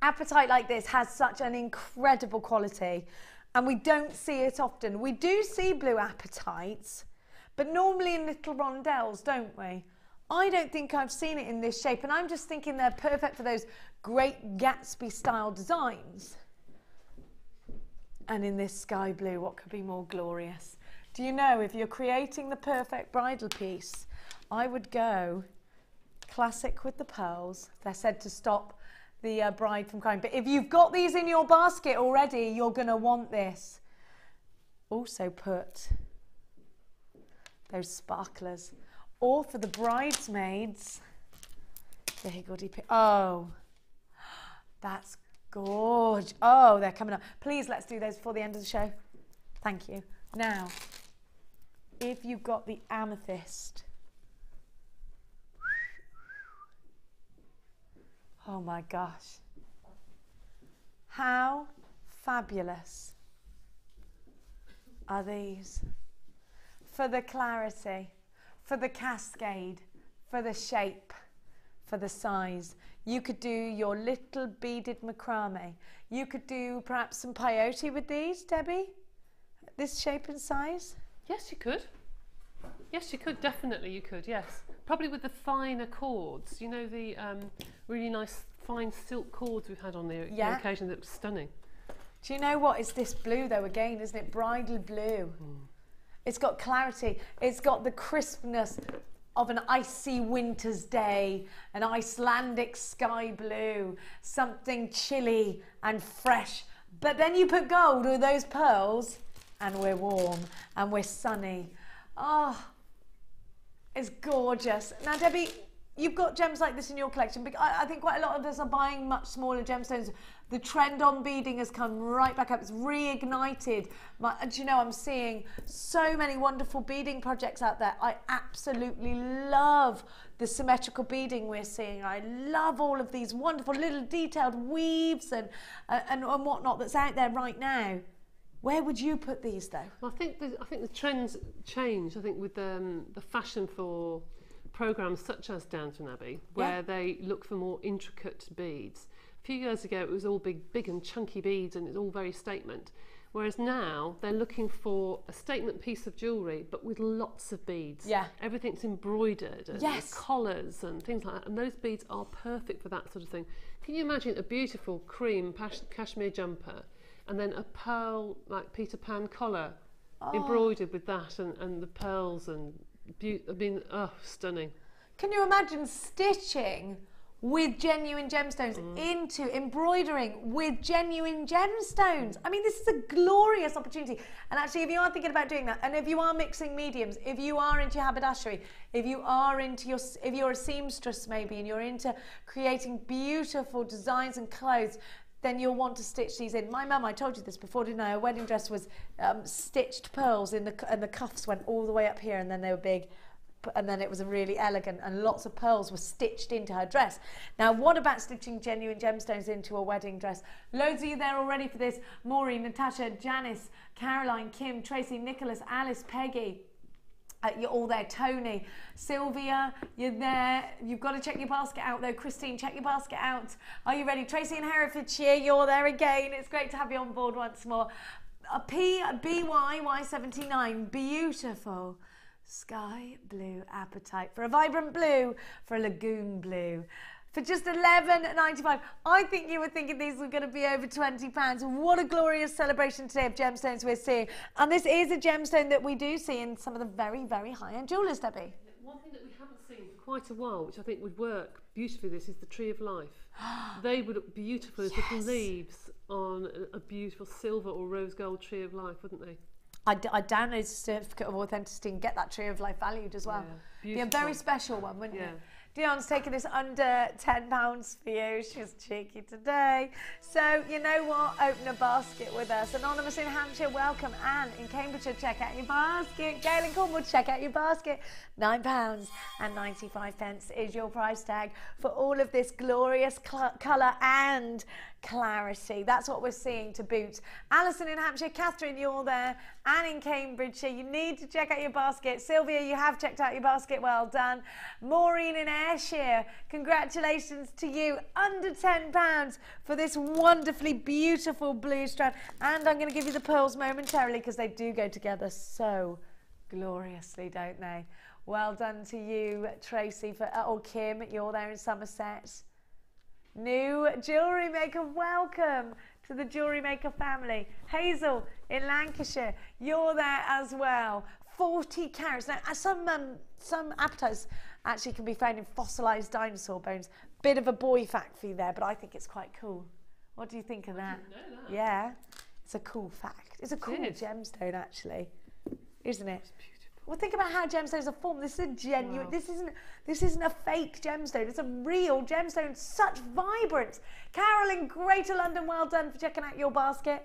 [SPEAKER 1] apatite like this has such an incredible quality, and we don't see it often. We do see blue apatites, but normally in little rondelles, don't we? I don't think I've seen it in this shape, and I'm just thinking they're perfect for those great Gatsby-style designs. And in this sky blue, what could be more glorious? Do you know, if you're creating the perfect bridal piece, I would go classic with the pearls. They're said to stop the bride from crying. But if you've got these in your basket already, you're going to want this. Also put those sparklers. Or for the bridesmaids, the higgledy pig. Oh, that's gorgeous. Oh, they're coming up. Please, let's do those before the end of the show. Thank you. Now, if you've got the amethyst. Oh my gosh. How fabulous are these? For the clarity, for the cascade, for the shape, for the size. You could do your little beaded macrame. You could do perhaps some peyote with these, Debbie? This shape and size?
[SPEAKER 2] Yes, you could. Yes, you could. Definitely, you could. Yes, probably with the finer cords. You know, the really nice fine silk cords we've had on the occasion that was stunning.
[SPEAKER 1] Do you know what? It's this blue though again, isn't it? Bridal blue. It's got clarity. It's got the crispness of an icy winter's day, an Icelandic sky blue, something chilly and fresh. But then you put gold with those pearls and we're warm and we're sunny. Oh, it's gorgeous. Now, Debbie, you've got gems like this in your collection. I think quite a lot of us are buying much smaller gemstones. The trend on beading has come right back up. It's reignited. Do you know, I'm seeing so many wonderful beading projects out there. I absolutely love the symmetrical beading we're seeing. I love all of these wonderful little detailed weaves and whatnot that's out there right now. Where would you put these though?
[SPEAKER 2] Well, I think the trends change. I think with the fashion for programmes such as Downton Abbey, where they look for more intricate beads. A few years ago, it was all big and chunky beads, and it's all very statement. Whereas now, they're looking for a statement piece of jewellery, but with lots of beads. Yeah. Everything's embroidered, and collars and things like that. And those beads are perfect for that sort of thing. Can you imagine a beautiful cream cashmere jumper, and then a pearl, like Peter Pan collar, embroidered with that, and the pearls, and I mean, stunning. Can you imagine stitching with genuine gemstones into embroidering with genuine gemstones? I mean, this is a glorious opportunity. And actually, if you are thinking about doing that, and if you are mixing mediums, if you are into haberdashery, if you are into if you're a seamstress maybe, and you're into creating beautiful designs and clothes, then you'll want to stitch these in. My mum, I told you this before, didn't I? Her wedding dress was stitched pearls and the cuffs went all the way up here, and then they were big, and then it was really elegant, and lots of pearls were stitched into her dress. Now, what about stitching genuine gemstones into a wedding dress? Loads of you there already for this. Maureen, Natasha, Janice, Caroline, Kim, Tracy, Nicholas, Alice, Peggy. You're all there. Tony, Sylvia, you're there. You've got to check your basket out though. Christine, check your basket out. Are you ready? Tracy in Herefordshire, you're there again. It's great to have you on board once more. BYY79, beautiful. Sky blue appetite. For a vibrant blue, for a lagoon blue. For just $11.95. I think you were thinking these were going to be over £20. What a glorious celebration today of gemstones we're seeing. And this is a gemstone that we do see in some of the very, very high-end jewellers, Debbie. One thing that we haven't seen for quite a while, which I think would work beautifully, this is the Tree of Life. They would look beautiful as little leaves on a beautiful silver or rose gold Tree of Life, wouldn't they? I'd download a certificate of authenticity and get that Tree of Life valued as well. Yeah, be a very special one, wouldn't it? Dion's taking this under £10 for you. She's cheeky today. So, you know what? Open a basket with us. Anonymous in Hampshire, welcome. Anne in Cambridgeshire, check out your basket. Gail in Cornwall, check out your basket. £9.95 is your price tag for all of this glorious colour and clarity. That's what we're seeing to boot. Alison in Hampshire, Catherine, you're there. Anne in Cambridgeshire, you need to check out your basket. Sylvia, you have checked out your basket, well done. Maureen in Ayrshire, congratulations to you. Under £10 for this wonderfully beautiful blue strand. And I'm going to give you the pearls momentarily because they do go together so gloriously, don't they? Well done to you, Tracy, or Kim, you're there in Somerset. New jewellery maker, welcome to the jewellery maker family. Hazel in Lancashire, you're there as well. 40 carats. Now, some appetites actually can be found in fossilised dinosaur bones. Bit of a boy fact for you there, but I think it's quite cool. What do you think of that? I didn't know that. Yeah, it's a cool fact. It's a cool gemstone, actually, isn't it? It's beautiful. Well, think about how gemstones are formed. This is a genuine. Wow. This isn't a fake gemstone. It's a real gemstone. Such vibrance. Carol in Greater London, well done for checking out your basket.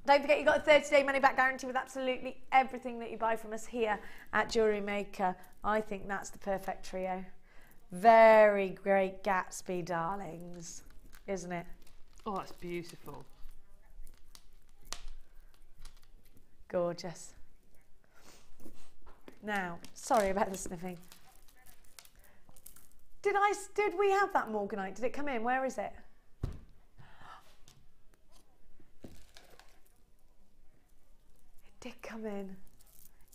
[SPEAKER 2] Don't forget, you've got a 30-day money-back guarantee with absolutely everything that you buy from us here at Jewellery Maker. I think that's the perfect trio. Very great Gatsby, darlings, isn't it? Oh, that's beautiful. Gorgeous. Now, sorry about the sniffing. Did we have that Morganite? Did it come in? Where is it? It did come in.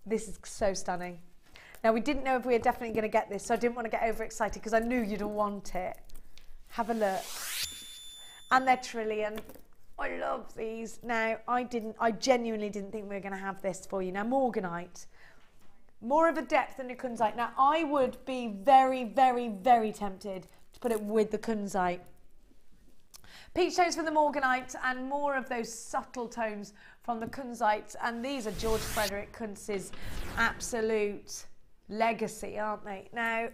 [SPEAKER 2] This is so stunning. Now, we didn't know if we were definitely going to get this, so I didn't want to get overexcited because I knew you'd want it. Have a look. And they're Trillian.
[SPEAKER 1] I love these. Now, I genuinely didn't think we were going to have this for you. Now, Morganite, more of a depth than a Kunzite. Now, I would be very, very, very tempted to put it with the Kunzite. Peach tones from the Morganite and more of those subtle tones from the Kunzite. And these are George Frederick Kunz's absolute legacy, aren't they? Now,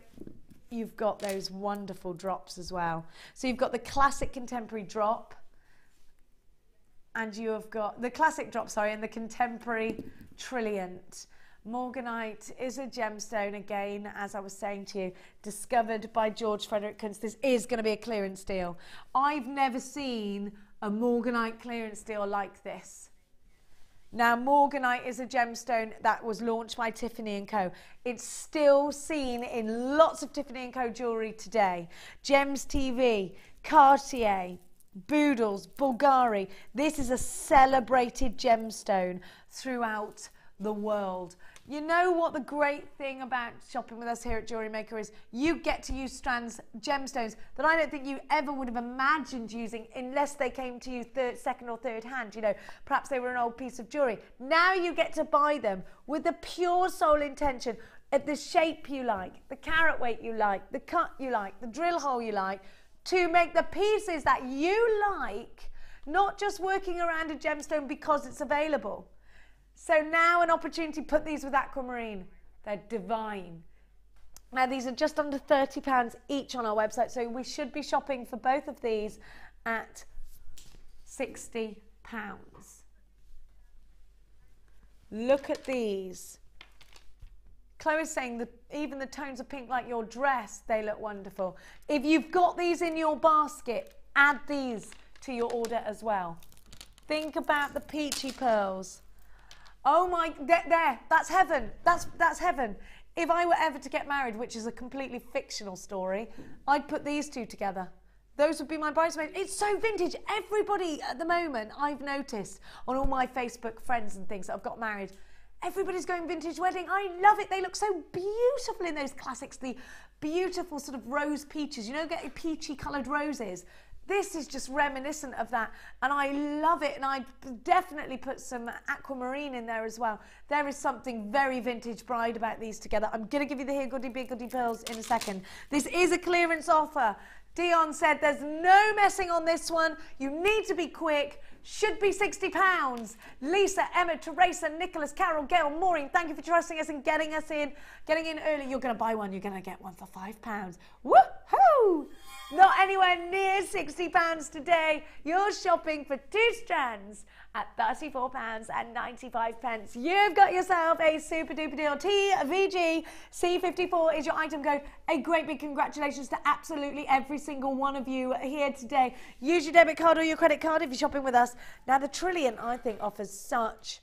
[SPEAKER 1] you've got those wonderful drops as well. So you've got the classic contemporary drop, and you have got the classic drop, sorry, and the contemporary trilliant. Morganite is a gemstone, again, as I was saying to you, discovered by George Frederick Kunz. This is going to be a clearance deal. I've never seen a Morganite clearance deal like this. Now, Morganite is a gemstone that was launched by Tiffany & Co. It's still seen in lots of Tiffany & Co. jewellery today. Gems TV, Cartier, Boodles, Bulgari. This is a celebrated gemstone throughout the world. You know what the great thing about shopping with us here at Jewellery Maker is? You get to use strands, gemstones that I don't think you ever would have imagined using unless they came to you second or third hand. You know, perhaps they were an old piece of jewellery. Now you get to buy them with the pure soul intention at the shape you like, the carat weight you like, the cut you like, the drill hole you like, to make the pieces that you like, not just working around a gemstone because it's available. So now an opportunity to put these with aquamarine. They're divine. Now these are just under £30 each on our website, so we should be shopping for both of these at £60. Look at these. Chloe's saying that even the tones of pink like your dress, they look wonderful. If you've got these in your basket, add these to your order as well. Think about the peachy pearls. Oh my, there, that's heaven. That's heaven. If I were ever to get married, which is a completely fictional story, I'd put these two together. Those would be my bridesmaids. It's so vintage. Everybody at the moment, I've noticed on all my Facebook friends and things that have got married, everybody's going vintage wedding. I love it. They look so beautiful in those classics, the beautiful sort of rose peaches, you know, getting peachy coloured roses. This is just reminiscent of that, and I love it, and I definitely put some aquamarine in there as well. There is something very vintage bride about these together. I'm going to give you the Here Goody Big Goody pearls in a second. This is a clearance offer. Dion said there's no messing on this one. You need to be quick. Should be £60. Lisa, Emma, Teresa, Nicholas, Carol, Gail, Maureen, thank you for trusting us and getting in early. You're going to buy one, you're going to get one for £5. Woohoo! Not anywhere near £60 today. You're shopping for 2 strands at £34.95. You've got yourself a super duper deal. TVG C54 is your item code. A great big congratulations to absolutely every single one of you here today. Use your debit card or your credit card if you're shopping with us. Now the Trilliant, I think, offers such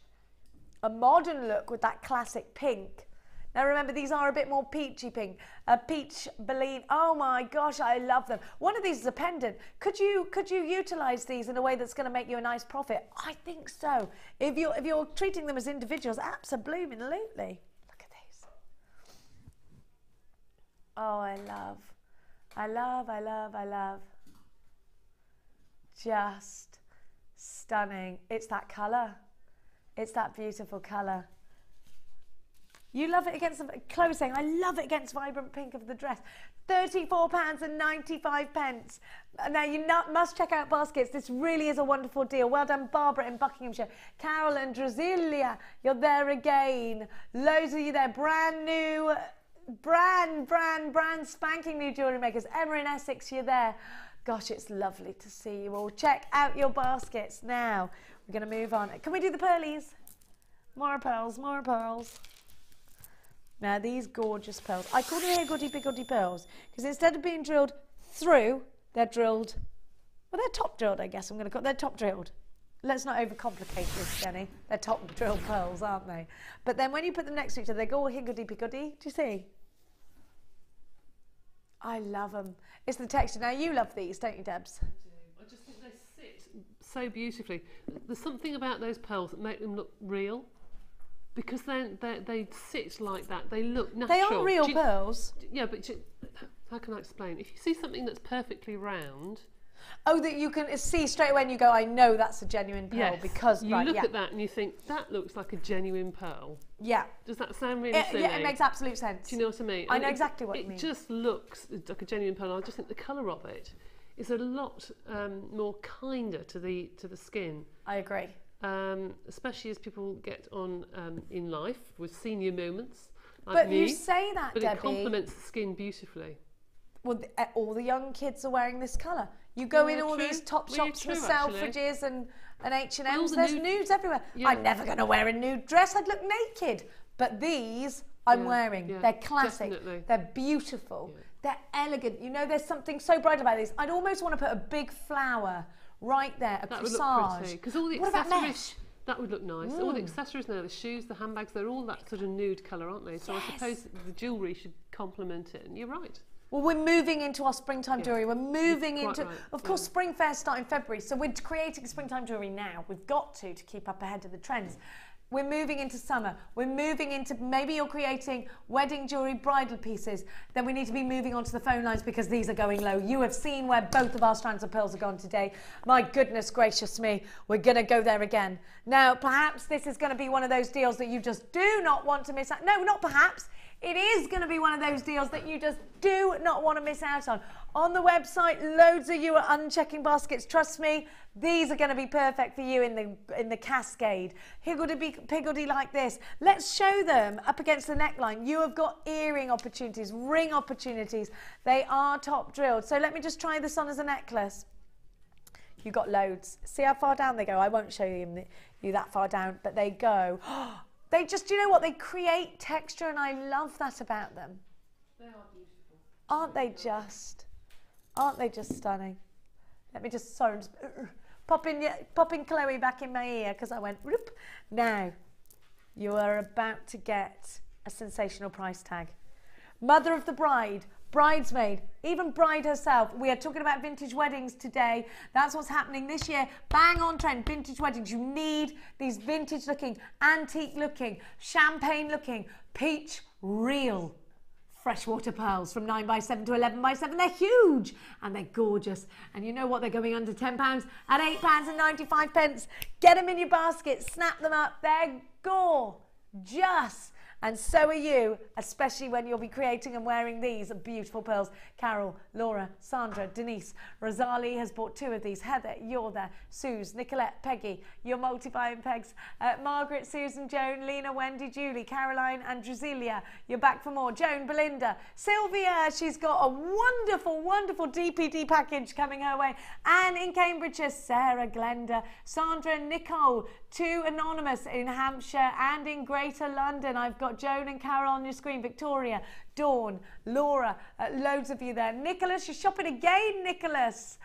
[SPEAKER 1] a modern look with that classic pink. Now remember, these are a bit more peachy pink. A peach Beline. Oh my gosh, I love them. One of these is a pendant. Could you utilise these in a way that's going to make you a nice profit? I think so. If you're treating them as individuals, absolutely. Look at these. Oh, I love. Just stunning. It's that colour. It's that beautiful colour. You love it against the Chloe saying, I love it against vibrant pink of the dress. £34.95. Now you must check out baskets. This really is a wonderful deal. Well done, Barbara in Buckinghamshire. Carol and Drasilia, you're there again. Loads of you there. Brand new, brand spanking new jewellery makers. Emma in Essex, you're there. Gosh, it's lovely to see you all. Check out your baskets now. We're going to move on. Can we do the pearlies? More pearls. Now these gorgeous pearls, I call them Here Goody Big Goody pearls because instead of being drilled through, they're drilled, well, they're top drilled, I guess I'm going to call, they're top drilled. Let's not overcomplicate this, Jenny. They're top drilled pearls, aren't they? But then when you put them next to each other, they go all Here Goody Big Goody. Do you see? I love them. It's the texture. Now you love these, don't you, Debs?
[SPEAKER 2] I do. I just think they sit so beautifully. There's something about those pearls that make them look real. Because they sit like that, they look natural.
[SPEAKER 1] They are real pearls.
[SPEAKER 2] Yeah, but how can I explain? If you see something that's perfectly round,
[SPEAKER 1] Oh, that you can see straight away and you go, I know that's a genuine pearl
[SPEAKER 2] Yes.
[SPEAKER 1] because
[SPEAKER 2] you look at that and you think, that looks like a genuine pearl.
[SPEAKER 1] Yeah.
[SPEAKER 2] Does that sound really silly?
[SPEAKER 1] Yeah, it makes absolute sense.
[SPEAKER 2] Do you know what I mean?
[SPEAKER 1] I know exactly what you mean.
[SPEAKER 2] It just looks like a genuine pearl. I just think the colour of it is a lot more kinder to the skin.
[SPEAKER 1] I agree.
[SPEAKER 2] Especially as people get on in life with senior moments. Like
[SPEAKER 1] But
[SPEAKER 2] me,
[SPEAKER 1] you say that,
[SPEAKER 2] but
[SPEAKER 1] Debbie.
[SPEAKER 2] it complements the skin beautifully.
[SPEAKER 1] Well, all the young kids are wearing this colour. You go in all
[SPEAKER 2] true.
[SPEAKER 1] these top
[SPEAKER 2] Really
[SPEAKER 1] shops
[SPEAKER 2] true,
[SPEAKER 1] with
[SPEAKER 2] actually.
[SPEAKER 1] Selfridges and H&M's.
[SPEAKER 2] All the
[SPEAKER 1] There's
[SPEAKER 2] nude-
[SPEAKER 1] nudes everywhere.
[SPEAKER 2] Yeah.
[SPEAKER 1] I'm never going to wear a nude dress. I'd look naked. But these I'm wearing.
[SPEAKER 2] yeah,
[SPEAKER 1] They're classic.
[SPEAKER 2] definitely.
[SPEAKER 1] They're beautiful.
[SPEAKER 2] Yeah.
[SPEAKER 1] They're elegant. You know, there's something so bright about these. I'd almost want to put a big flower right there, a
[SPEAKER 2] That would look
[SPEAKER 1] corsage.
[SPEAKER 2] pretty. Because all the
[SPEAKER 1] What about
[SPEAKER 2] accessories,
[SPEAKER 1] mesh?
[SPEAKER 2] that would look nice. All the accessories now, the shoes, the handbags, they're all that sort of nude colour, aren't they? So I suppose the jewellery should complement it. And you're right.
[SPEAKER 1] Well, we're moving into our springtime jewellery. We're moving
[SPEAKER 2] Quite
[SPEAKER 1] into,
[SPEAKER 2] right,
[SPEAKER 1] of course, spring fairs start in February, so we're creating springtime jewellery now. We've got to keep up ahead of the trends. We're moving into summer. We're moving into, maybe you're creating wedding jewellery, bridal pieces. Then we need to be moving on to the phone lines because these are going low. You have seen where both of our strands of pearls are gone today. My goodness gracious me, we're going to go there again. Now, perhaps this is going to be one of those deals that you just do not want to miss out. No, not perhaps. It is going to be one of those deals that you just do not want to miss out on. On the website, loads of you are unchecking baskets. Trust me, these are going to be perfect for you in the cascade. Higgledy-piggledy like this. Let's show them up against the neckline. You have got earring opportunities, ring opportunities. They are top drilled. So let me just try this on as a necklace. You've got loads. See how far down they go? I won't show you that far down, but they go. They just, you know what, they create texture and I love that about them.
[SPEAKER 2] They are beautiful.
[SPEAKER 1] Aren't they just? Aren't they just stunning? Let me just, sorry, just popping Chloe back in my ear because I went, whoop. Now, you are about to get a sensational price tag. Mother of the bride, bridesmaid, even bride herself. We are talking about vintage weddings today. That's what's happening this year. Bang on trend, vintage weddings. You need these vintage looking, antique looking, champagne looking, peach real freshwater pearls from 9x7 to 11x7. They're huge and they're gorgeous. And you know what? They're going under £10 at £8.95. Get them in your basket, snap them up. They're gorgeous. And so are you, especially when you'll be creating and wearing these beautiful pearls. Carol, Laura, Sandra, Denise, Rosalie has bought 2 of these. Heather, you're there. Suze, Nicolette, Peggy, you're multi-buying pegs. Margaret, Susan, Joan, Lena, Wendy, Julie, Caroline and Drusilia, you're back for more. Joan, Belinda, Sylvia, she's got a wonderful, wonderful DPD package coming her way. Anne in Cambridgeshire, Sarah, Glenda, Sandra, Nicole, 2 anonymous in Hampshire and in Greater London. I've got Joan and Carol on your screen. Victoria, Dawn, Laura, loads of you there. Nicholas, you're shopping again, Nicholas.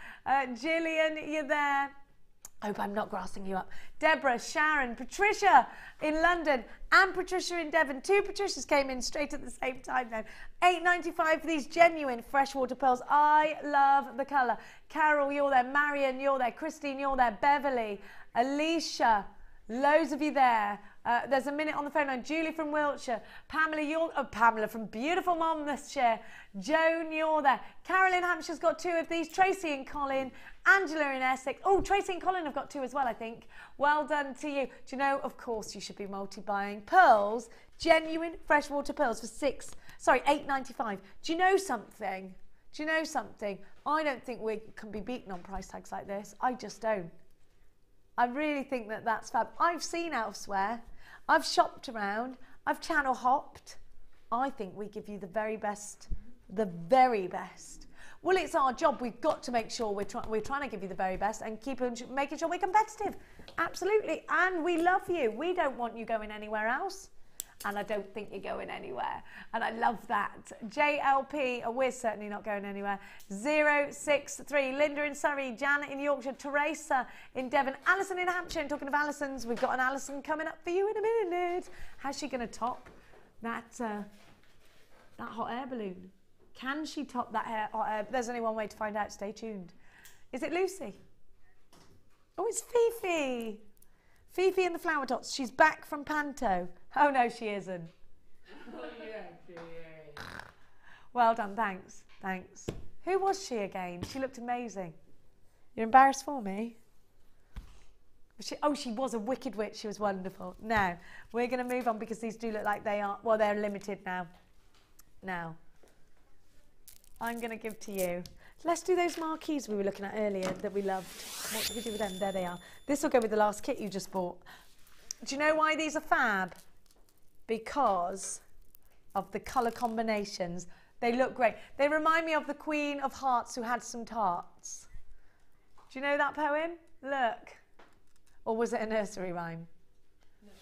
[SPEAKER 1] Gillian, you're there. Hope I'm not grassing you up. Deborah, Sharon, Patricia in London and Patricia in Devon. 2 Patricias came in straight at the same time then. £8.95 for these genuine freshwater pearls. I love the colour. Carol, you're there. Marion, you're there. Christine, you're there. Beverly, Alicia, loads of you there. There's a minute on the phone line. Julie from Wiltshire. Pamela, you're Pamela from beautiful Monmouthshire. Joan, you're there. Carolyn Hampshire's got 2 of these. Tracy and Colin. Angela in Essex. Oh, Tracy and Colin have got 2 as well, I think. Well done to you. Do you know, of course, you should be multi-buying pearls. Genuine freshwater pearls for £8.95. Do you know something? Do you know something? I don't think we can be beaten on price tags like this. I just don't. I really think that that's fab. I've seen elsewhere. I've shopped around. I've channel hopped. I think we give you the very best. The very best. Well, it's our job. We've got to make sure we're trying to give you the very best and keep making sure we're competitive. Absolutely. And we love you. We don't want you going anywhere else. And I don't think you're going anywhere. And I love that. JLP, we're certainly not going anywhere. 063, Linda in Surrey, Janet in Yorkshire, Teresa in Devon, Alison in Hampshire. And talking of Alisons, we've got an Alison coming up for you in a minute. How's she going to top that hot air balloon? Can she top that hot air? There's only one way to find out. Stay tuned. Is it Lucy? Oh, it's Fifi. Fifi and the flower dots. She's back from Panto. Oh, no, she isn't. Oh, yeah, she is. Well done, thanks. Thanks. Who was she again? She looked amazing. You're embarrassed for me? She was a wicked witch. She was wonderful. Now, we're going to move on because these do look like they are, well, they're limited now. Now, I'm going to give to you. Let's do those marquees we were looking at earlier that we loved. What did we do with them? There they are. This will go with the last kit you just bought. Do you know why these are fab? Because of the colour combinations. They look great. They remind me of the Queen of Hearts who had some tarts. Do you know that poem? Look. Or was it a nursery rhyme? Look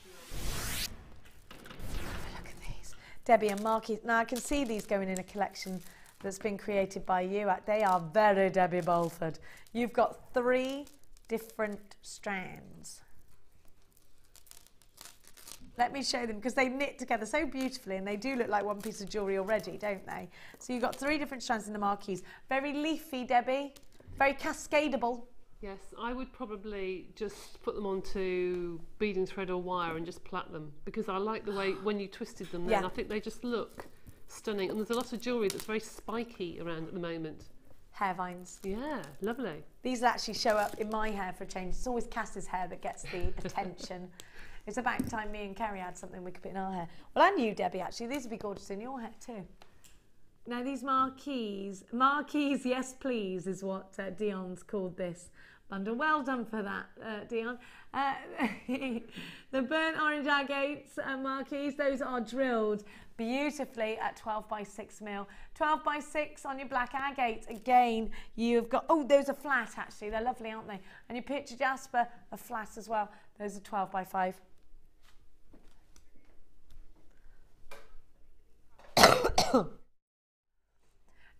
[SPEAKER 1] at these. Debbie and Marquis. Now I can see these going in a collection that's been created by you. They are very Debbie Bulford. You've got 3 different strands. Let me show them because they knit together so beautifully and they do look like one piece of jewellery already, don't they? So you've got 3 different strands in the marquees. Very leafy, Debbie. Very cascadable.
[SPEAKER 2] Yes, I would probably just put them onto beading thread or wire and just plait them because I like the way when you twisted them then, I think they just look stunning. And there's a lot of jewellery that's very spiky around at the moment.
[SPEAKER 1] Hair vines.
[SPEAKER 2] Yeah, lovely.
[SPEAKER 1] These actually show up in my hair for a change. It's always Cass's hair that gets the attention. It's about time me and Carrie had something we could put in our hair. Well, and you, Debbie, actually. These would be gorgeous in your hair too. Now, these marquees, yes please, is what Dion's called this bundle. Well done for that, Dion. The burnt orange agates marquees, those are drilled beautifully at 12 by 6 mil. 12 by 6 on your black agate. Again, you've got, oh, those are flat actually. They're lovely, aren't they? And your picture jasper are flat as well. Those are 12 by 5.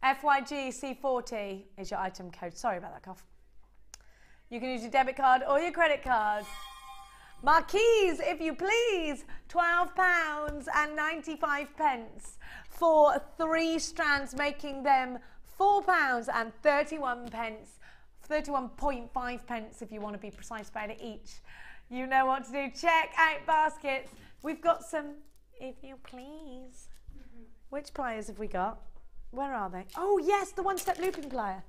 [SPEAKER 1] FYGC40 is your item code. Sorry about that cough. You can use your debit card or your credit card. Marquees, if you please, £12.95 for 3 strands, making them £4.31, 31.5 if you want to be precise about it each. You know what to do. Check out baskets. We've got some, if you please. Which pliers have we got? Where are they? Oh yes, the one-step looping plier.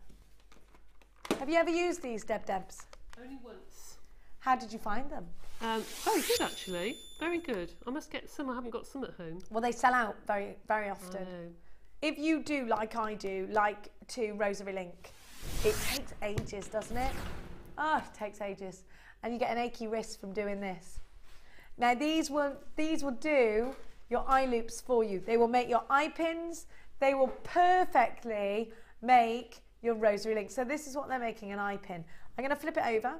[SPEAKER 1] Have you ever used these, Debs?
[SPEAKER 2] Only once.
[SPEAKER 1] How did you find them?
[SPEAKER 2] Very good actually, very good. I must get some, I haven't got some at home.
[SPEAKER 1] Well, they sell out very, very often. If you do, like I do, like to rosary link, it takes ages, doesn't it? Oh, it takes ages. And you get an achy wrist from doing this. Now these will do your eye loops for you. They will make your eye pins. They will perfectly make your rosary link. So this is what they're making, an eye pin. I'm going to flip it over.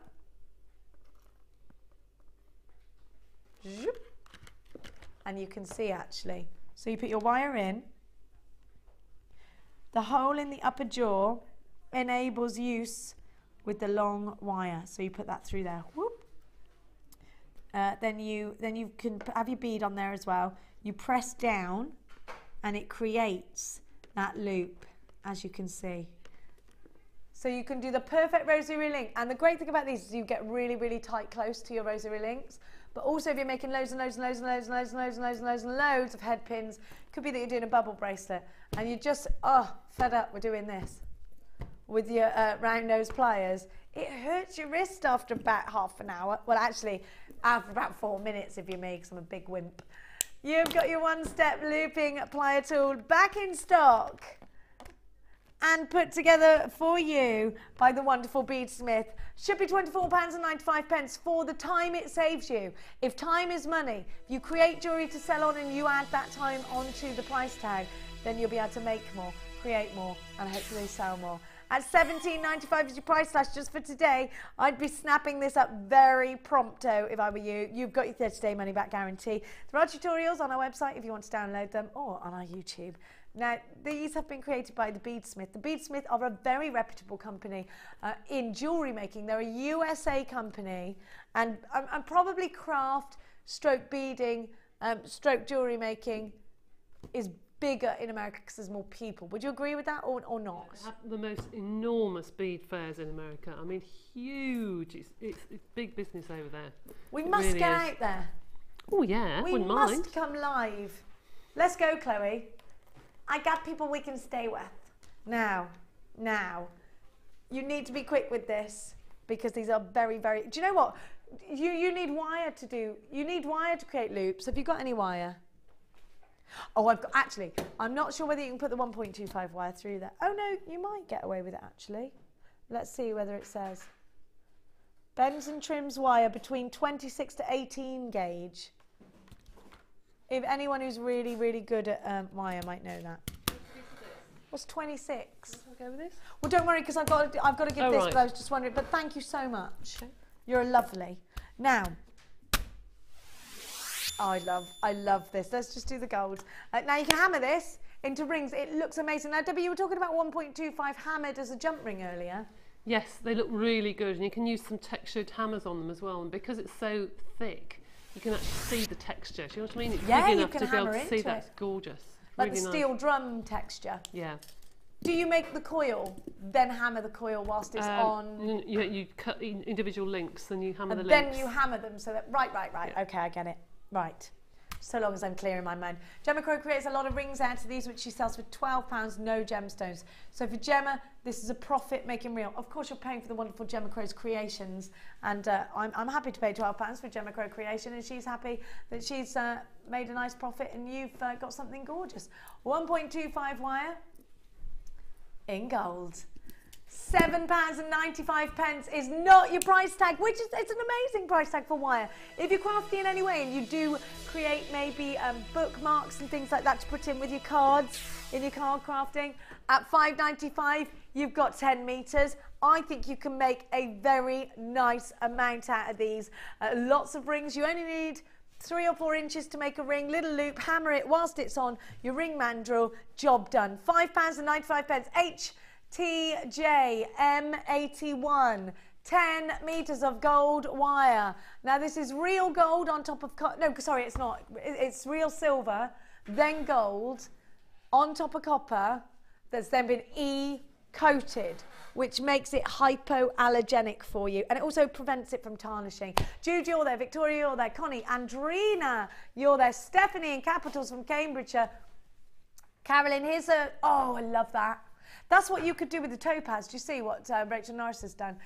[SPEAKER 1] And you can see actually. So you put your wire in. The hole in the upper jaw enables use with the long wire. So you put that through there. Whoop. Then you can have your bead on there as well. You press down and it creates that loop, as you can see. So you can do the perfect rosary link. And the great thing about these is you get really, really tight close to your rosary links. But also if you're making loads and loads and loads and loads and loads and loads and loads and loads and loads of head pins, could be that you're doing a bubble bracelet and you're just, fed up with doing this with your round nose pliers. It hurts your wrist after about half an hour. Well, actually, after about 4 minutes if you may, because I'm a big wimp. You've got your one-step looping plier tool back in stock and put together for you by the wonderful Beadsmith. Should be £24.95 for the time it saves you. If time is money, if you create jewellery to sell on and you add that time onto the price tag, then you'll be able to make more, create more, and hopefully sell more. At £17.95 is your price slash just for today. I'd be snapping this up very prompto if I were you. You've got your 30-day money-back guarantee. There are tutorials on our website if you want to download them, or on our YouTube. Now, these have been created by the Beadsmith. The Beadsmith are a very reputable company in jewellery making. They're a USA company, and probably craft, stroke beading, stroke jewellery making is bigger in America because there's more people. Would you agree with that or not?
[SPEAKER 2] They have the most enormous bead fairs in America. I mean, huge. It's big business over there.
[SPEAKER 1] We must really get out there.
[SPEAKER 2] Oh yeah,
[SPEAKER 1] we
[SPEAKER 2] wouldn't
[SPEAKER 1] must
[SPEAKER 2] mind.
[SPEAKER 1] come live. Let's go, Chloe. I got people we can stay with. Now, You need to be quick with this because these are very, very... Do you know what? You need wire to do... You need wire to create loops. Have you got any wire? Oh, I've got... Actually, I'm not sure whether you can put the 1.25 wire through there. Oh, no, you might get away with it, actually. Let's see whether it says... Bends and trims wire between 26 to 18 gauge. If anyone who's really, really good at wire might know that. What's 26?
[SPEAKER 2] I'll go with this.
[SPEAKER 1] Well, don't worry, because I've got to give this,
[SPEAKER 2] right.
[SPEAKER 1] but I was just wondering. But thank you so much. Okay. You're lovely. Now, I love this. Let's just do the gold. Now you can hammer this into rings. It looks amazing. Now, Debbie, you were talking about 1.25 hammered as a jump ring earlier.
[SPEAKER 2] Yes, they look really good, and you can use some textured hammers on them as well. And because it's so thick, you can actually see the texture. Do you know what I mean? It's big enough to be able to see that. It's gorgeous.
[SPEAKER 1] Like
[SPEAKER 2] really
[SPEAKER 1] the steel drum texture.
[SPEAKER 2] Yeah.
[SPEAKER 1] Do you make the coil, then hammer the coil whilst it's on?
[SPEAKER 2] You cut individual links and you hammer the links.
[SPEAKER 1] Then you hammer them so that... Right. Yeah. Okay, I get it. Right. So long as I'm clear in my mind. Gemma Crow creates a lot of rings out of these, which she sells for £12, no gemstones. So for Gemma, this is a profit-making reel. Of course, you're paying for the wonderful Gemma Crow's creations, and I'm happy to pay £12 for Gemma Crow creation, and she's happy that she's made a nice profit, and you've got something gorgeous. 1.25 wire in gold. £7.95 is not your price tag, which is it's an amazing price tag for wire. If you're crafty in any way and you do create maybe bookmarks and things like that to put in with your cards, in your card crafting, at £5.95 you've got 10 metres. I think you can make a very nice amount out of these. Lots of rings. You only need 3 or 4 inches to make a ring, little loop, hammer it whilst it's on your ring mandrel, job done. £5.95. TJ M81, 10 metres of gold wire. Now this is real gold on top of, no, sorry, it's not. It's real silver, then gold on top of copper that's then been E-coated, which makes it hypoallergenic for you. And it also prevents it from tarnishing. Jude, you're there. Victoria, you're there. Connie, Andrina, you're there. Stephanie in Capitals from Cambridgeshire. Carolyn, here's a, oh, I love that. That's what you could do with the topaz. Do you see what Rachel Norris has done?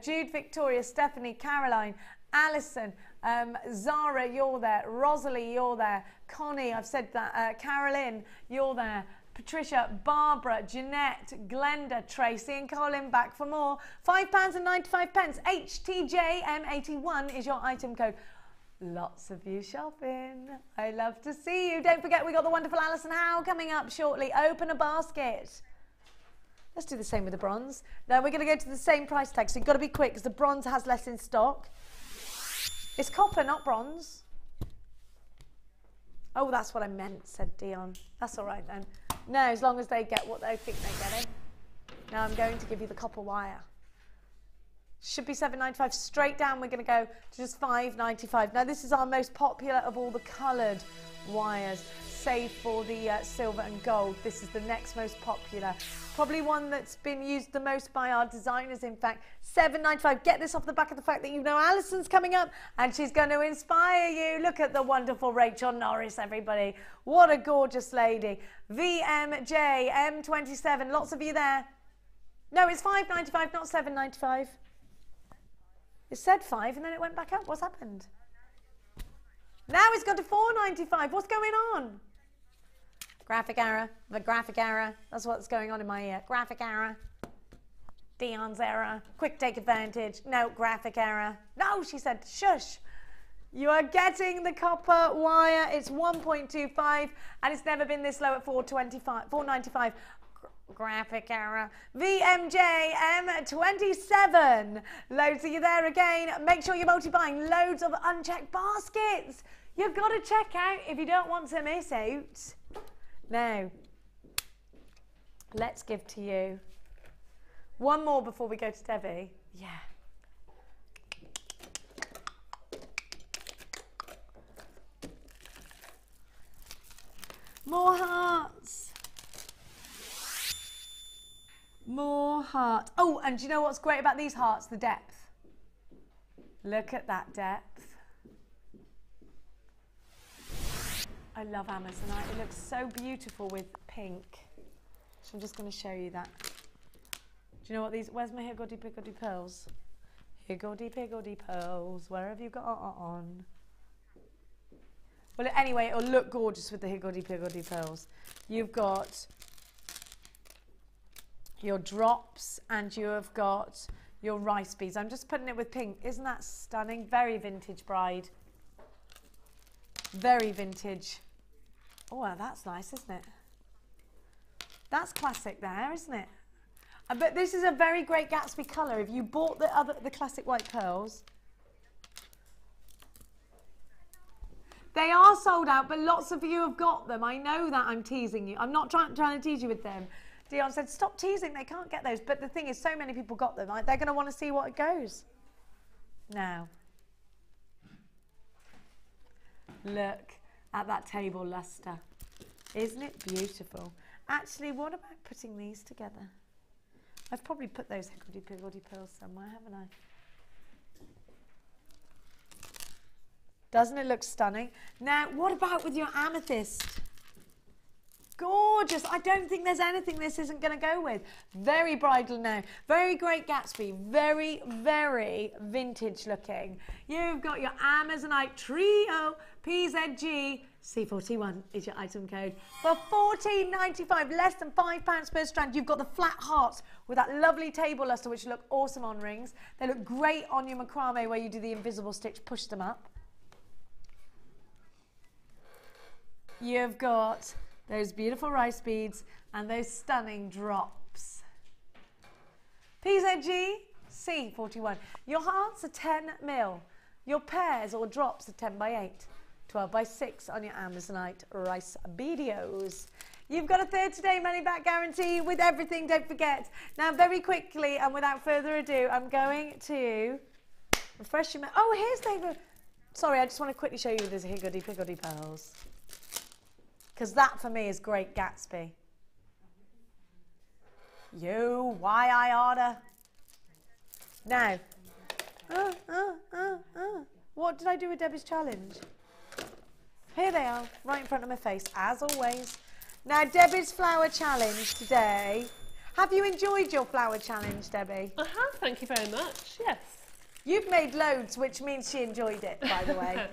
[SPEAKER 1] Jude, Victoria, Stephanie, Caroline, Alison, Zara, you're there. Rosalie, you're there. Connie, I've said that. Carolyn, you're there. Patricia, Barbara, Jeanette, Glenda, Tracy and Colin back for more. £5.95. HTJM81 is your item code. Lots of you shopping. I love to see you. Don't forget, we got the wonderful Alison Howe coming up shortly. Open a basket. Let's do the same with the bronze. Now we're going to go to the same price tag, so you've got to be quick because the bronze has less in stock. It's copper, not bronze. Oh, that's what I meant, said Dion. That's all right then. No, as long as they get what they think they're getting. Now I'm going to give you the copper wire. Should be £7.95. Straight down, we're going to go to just £5.95. Now this is our most popular of all the coloured wires, save for the silver and gold. This is the next most popular. Probably one that's been used the most by our designers, in fact. £7.95. Get this off the back of the fact that you know Alison's coming up and she's going to inspire you. Look at the wonderful Rachel Norris, everybody. What a gorgeous lady. VMJ M27. Lots of you there. No, it's £5.95, not £7.95. It said 5 and then it went back up. What's happened? Now it's gone to £4.95. What's going on? Graphic error. The graphic error. That's what's going on in my ear. Graphic error. Dion's error. Quick take advantage. No, graphic error. No, she said, shush. You are getting the copper wire. It's 1.25 and it's never been this low at £4.95. Graphic error. VMJ M27. Loads of you there again. Make sure you're multi-buying. Loads of unchecked baskets. You've got to check out if you don't want to miss out. Now, let's give to you one more before we go to Debbie. Yeah. More hearts. More heart. Oh, and do you know what's great about these hearts? The depth. Look at that depth. I love Amazonite. It looks so beautiful with pink. So I'm just going to show you that. you know what these, where's my higgledy-piggledy pearls? Higgledy-piggledy pearls, where have you got on? Well, anyway, it'll look gorgeous with the higgledy-piggledy pearls. You've got your drops and you have got your rice beads. I'm just putting it with pink. Isn't that stunning? Very vintage, bride. Very vintage. Oh, well, that's nice, isn't it? That's classic there, isn't it? But this is a very great Gatsby colour. If you bought the classic white pearls, they are sold out, but lots of you have got them. I know that. I'm teasing you. I'm not trying to tease you with them. Dion said, stop teasing. They can't get those. But the thing is, so many people got them. They're going to want to see what it goes. Now, look at that table luster. Isn't it beautiful? Actually, what about putting these together? I've probably put those higgledy-piggledy pearls somewhere, haven't I? Doesn't it look stunning? Now, what about with your amethyst? Gorgeous. I don't think there's anything this isn't going to go with. Very bridal now. Very great Gatsby. Very, very vintage looking. You've got your Amazonite Trio PZG. C41 is your item code. For $14.95, less than £5 per strand. You've got the flat hearts with that lovely table luster, which look awesome on rings. They look great on your macrame where you do the invisible stitch, push them up. You've got those beautiful rice beads and those stunning drops. PZG C41. Your hearts are 10 mil. Your pairs or drops are 10 by 8. 12 by 6 on your Amazonite rice beadios. You've got a 30-day money-back guarantee with everything, don't forget. Now, very quickly and without further ado, I'm going to refresh your... Oh, here's David. Sorry, I just want to quickly show you this higgledy-piggledy pearls. Because that, for me, is great Gatsby. You, why I order. Now, what did I do with Debbie's challenge? Here they are, right in front of my face, as always. Now, Debbie's flower challenge today. Have you enjoyed your flower challenge, Debbie? I
[SPEAKER 2] have, thank you very much, yes.
[SPEAKER 1] You've made loads, which means she enjoyed it, by the way.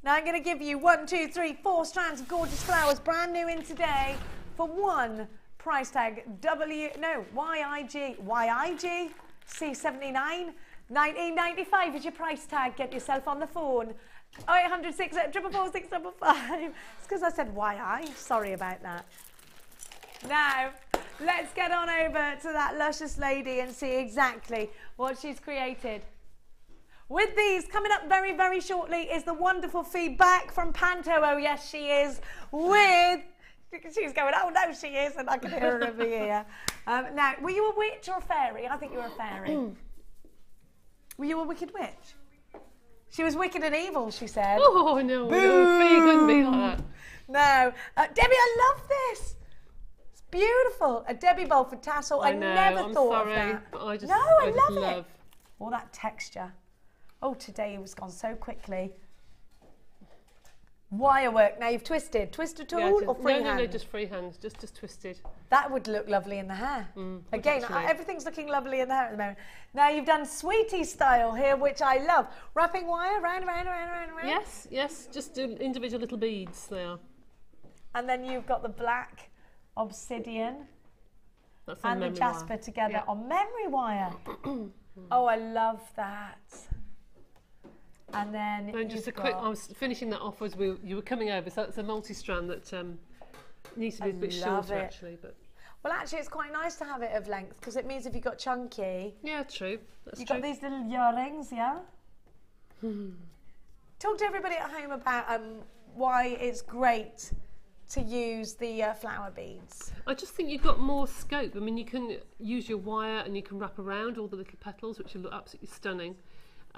[SPEAKER 1] Now I'm going to give you 1, 2, 3, 4 strands of gorgeous flowers, brand new in today, for one price tag YIG C79 1995 is your price tag. Get yourself on the phone. 0800 644 655. It's because I said YI. Sorry about that. Now let's get on over to that luscious lady and see exactly what she's created. With these, coming up very, very shortly is the wonderful feedback from Panto. Oh, yes, she is. With... She's going, oh, no, she is. And I can hear her over here. Now, were you a witch or a fairy? I think you were a fairy. Were you a wicked witch? She was wicked and evil, she said.
[SPEAKER 2] Oh, no. No, you couldn't be like that.
[SPEAKER 1] No. Debbie, I love this. It's beautiful. A Debbie Bulford tassel. I never thought of that.
[SPEAKER 2] But I just,
[SPEAKER 1] no, I love
[SPEAKER 2] it.
[SPEAKER 1] All that texture. Oh, today it was gone so quickly. Wire work. Now you've twisted. Twist at all or freehand?
[SPEAKER 2] No, just freehand. Just twisted.
[SPEAKER 1] That would look lovely in the hair. Again, everything's looking lovely in the hair at the moment. Now you've done sweetie style here, which I love. Wrapping wire round.
[SPEAKER 2] Yes, yes. Just do individual little beads there.
[SPEAKER 1] And then you've got the black obsidian and the jasper together on memory wire. Oh, I love that. And then
[SPEAKER 2] just a quick, I was finishing that off as you were coming over, so it's a multi-strand that needs to be a bit shorter actually. But
[SPEAKER 1] well, actually it's quite nice to have it of length because it means if you've got chunky.
[SPEAKER 2] Yeah, true. That's
[SPEAKER 1] you've got these little earrings, yeah? Talk to everybody at home about why it's great to use the flower beads.
[SPEAKER 2] I just think you've got more scope. I mean, you can use your wire and you can wrap around all the little petals, which will look absolutely stunning.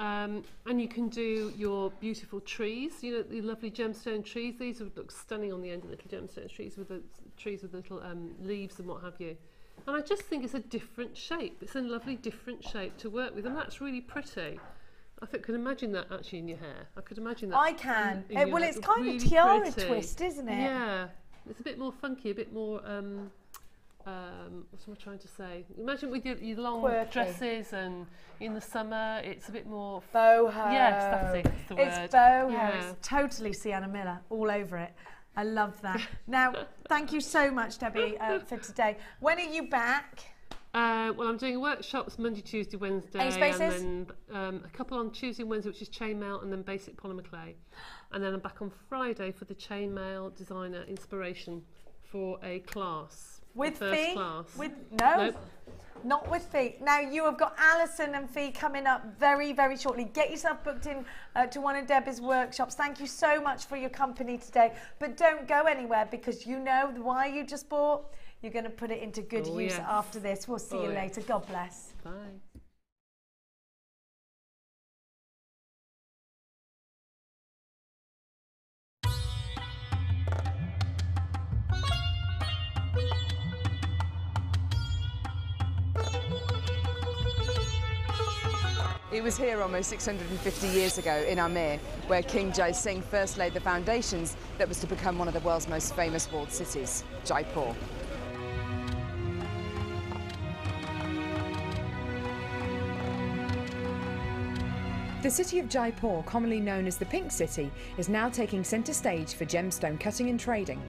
[SPEAKER 2] And you can do your beautiful trees, you know, the lovely gemstone trees. These would look stunning on the end of little gemstone trees with the little leaves and what have you. And I just think it's a different shape. It's a lovely different shape to work with, and that's really pretty. I could imagine that actually in your hair. I could imagine that.
[SPEAKER 1] I can. Well, it's kind of tiara twist, isn't it?
[SPEAKER 2] Yeah. It's a bit more funky, a bit more what am I trying to say? Imagine with your long
[SPEAKER 1] Quirky.
[SPEAKER 2] dresses, and in the summer it's a bit more
[SPEAKER 1] Boho.
[SPEAKER 2] Yes, that's it. That's the word.
[SPEAKER 1] It's boho.
[SPEAKER 2] Yeah.
[SPEAKER 1] It's totally Sienna Miller all over it. I love that. Now, thank you so much, Debbie, for today. When are you back?
[SPEAKER 2] Well, I'm doing workshops Monday, Tuesday, Wednesday,
[SPEAKER 1] Any spaces?
[SPEAKER 2] and then a couple on Tuesday and Wednesday, which is chainmail and then basic polymer clay. And then I'm back on Friday for the chainmail designer inspiration for a class.
[SPEAKER 1] With
[SPEAKER 2] first
[SPEAKER 1] Fee?
[SPEAKER 2] class.
[SPEAKER 1] With no,
[SPEAKER 2] Nope.
[SPEAKER 1] not with Fee. Now you have got Alison and Fee coming up very, very shortly. Get yourself booked in to one of Debbie's workshops. Thank you so much for your company today. But don't go anywhere, because you know the wire you just bought. You're going to put it into good use
[SPEAKER 2] yes.
[SPEAKER 1] after this. We'll see you later. God bless.
[SPEAKER 2] Bye.
[SPEAKER 4] It was here almost 650 years ago in Amir where King Jai Singh first laid the foundations that was to become one of the world's most famous walled cities, Jaipur. The city of Jaipur, commonly known as the Pink City, is now taking centre stage for gemstone cutting and trading.